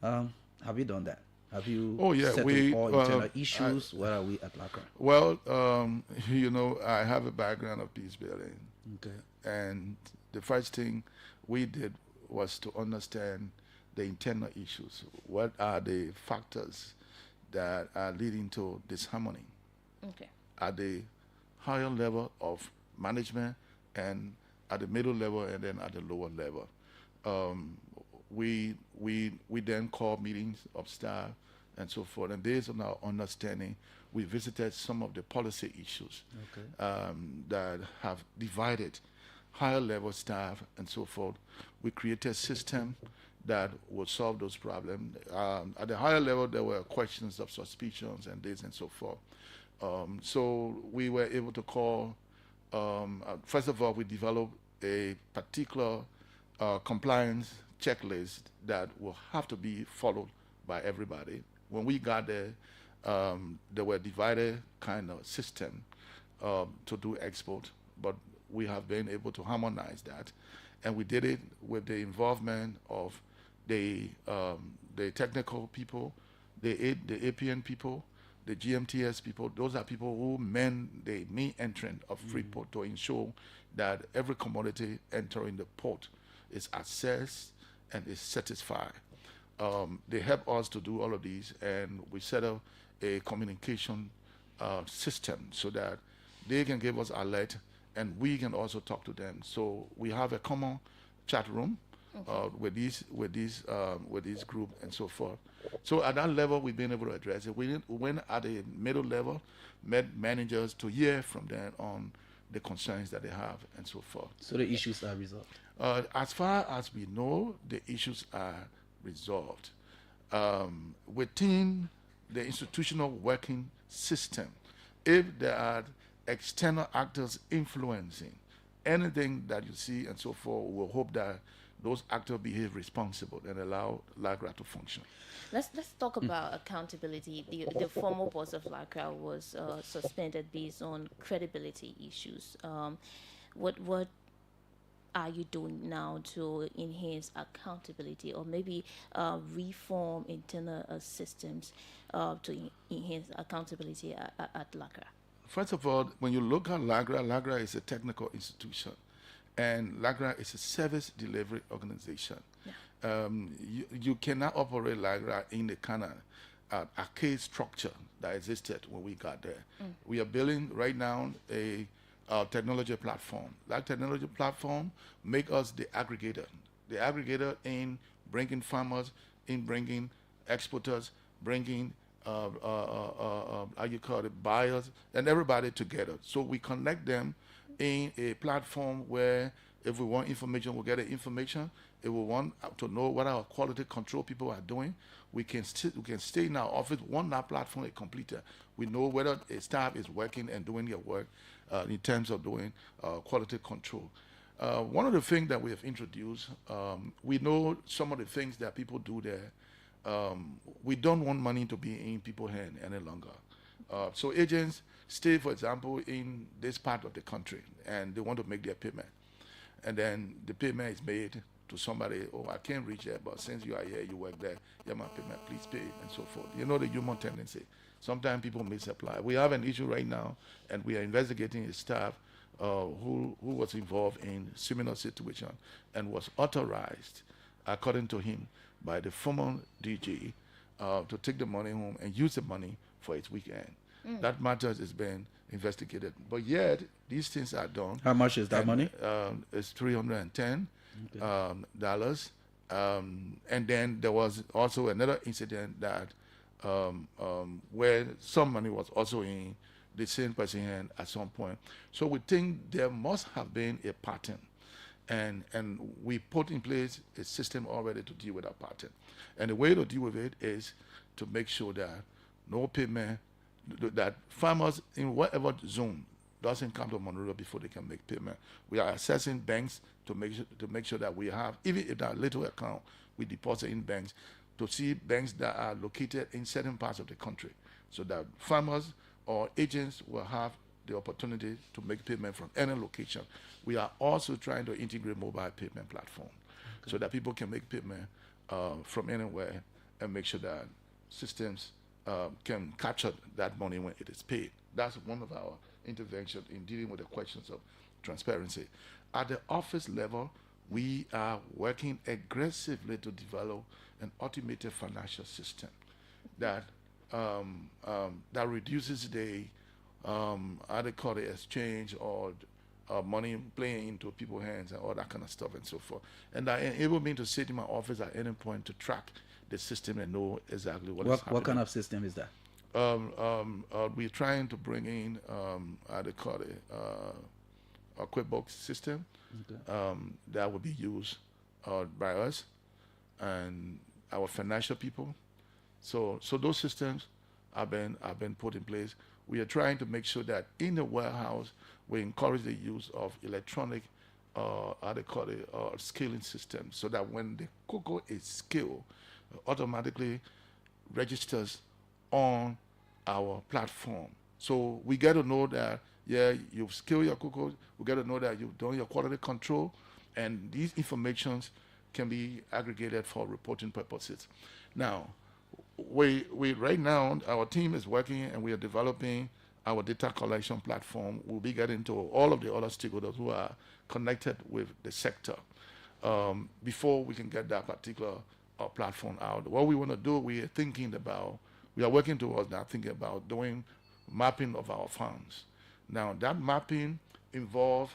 Have you done that? Have you settled all internal issues? Where are we at Lacra? Well, I have a background of peace building. Okay. And the first thing we did was to understand the internal issues. What are the factors that are leading to disharmony? Okay. At the higher level of management, and at the middle level, and then at the lower level. We then call meetings of staff and so forth. And based on our understanding, we visited some of the policy issues that have divided higher level staff and so forth. We created a system that would solve those problems. At the higher level, there were questions of suspicions and this and so forth. So we were able to call, first of all, we developed a particular compliance checklist that will have to be followed by everybody. When we got there, there were divided kind of system to do export, but we have been able to harmonize that, and we did it with the involvement of the technical people, the APN people, the GMTS people. Those are people who man the main entrance of Freeport to ensure that every commodity entering the port is assessed and is satisfied. They help us to do all of these, and we set up a communication system so that they can give us alert and we can also talk to them. So we have a common chat room with these group and so forth. So at that level, we've been able to address it. We went at the middle level, met managers to hear from them on the concerns that they have and so forth. So the issues are resolved? As far as we know, the issues are resolved. Within the institutional working system, if there are external actors influencing anything that you see and so forth, we'll hope that those actors behave responsible and allow LAGRA to function. Let's talk about accountability. The former boss of LACRA was suspended based on credibility issues. What are you doing now to enhance accountability, or maybe reform internal systems to enhance accountability at LACRA? First of all, when you look at LAGRA, LAGRA is a technical institution, and LAGRA is a service delivery organization. You cannot operate LAGRA in the kind of arcade structure that existed when we got there. We are building right now a technology platform. That technology platform make us the aggregator in bringing farmers, in bringing exporters, bringing how you call it, buyers, and everybody together. So we connect them in a platform where if we want information, we'll get the information. If we want to know what our quality control people are doing, we can stay in our office. Once that platform is completed, we know whether a staff is working and doing their work in terms of doing quality control. One of the things that we have introduced, we know some of the things that people do there. We don't want money to be in people's hands any longer. So agents stay, for example, in this part of the country, and they want to make their payment. And then the payment is made to somebody, oh, I can't reach there, but since you are here, you work there, yeah, my payment, please pay, and so forth. You know the human tendency. Sometimes people misapply. We have an issue right now, and we are investigating a staff who was involved in similar situation and was authorized, according to him, by the former DG to take the money home and use the money for its weekend. That matter is being investigated. But yet, these things are done. How much is that money? It's $310. And then there was also another incident that where some money was also in the same person's hand at some point. So we think there must have been a pattern. And we put in place a system already to deal with that pattern. And the way to deal with it is to make sure that no payment, that farmers in whatever zone doesn't come to Monrovia before they can make payment. We are assessing banks to make sure that we have, even if that little account we deposit in banks, to see banks that are located in certain parts of the country, so that farmers or agents will have the opportunity to make payment from any location. We are also trying to integrate mobile payment platform so that people can make payment from anywhere and make sure that systems can capture that money when it is paid. That's one of our interventions in dealing with the questions of transparency. At the office level, we are working aggressively to develop an automated financial system that that reduces the how they call it, exchange or money playing into people's hands and all that kind of stuff and so forth. And that enabled me to sit in my office at any point to track the system and know exactly what is happening. What kind of system is that? We're trying to bring in how they call it, a QuickBooks system that will be used by us and our financial people. So those systems have been put in place. We are trying to make sure that in the warehouse we encourage the use of electronic how they call it, scaling system, so that when the cocoa is scaled, automatically registers on our platform. So we get to know that, yeah, you've scaled your cocoa, we get to know that you've done your quality control, and these informations can be aggregated for reporting purposes. Now, we right now, our team is working and we are developing our data collection platform. We'll be getting to all of the other stakeholders who are connected with the sector before we can get that particular platform out. What we want to do, we are working towards now, thinking about doing mapping of our farms. Now, that mapping involves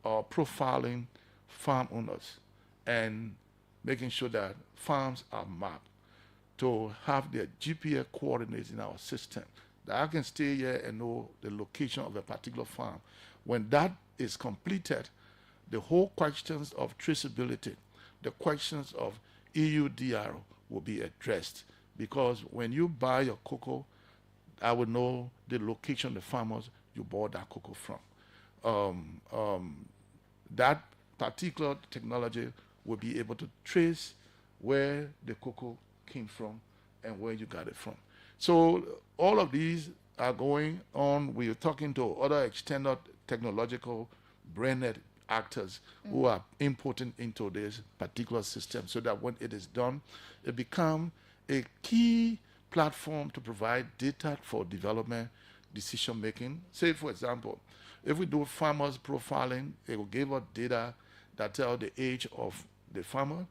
profiling farm owners and making sure that farms are mapped to have their GPS coordinates in our system, that I can stay here and know the location of a particular farm. When that is completed, the whole questions of traceability, the questions of EUDR will be addressed, because when you buy your cocoa, I will know the location of the farmers you bought that cocoa from. That particular technology will be able to trace where the cocoa came from and where you got it from. So all of these are going on. We are talking to other extended technological branded actors who are important into this particular system so that when it is done, it becomes a key platform to provide data for development decision making. Say, for example, if we do farmers profiling, it will give us data that tell the age of the farmer,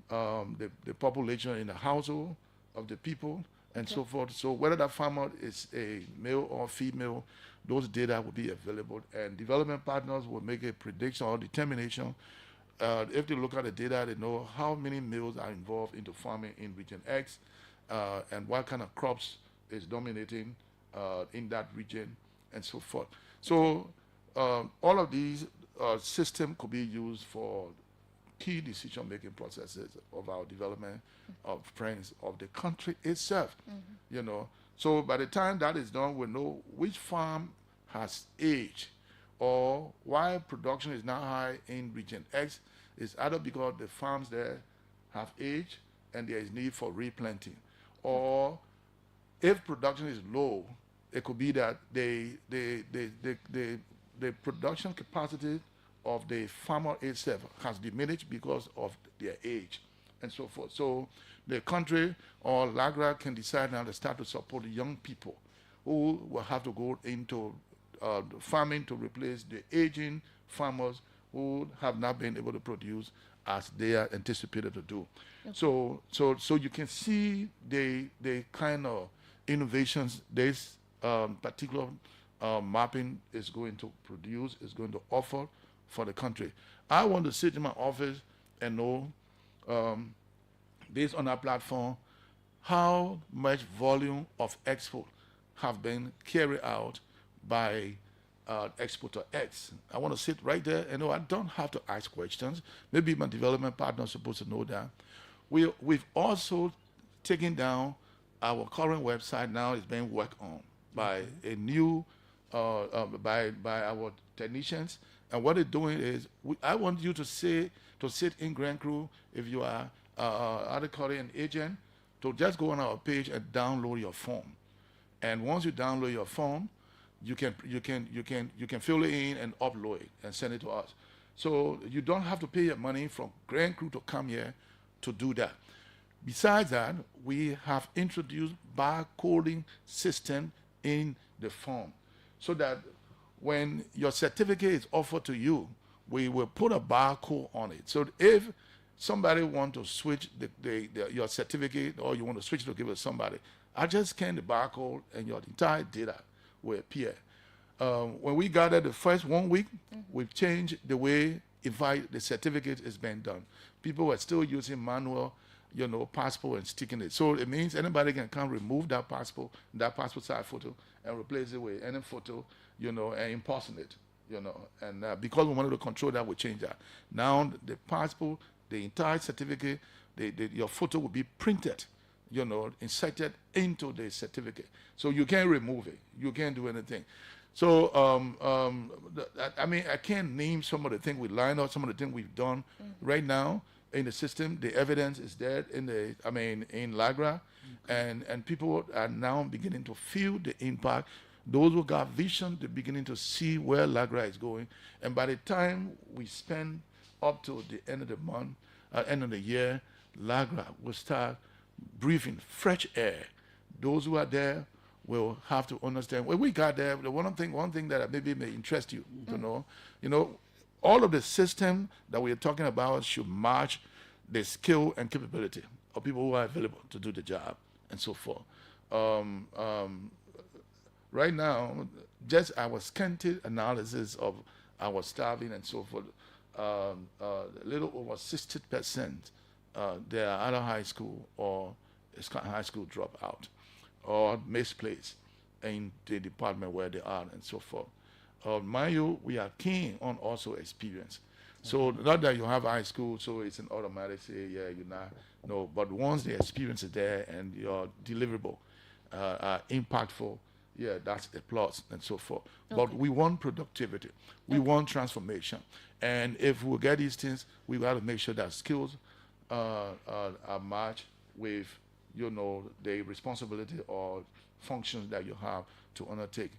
the population in the household of the people, and so forth. So whether that farmer is a male or female, those data will be available, and development partners will make a prediction or determination. If they look at the data, they know how many males are involved into farming in region X, and what kind of crops is dominating in that region, and so forth. So all of these systems could be used for key decision-making processes of our development of friends of the country itself. You know, so by the time that is done, we know which farm has aged, or why production is not high in region X is either because the farms there have aged and there is need for replanting, or if production is low, it could be that the production capacity of the farmer itself has diminished because of their age and so forth. So the country or LAGRA can decide now to start to support young people who will have to go into farming to replace the aging farmers who have not been able to produce as they are anticipated to do. Okay. So you can see the kind of innovations this particular mapping is going to produce, is going to offer for the country. I want to sit in my office and know, based on our platform, how much volume of export have been carried out by exporter X. I want to sit right there and know I don't have to ask questions. Maybe my development partner is supposed to know that. We've also taken down our current website. Now is being worked on by a new by our technicians, and what they're doing is I want you to sit in Grand Cru if you are an agent, to just go on our page and download your form, and once you download your form, you can fill it in and upload it and send it to us. So you don't have to pay your money from Grand Cru to come here to do that. Besides that, we have introduced barcoding system in the form, so that when your certificate is offered to you, we will put a barcode on it. So if somebody want to switch your certificate, or you want to switch to give it to somebody, I just scan the barcode and your entire data will appear. When we got there the first 1 week, we've changed the way the certificate is being done. People were still using manual, passport and sticking it. So it means anybody can come remove that passport size photo and replace it with any photo, and impersonate, And because we wanted to control that, we changed that. Now the passport, the entire certificate, your photo will be printed, inserted into the certificate. So you can't remove it. You can't do anything. So, I can't name some of the things we lined up, some of the things we've done right now in the system. The evidence is there in LAGRA, and people are now beginning to feel the impact. Those who got vision, they're beginning to see where LAGRA is going. And by the time we spend up to the end of the month, end of the year, LAGRA will start breathing fresh air. Those who are there will have to understand. When we got there, the one thing that maybe may interest you to know, all of the system that we are talking about should match the skill and capability of people who are available to do the job and so forth. Right now, just our scanty analysis of our staffing and so forth, a little over 60%, they are either high school or high school dropout or misplaced in the department where they are and so forth. Mind you, we are keen on also experience. So not that you have high school, so it's an automatic say, yeah, you're not. No, but once the experience is there and your deliverable are impactful, yeah, that's a plus and so forth. Okay. But we want productivity. We want transformation. And if we get these things, we got to make sure that skills are matched with, the responsibility or functions that you have to undertake.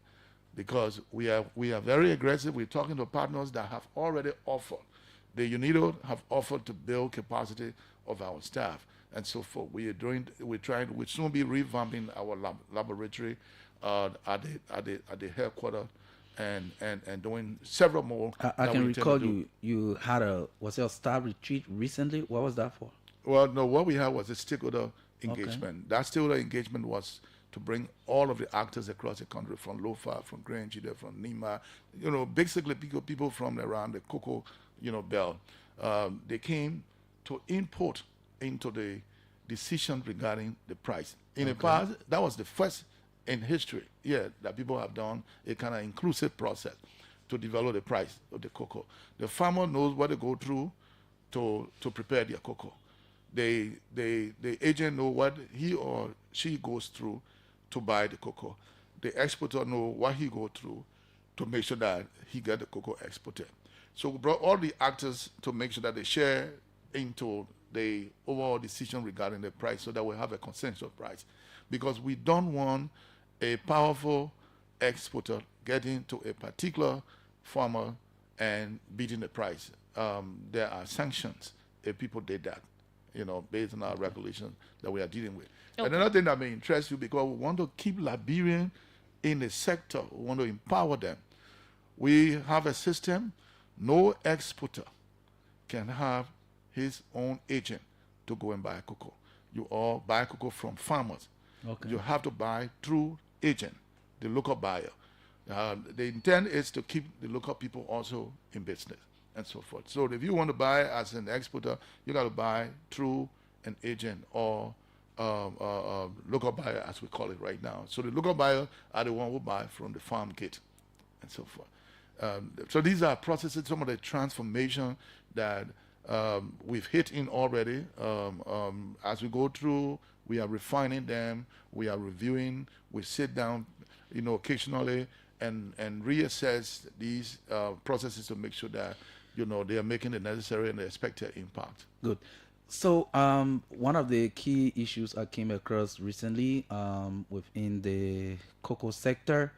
Because we are very aggressive. We're talking to partners that have already offered. The UNIDO have offered to build capacity of our staff and so forth. We'll soon be revamping our laboratory at the headquarters and doing several more. I can recall you had was it a staff retreat recently? What was that for? Well, no, what we had was a stakeholder engagement. Okay. That stakeholder engagement was to bring all of the actors across the country, from Lofa, from Grand Jide, from Nima, basically people from around the cocoa, belt. They came to input into the decision regarding the price. In the past, that was the first in history, that people have done a kind of inclusive process to develop the price of the cocoa. The farmer knows what they go through to prepare their cocoa. The agent know what he or she goes through to buy the cocoa. The exporter know what he go through to make sure that he get the cocoa exported. So we brought all the actors to make sure that they share into the overall decision regarding the price, so that we have a consensus price. Because we don't want a powerful exporter getting to a particular farmer and beating the price. There are sanctions if people did that, based on our regulations that we are dealing with. Okay. And another thing that may interest you, because we want to keep Liberian in the sector, we want to empower them. We have a system, no exporter can have his own agent to go and buy cocoa. You all buy cocoa from farmers. Okay. You have to buy through agent, the local buyer. The intent is to keep the local people also in business and so forth. So if you want to buy as an exporter, you got to buy through an agent or local buyer, as we call it right now. So the local buyer are the one who buy from the farm gate and so forth. So these are processes, some of the transformation that we've hit in already. As we go through, we are refining them, we are reviewing, we sit down, occasionally and reassess these processes to make sure that, they are making the necessary and the expected impact. Good. So one of the key issues I came across recently within the cocoa sector,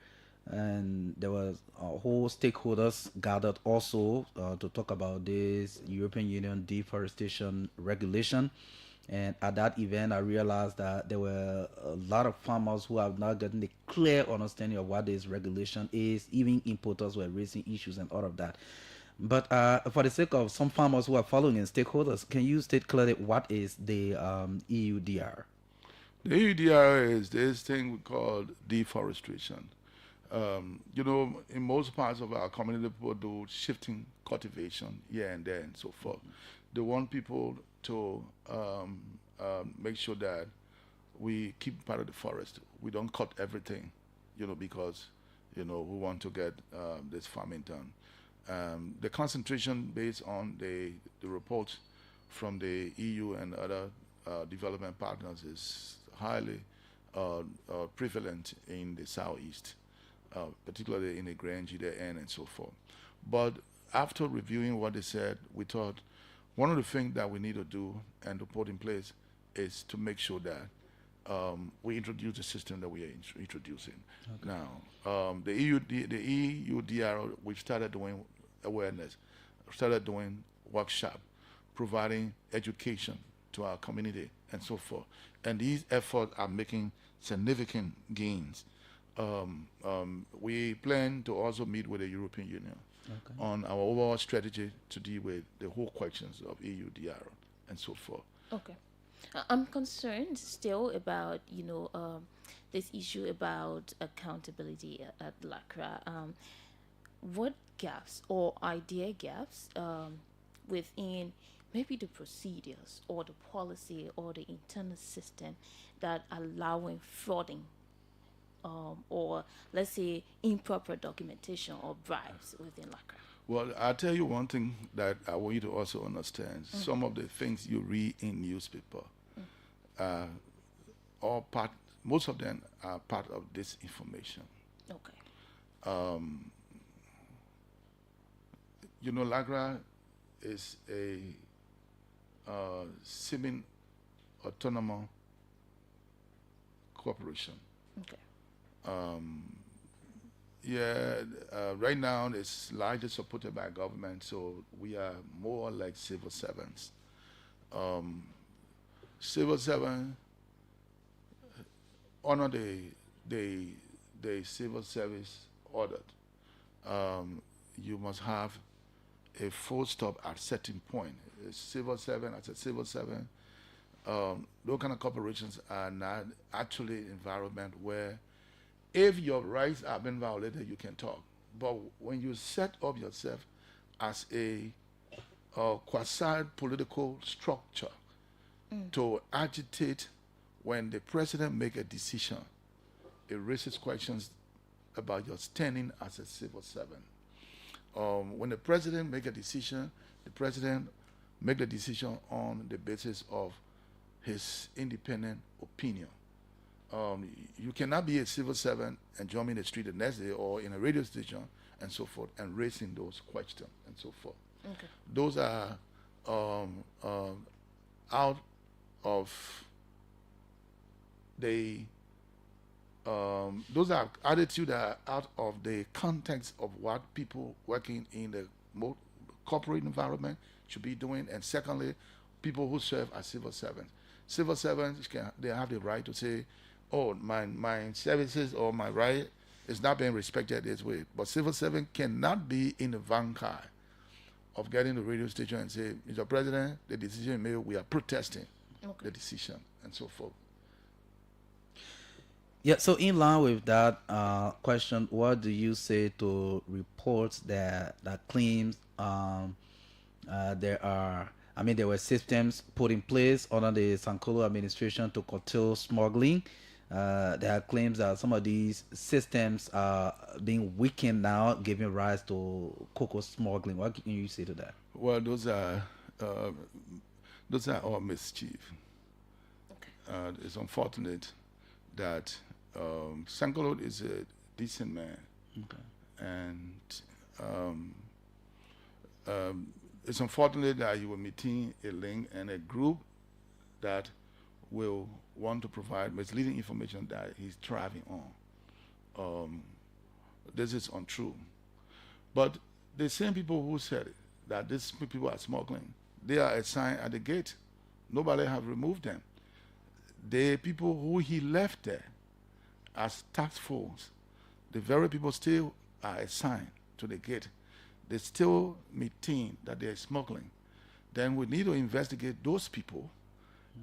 and there was whole stakeholders gathered also to talk about this European Union deforestation regulation. And at that event, I realized that there were a lot of farmers who have not gotten a clear understanding of what this regulation is. Even importers were raising issues and all of that. But for the sake of some farmers who are following and stakeholders, can you state clearly what is the EUDR? The EUDR is this thing we call deforestation. In most parts of our community, people do shifting cultivation here and there and so forth. They want people to make sure that we keep part of the forest. We don't cut everything, because, we want to get this farming done. The concentration based on the reports from the EU and other development partners is highly prevalent in the southeast, particularly in the Grand Jide and so forth. But after reviewing what they said, we thought one of the things that we need to do and to put in place is to make sure that we introduce the system that we are introducing. Okay. Now, the EUDR, we've started doing awareness, started doing workshop, providing education to our community and so forth. And these efforts are making significant gains. We plan to also meet with the European Union on our overall strategy to deal with the whole questions of EUDR and so forth. Okay. I'm concerned still about, this issue about accountability at LACRA. What gaps or idea gaps within maybe the procedures or the policy or the internal system that allowing frauding or let's say improper documentation or bribes within LACRA? Well, I'll tell you one thing that I want you to also understand. Mm-hmm. Some of the things you read in newspaper, most of them are part of this information. Okay. you know, Lagra is a semi-autonomous corporation. Okay. Right now it's largely supported by government, so we are more like civil servants. Civil servant honor the civil service order. You must have a full stop at certain point. A civil servant as a civil servant. Those kind of corporations are not actually environment where if your rights are being violated, you can talk. But when you set up yourself as a quasi-political structure to agitate when the president make a decision, it raises questions about your standing as a civil servant. When the president make a decision, the president make the decision on the basis of his independent opinion. You cannot be a civil servant and jump in the street the next day or in a radio station and so forth and raising those questions and so forth. Okay. Those are out of the those are attitudes that are out of the context of what people working in the corporate environment should be doing, and secondly, people who serve as civil servants. Civil servants they have the right to say, "Oh, my services or my right is not being respected this way." But civil servant cannot be in the vanguard of getting the radio station and say, "Mr. President, the decision made, we are protesting the decision," and so forth. Yeah, so in line with that question, what do you say to reports that claims there were systems put in place under the Sankolo administration to curtail smuggling? There are claims that some of these systems are being weakened now, giving rise to cocoa smuggling. What can you say to that? Well, those are all mischief. Okay. It's unfortunate that Sankolo is a decent man, and it's unfortunate that he will meeting a link and a group that will want to provide misleading information that he's thriving on. This is untrue. But the same people who said that these people are smuggling, they are assigned at the gate. Nobody have removed them. The people who he left there as task force, the very people still are assigned to the gate. They still maintain that they are smuggling. Then we need to investigate those people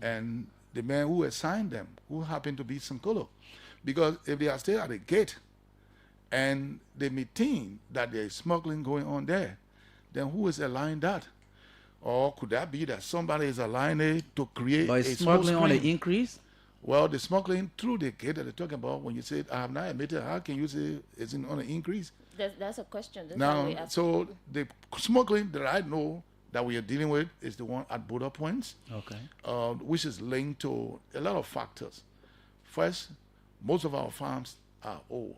and the man who assigned them, who happen to be Sankolo. Because if they are still at the gate and they maintain that there is smuggling going on there, then who is allowing that? Or could that be that somebody is allowing it to create a smuggling on the increase? Well, the smuggling through the gate that they're talking about, when you say, I have not admitted, how can you say it's on an increase? That's a question. Now, so the smuggling that I know that we are dealing with is the one at border points, which is linked to a lot of factors. First, most of our farms are old.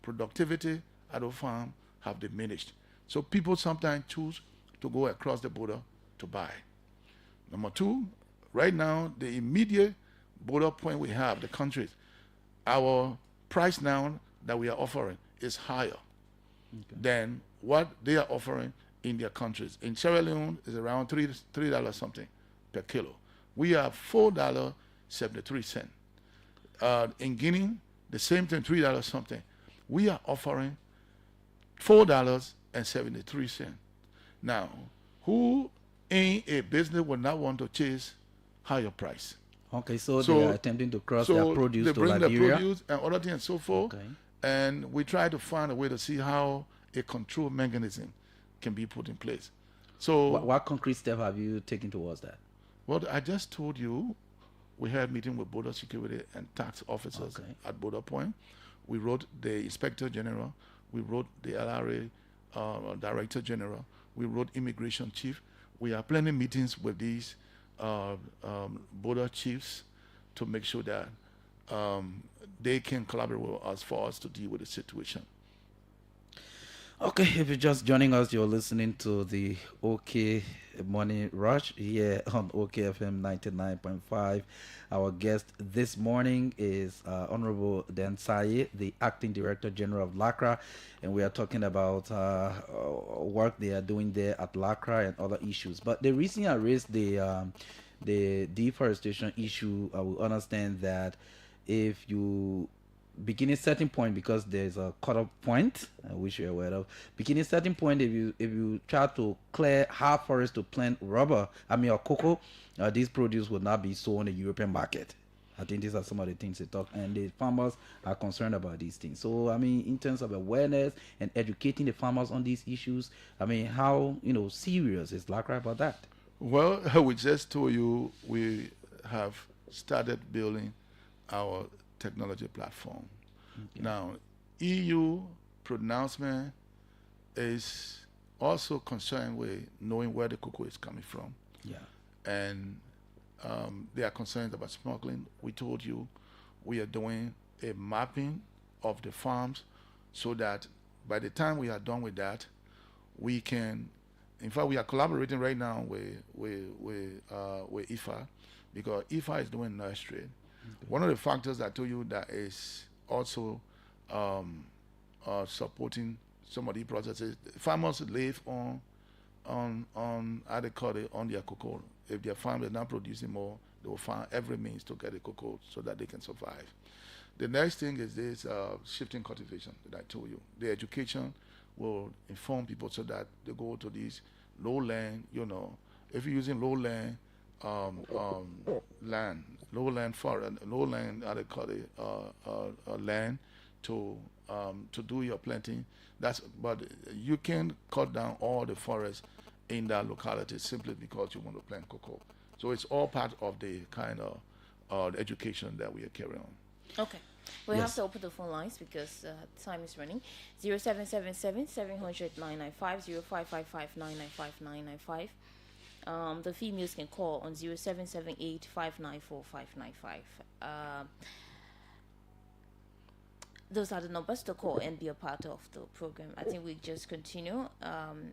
Productivity at our farm have diminished. So people sometimes choose to go across the border to buy. Number two, right now, the immediate border point we have, the countries, our price now that we are offering is higher than what they are offering in their countries. In Sierra Leone, is around $3 something per kilo. We are $4.73. In Guinea, the same thing, $3 something. We are offering $4.73. Now, who in a business would not want to chase higher price? Okay, so they are attempting to cross their produce they to bring Liberia. the produce and other things and so forth. And we try to find a way to see how a control mechanism can be put in place. So what concrete step have you taken towards that? Well, I just told you we had a meeting with border security and tax officers at border point. We wrote the Inspector General. We wrote the LRA Director General. We wrote Immigration Chief. We are planning meetings with these border chiefs to make sure that they can collaborate with us for us to deal with the situation. Okay, if you're just joining us, you're listening to the OK Morning Rush here on OKFM 99.5. Our guest this morning is Honorable Dan Saye, the Acting Director General of LACRA, and we are talking about work they are doing there at LACRA and other issues. But the reason I raised the deforestation issue, I will understand that if you beginning certain point, because there's a cutoff point, which you're aware of. Beginning certain point, if you try to clear half forest to plant rubber, or cocoa, this produce will not be sold in the European market. I think these are some of the things they talk, and the farmers are concerned about these things. So, in terms of awareness and educating the farmers on these issues, how serious is LACRA about that? Well, we just told you we have started building our technology platform. Okay. Now, EU pronouncement is also concerned with knowing where the cocoa is coming from. Yeah. And they are concerned about smuggling. We told you we are doing a mapping of the farms so that by the time we are done with that, we can, in fact, we are collaborating right now with IFA, because IFA is doing nursery. Okay. One of the factors I told you that is also supporting some of the processes. Farmers live on how they call it, on their cocoa. If their farm is not producing more, they will find every means to get the cocoa so that they can survive. The next thing is this shifting cultivation that I told you. The education will inform people so that they go to these lowland, if you're using lowland land, lowland forest, lowland, how they call it, land to do your planting. But you can cut down all the forests in that locality simply because you want to plant cocoa. So it's all part of the kind of education that we are carrying on. Okay. We have to open the phone lines because time is running. 0777 700 995, 0555 995 995. The females can call on 0778 594 595. Those are the numbers to call and be a part of the program. I think we just continue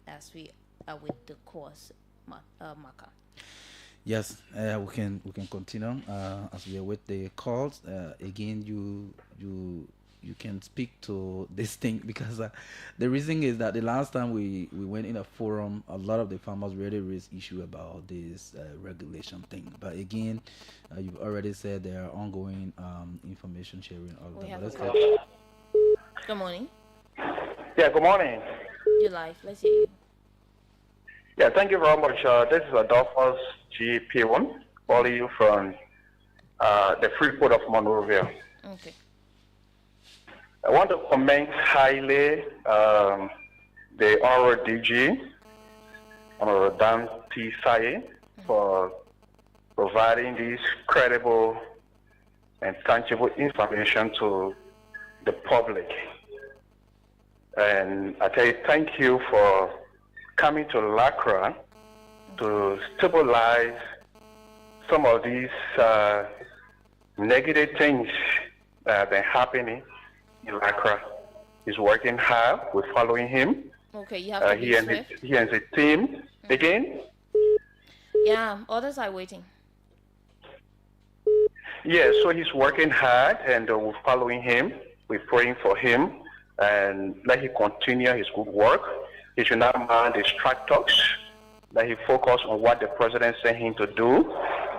as we are with the course, Marka. Yes, we can continue as we are with the calls. Again, you can speak to this thing because the reason is that the last time we went in a forum, a lot of the farmers really raised issue about this regulation thing. But again, you've already said there are ongoing information sharing. All of that. Good morning. Yeah, good morning. You're live. Let's hear you. Yeah, thank you very much. This is Adolphus GP1 calling you from the Freeport of Monrovia. Okay. I want to commend highly the Honorable DG, Honorable Dan T. Saye, for providing this credible and tangible information to the public. And I tell you, thank you for coming to LACRA to stabilize some of these negative things that have been happening in LACRA. He's working hard. We're following him. Okay, you have to he and his team. Again? Yeah, others are waiting. Yeah, so he's working hard, and we're following him. We're praying for him, and let him continue his good work. He should not mind distractors. Let him focus on what the president sent him to do,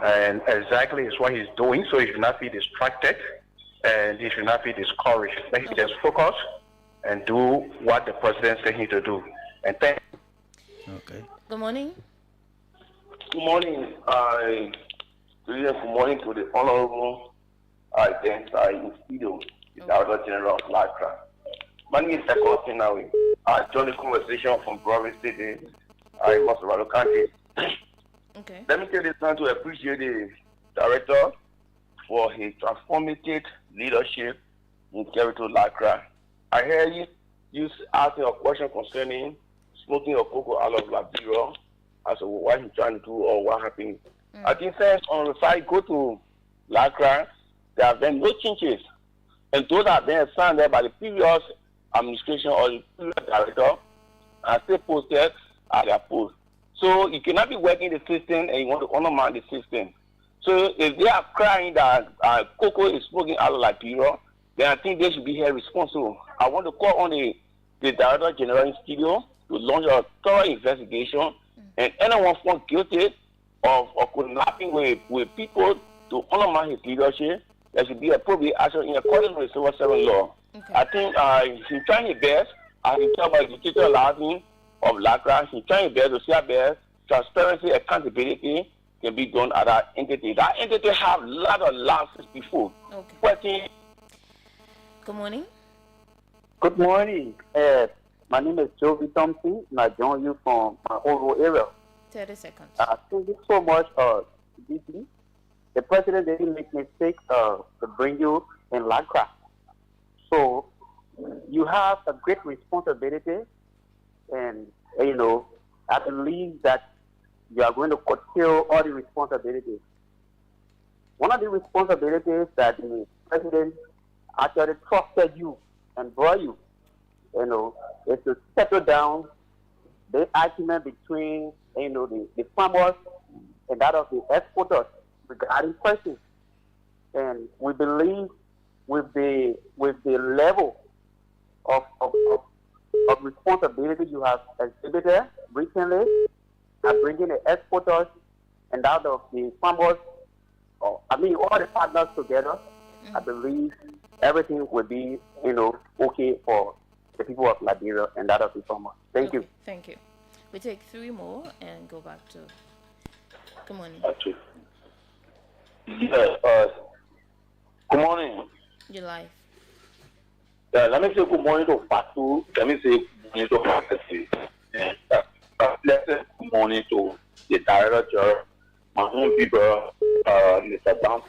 and exactly is what he's doing. So he should not be distracted, and he should not be discouraged. Let him just focus and do what the president sent him to do. And thank. Okay. Good morning. Good morning. Good morning to the Honorable Dan Saye in studio, the Director General of LACRA. My name is Eko Sinawi. I joined the conversation from Providence City, Mosovado County. Okay. Let me take this time to appreciate the Director for his transformative leadership in territory LACRA. I heard you asking a question concerning smoking of cocoa out of Liberia, as to what he's trying to do or what happened. I think first on the side, go to LACRA, there have been no changes. And those have been assigned there by the previous administration or the previous director and stay posted at their post. So you cannot be working the system and you want to undermine the system. So if they are crying that Coco is smoking out of Liberia, then I think they should be held responsible. I want to call on the Director General in studio to launch a thorough investigation, and anyone found guilty of kidnapping with people to undermine his leadership, there should be appropriate action in accordance with the Civil Service law. Okay. I think he's trying his best. I can tell by the teacher laughing of Lacra, he's trying his best to see our best. Transparency, accountability can be done at that entity. That entity have a lot of losses before. Okay. Working. Good morning. Good morning. My name is Jovi Thompson, and I join you from my own area. 30 seconds. Thank you so much, DP. The president didn't make mistake to bring you in Lacra. So you have a great responsibility, and I believe that you are going to curtail all the responsibilities. One of the responsibilities that the president actually trusted you and brought you, is to settle down the argument between, the farmers and that of the exporters regarding prices. And we believe with the level of responsibility you have exhibited recently, bringing the exporters and that of the farmers, all the partners together, I believe everything will be, okay for the people of Liberia and that of the farmers. Thank you. Thank you. We take 3 more and go back to. Good morning. Yes, good morning. Your life. Let me say good morning to Fatu. Let me say good morning to Marka. And let's say good morning to the director, my own people, Mr. Down.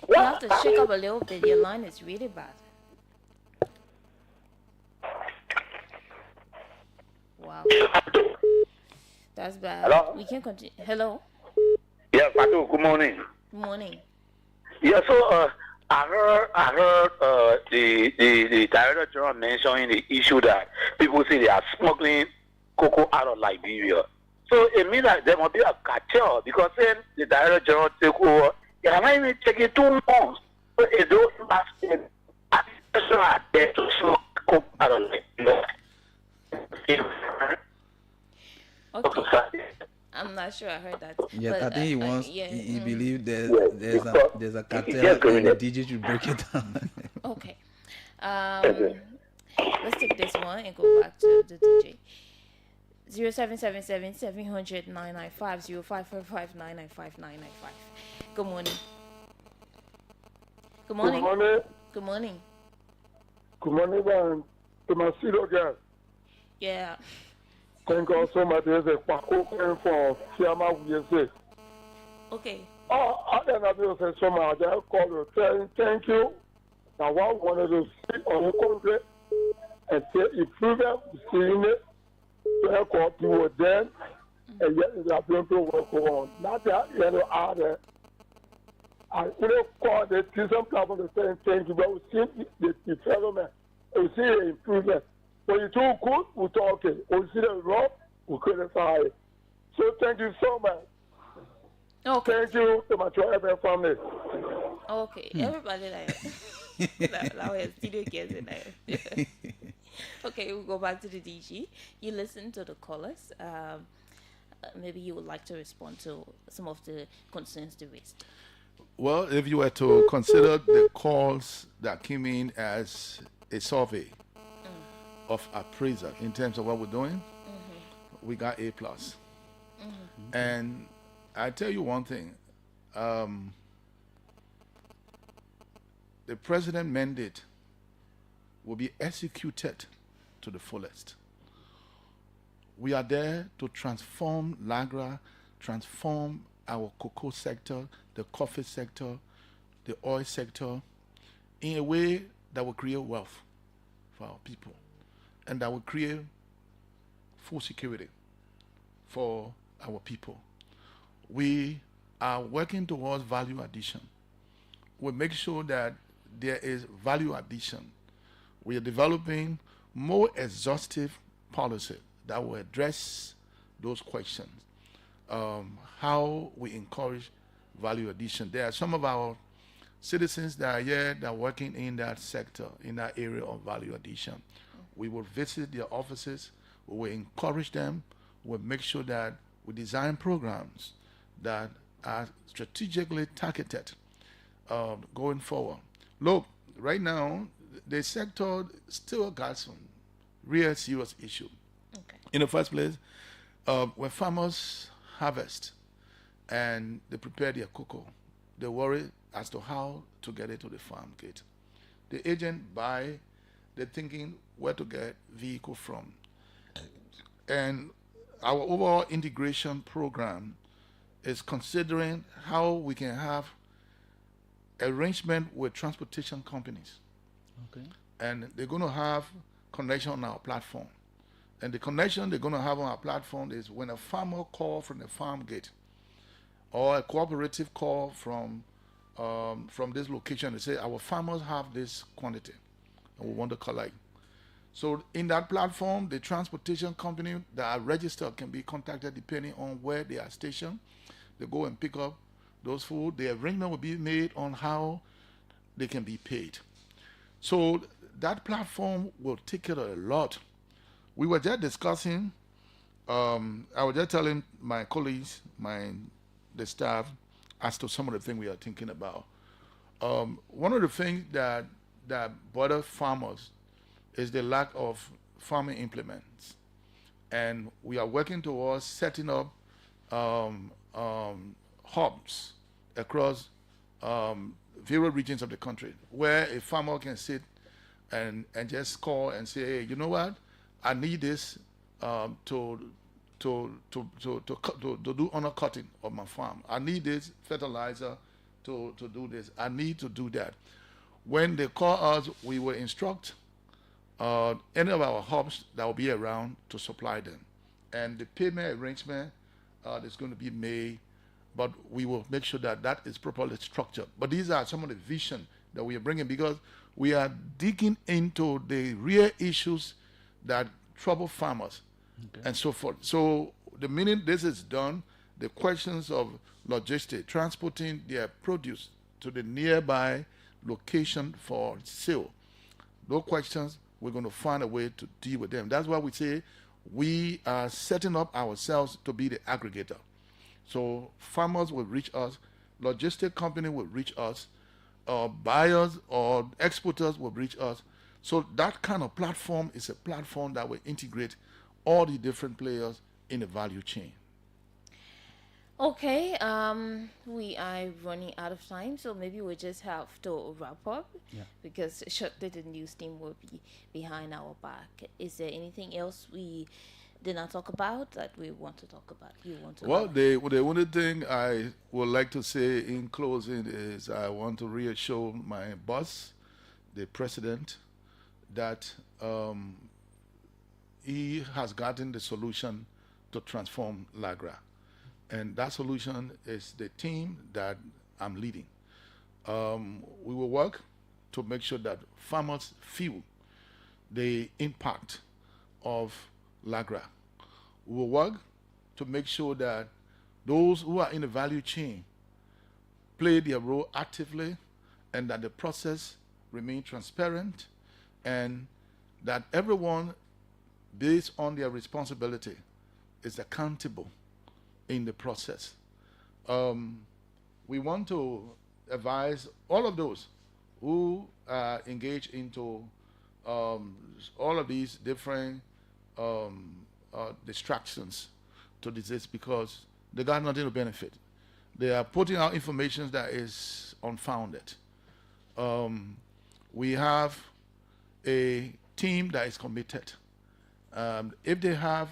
You have to shake up a little bit. Your line is really bad. Wow. That's bad. Hello? We can continue. Hello? Yeah, Fatu, good morning. Good morning. Yeah, so I heard the director general mentioning the issue that people say they are smuggling cocoa out of Liberia. So it means that there must be a cartel because then the director general take over. They are not even taking 2 months. So it don't last. Are there to smoke cocoa out of Liberia. Okay. I'm not sure I heard that. Yes, but, I think he wants. yeah. He believes there's a cartel and the DJ should break it down. Okay. Let's take this one and go back to the DJ. 0777 700 995 0545 995 995. Good morning. Good morning. Good morning. Good morning. Good morning, man. To my studio girl. Yeah. Thank God so much. There's a Paco coming from Fiamma USA. Okay. I don't know if so much. I call you saying thank you. Now, what I wanted to see on the country and say improvement, seeing it, to help people then, and yet they are going to work on. Not that, out there. I would call the some people to say thank you, but we see the development, we see the improvement. When you do good, we talk it. When you see the wrong, we criticize it. So thank you so much. Okay. Thank you to my tribal family. Okay. Everybody like now we studio kids in there. Okay, we'll go back to the DG. You listen to the callers. Maybe you would like to respond to some of the concerns they raised. Well, if you were to consider the calls that came in as a survey of appraisal in terms of what we're doing, we got A+. And I tell you one thing, the president mandate will be executed to the fullest. We are there to transform Lagra, transform our cocoa sector, the coffee sector, the oil sector, in a way that will create wealth for our people and that will create food security for our people. We are working towards value addition. We make sure that there is value addition. We are developing more exhaustive policy that will address those questions. How we encourage value addition. There are some of our citizens that are here that are working in that sector, in that area of value addition. We will visit their offices, we will encourage them, we'll make sure that we design programs that are strategically targeted going forward. Look, right now, the sector still got some real serious issue. In the first place, when farmers harvest and they prepare their cocoa, they worry as to how to get it to the farm gate. The agent buy, they're thinking where to get vehicle from. And our overall integration program is considering how we can have arrangement with transportation companies. Okay. And they're going to have connection on our platform. And the connection they're going to have on our platform is when a farmer call from the farm gate or a cooperative call from this location, they say our farmers have this quantity and we want to collect. So in that platform, the transportation company that are registered can be contacted depending on where they are stationed. They go and pick up those food. The arrangement will be made on how they can be paid. So that platform will take care of a lot. We were just discussing, I was just telling my colleagues, the staff, as to some of the things we are thinking about. One of the things that bother farmers is the lack of farming implements. And we are working towards setting up hubs across various regions of the country where a farmer can sit and just call and say, hey, you know what? I need this to do undercutting of my farm. I need this fertilizer to do this. I need to do that. When they call us, we will instruct any of our hubs that will be around to supply them. And the payment arrangement is going to be made, but we will make sure that that is properly structured. But these are some of the vision that we are bringing because we are digging into the real issues that trouble farmers and so forth. So the minute this is done, the questions of logistics, transporting their produce to the nearby location for sale, those questions, we're going to find a way to deal with them. That's why we say we are setting up ourselves to be the aggregator. So farmers will reach us, logistic company will reach us, buyers or exporters will reach us. So that kind of platform is a platform that will integrate all the different players in the value chain. Okay, we are running out of time, so maybe we just have to wrap up because shortly the news team will be behind our back. Is there anything else we did not talk about that we want to talk about? You want to? Well, the only thing I would like to say in closing is I want to reassure my boss, the president, that he has gotten the solution to transform Lagra. And that solution is the team that I'm leading. We will work to make sure that farmers feel the impact of Lagra. We will work to make sure that those who are in the value chain play their role actively and that the process remain transparent and that everyone, based on their responsibility, is accountable in the process. We want to advise all of those who engage into all of these different distractions to disease because they got nothing to benefit. They are putting out information that is unfounded. We have a team that is committed. If they have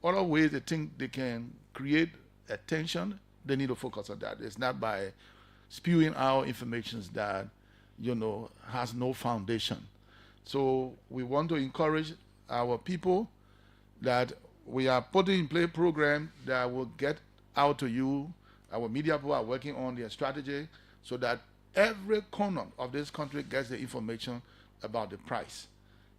other ways they think they can create attention, they need to focus on that. It's not by spewing out information that, has no foundation. So we want to encourage our people that we are putting in place a program that will get out to you. Our media people are working on their strategy so that every corner of this country gets the information about the price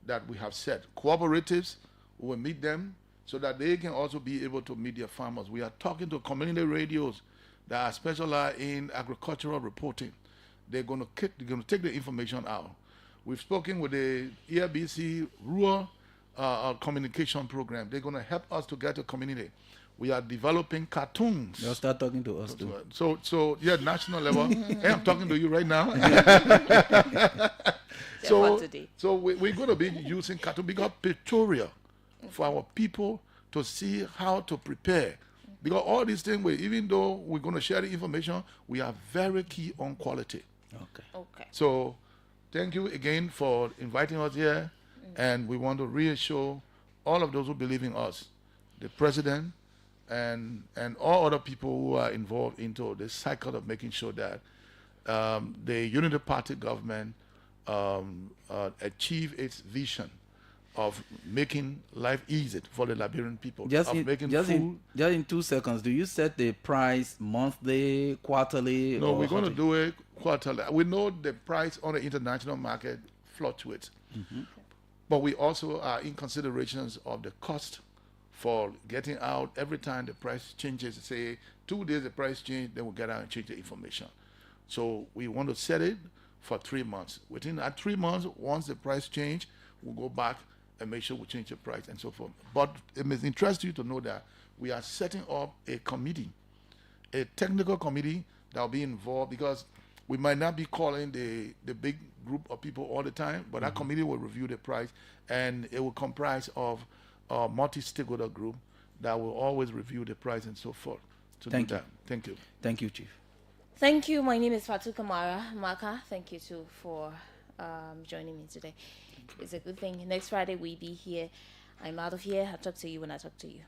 that we have set. Cooperatives, we will meet them so that they can also be able to meet their farmers. We are talking to community radios that are specialized in agricultural reporting. They're going to take the information out. We've spoken with the ERBC Rural Communication Program. They're going to help us to get to community. We are developing cartoons. They'll start talking to us too. So yeah, national level. Hey, I'm talking to you right now. so we're going to be using cartoon because pictorial for our people to see how to prepare. Because all these things, even though we're going to share the information, we are very key on quality. Okay. So thank you again for inviting us here. And we want to reassure all of those who believe in us, the president, and all other people who are involved into this cycle of making sure that the Unity Party government achieve its vision of making life easy for the Liberian people. Just in 2 seconds, do you set the price monthly, quarterly? No, we're going to do it quarterly. We know the price on the international market fluctuates. But we also are in considerations of the cost for getting out every time the price changes. Say 2 days the price change, then we'll get out and change the information. So we want to set it for 3 months. Within that 3 months, once the price change, we'll go back and make sure we change the price and so forth. But it may interest you to know that we are setting up a committee, a technical committee that will be involved, because we might not be calling the big group of people all the time, but that committee will review the price, and it will comprise of a multi-stakeholder group that will always review the price and so forth. Thank you. Thank you. Thank you, Chief. Thank you. My name is Fatu Kamara. Marka, thank you too for joining me today. It's a good thing. Next Friday we'll be here. I'm out of here. I'll talk to you when I talk to you.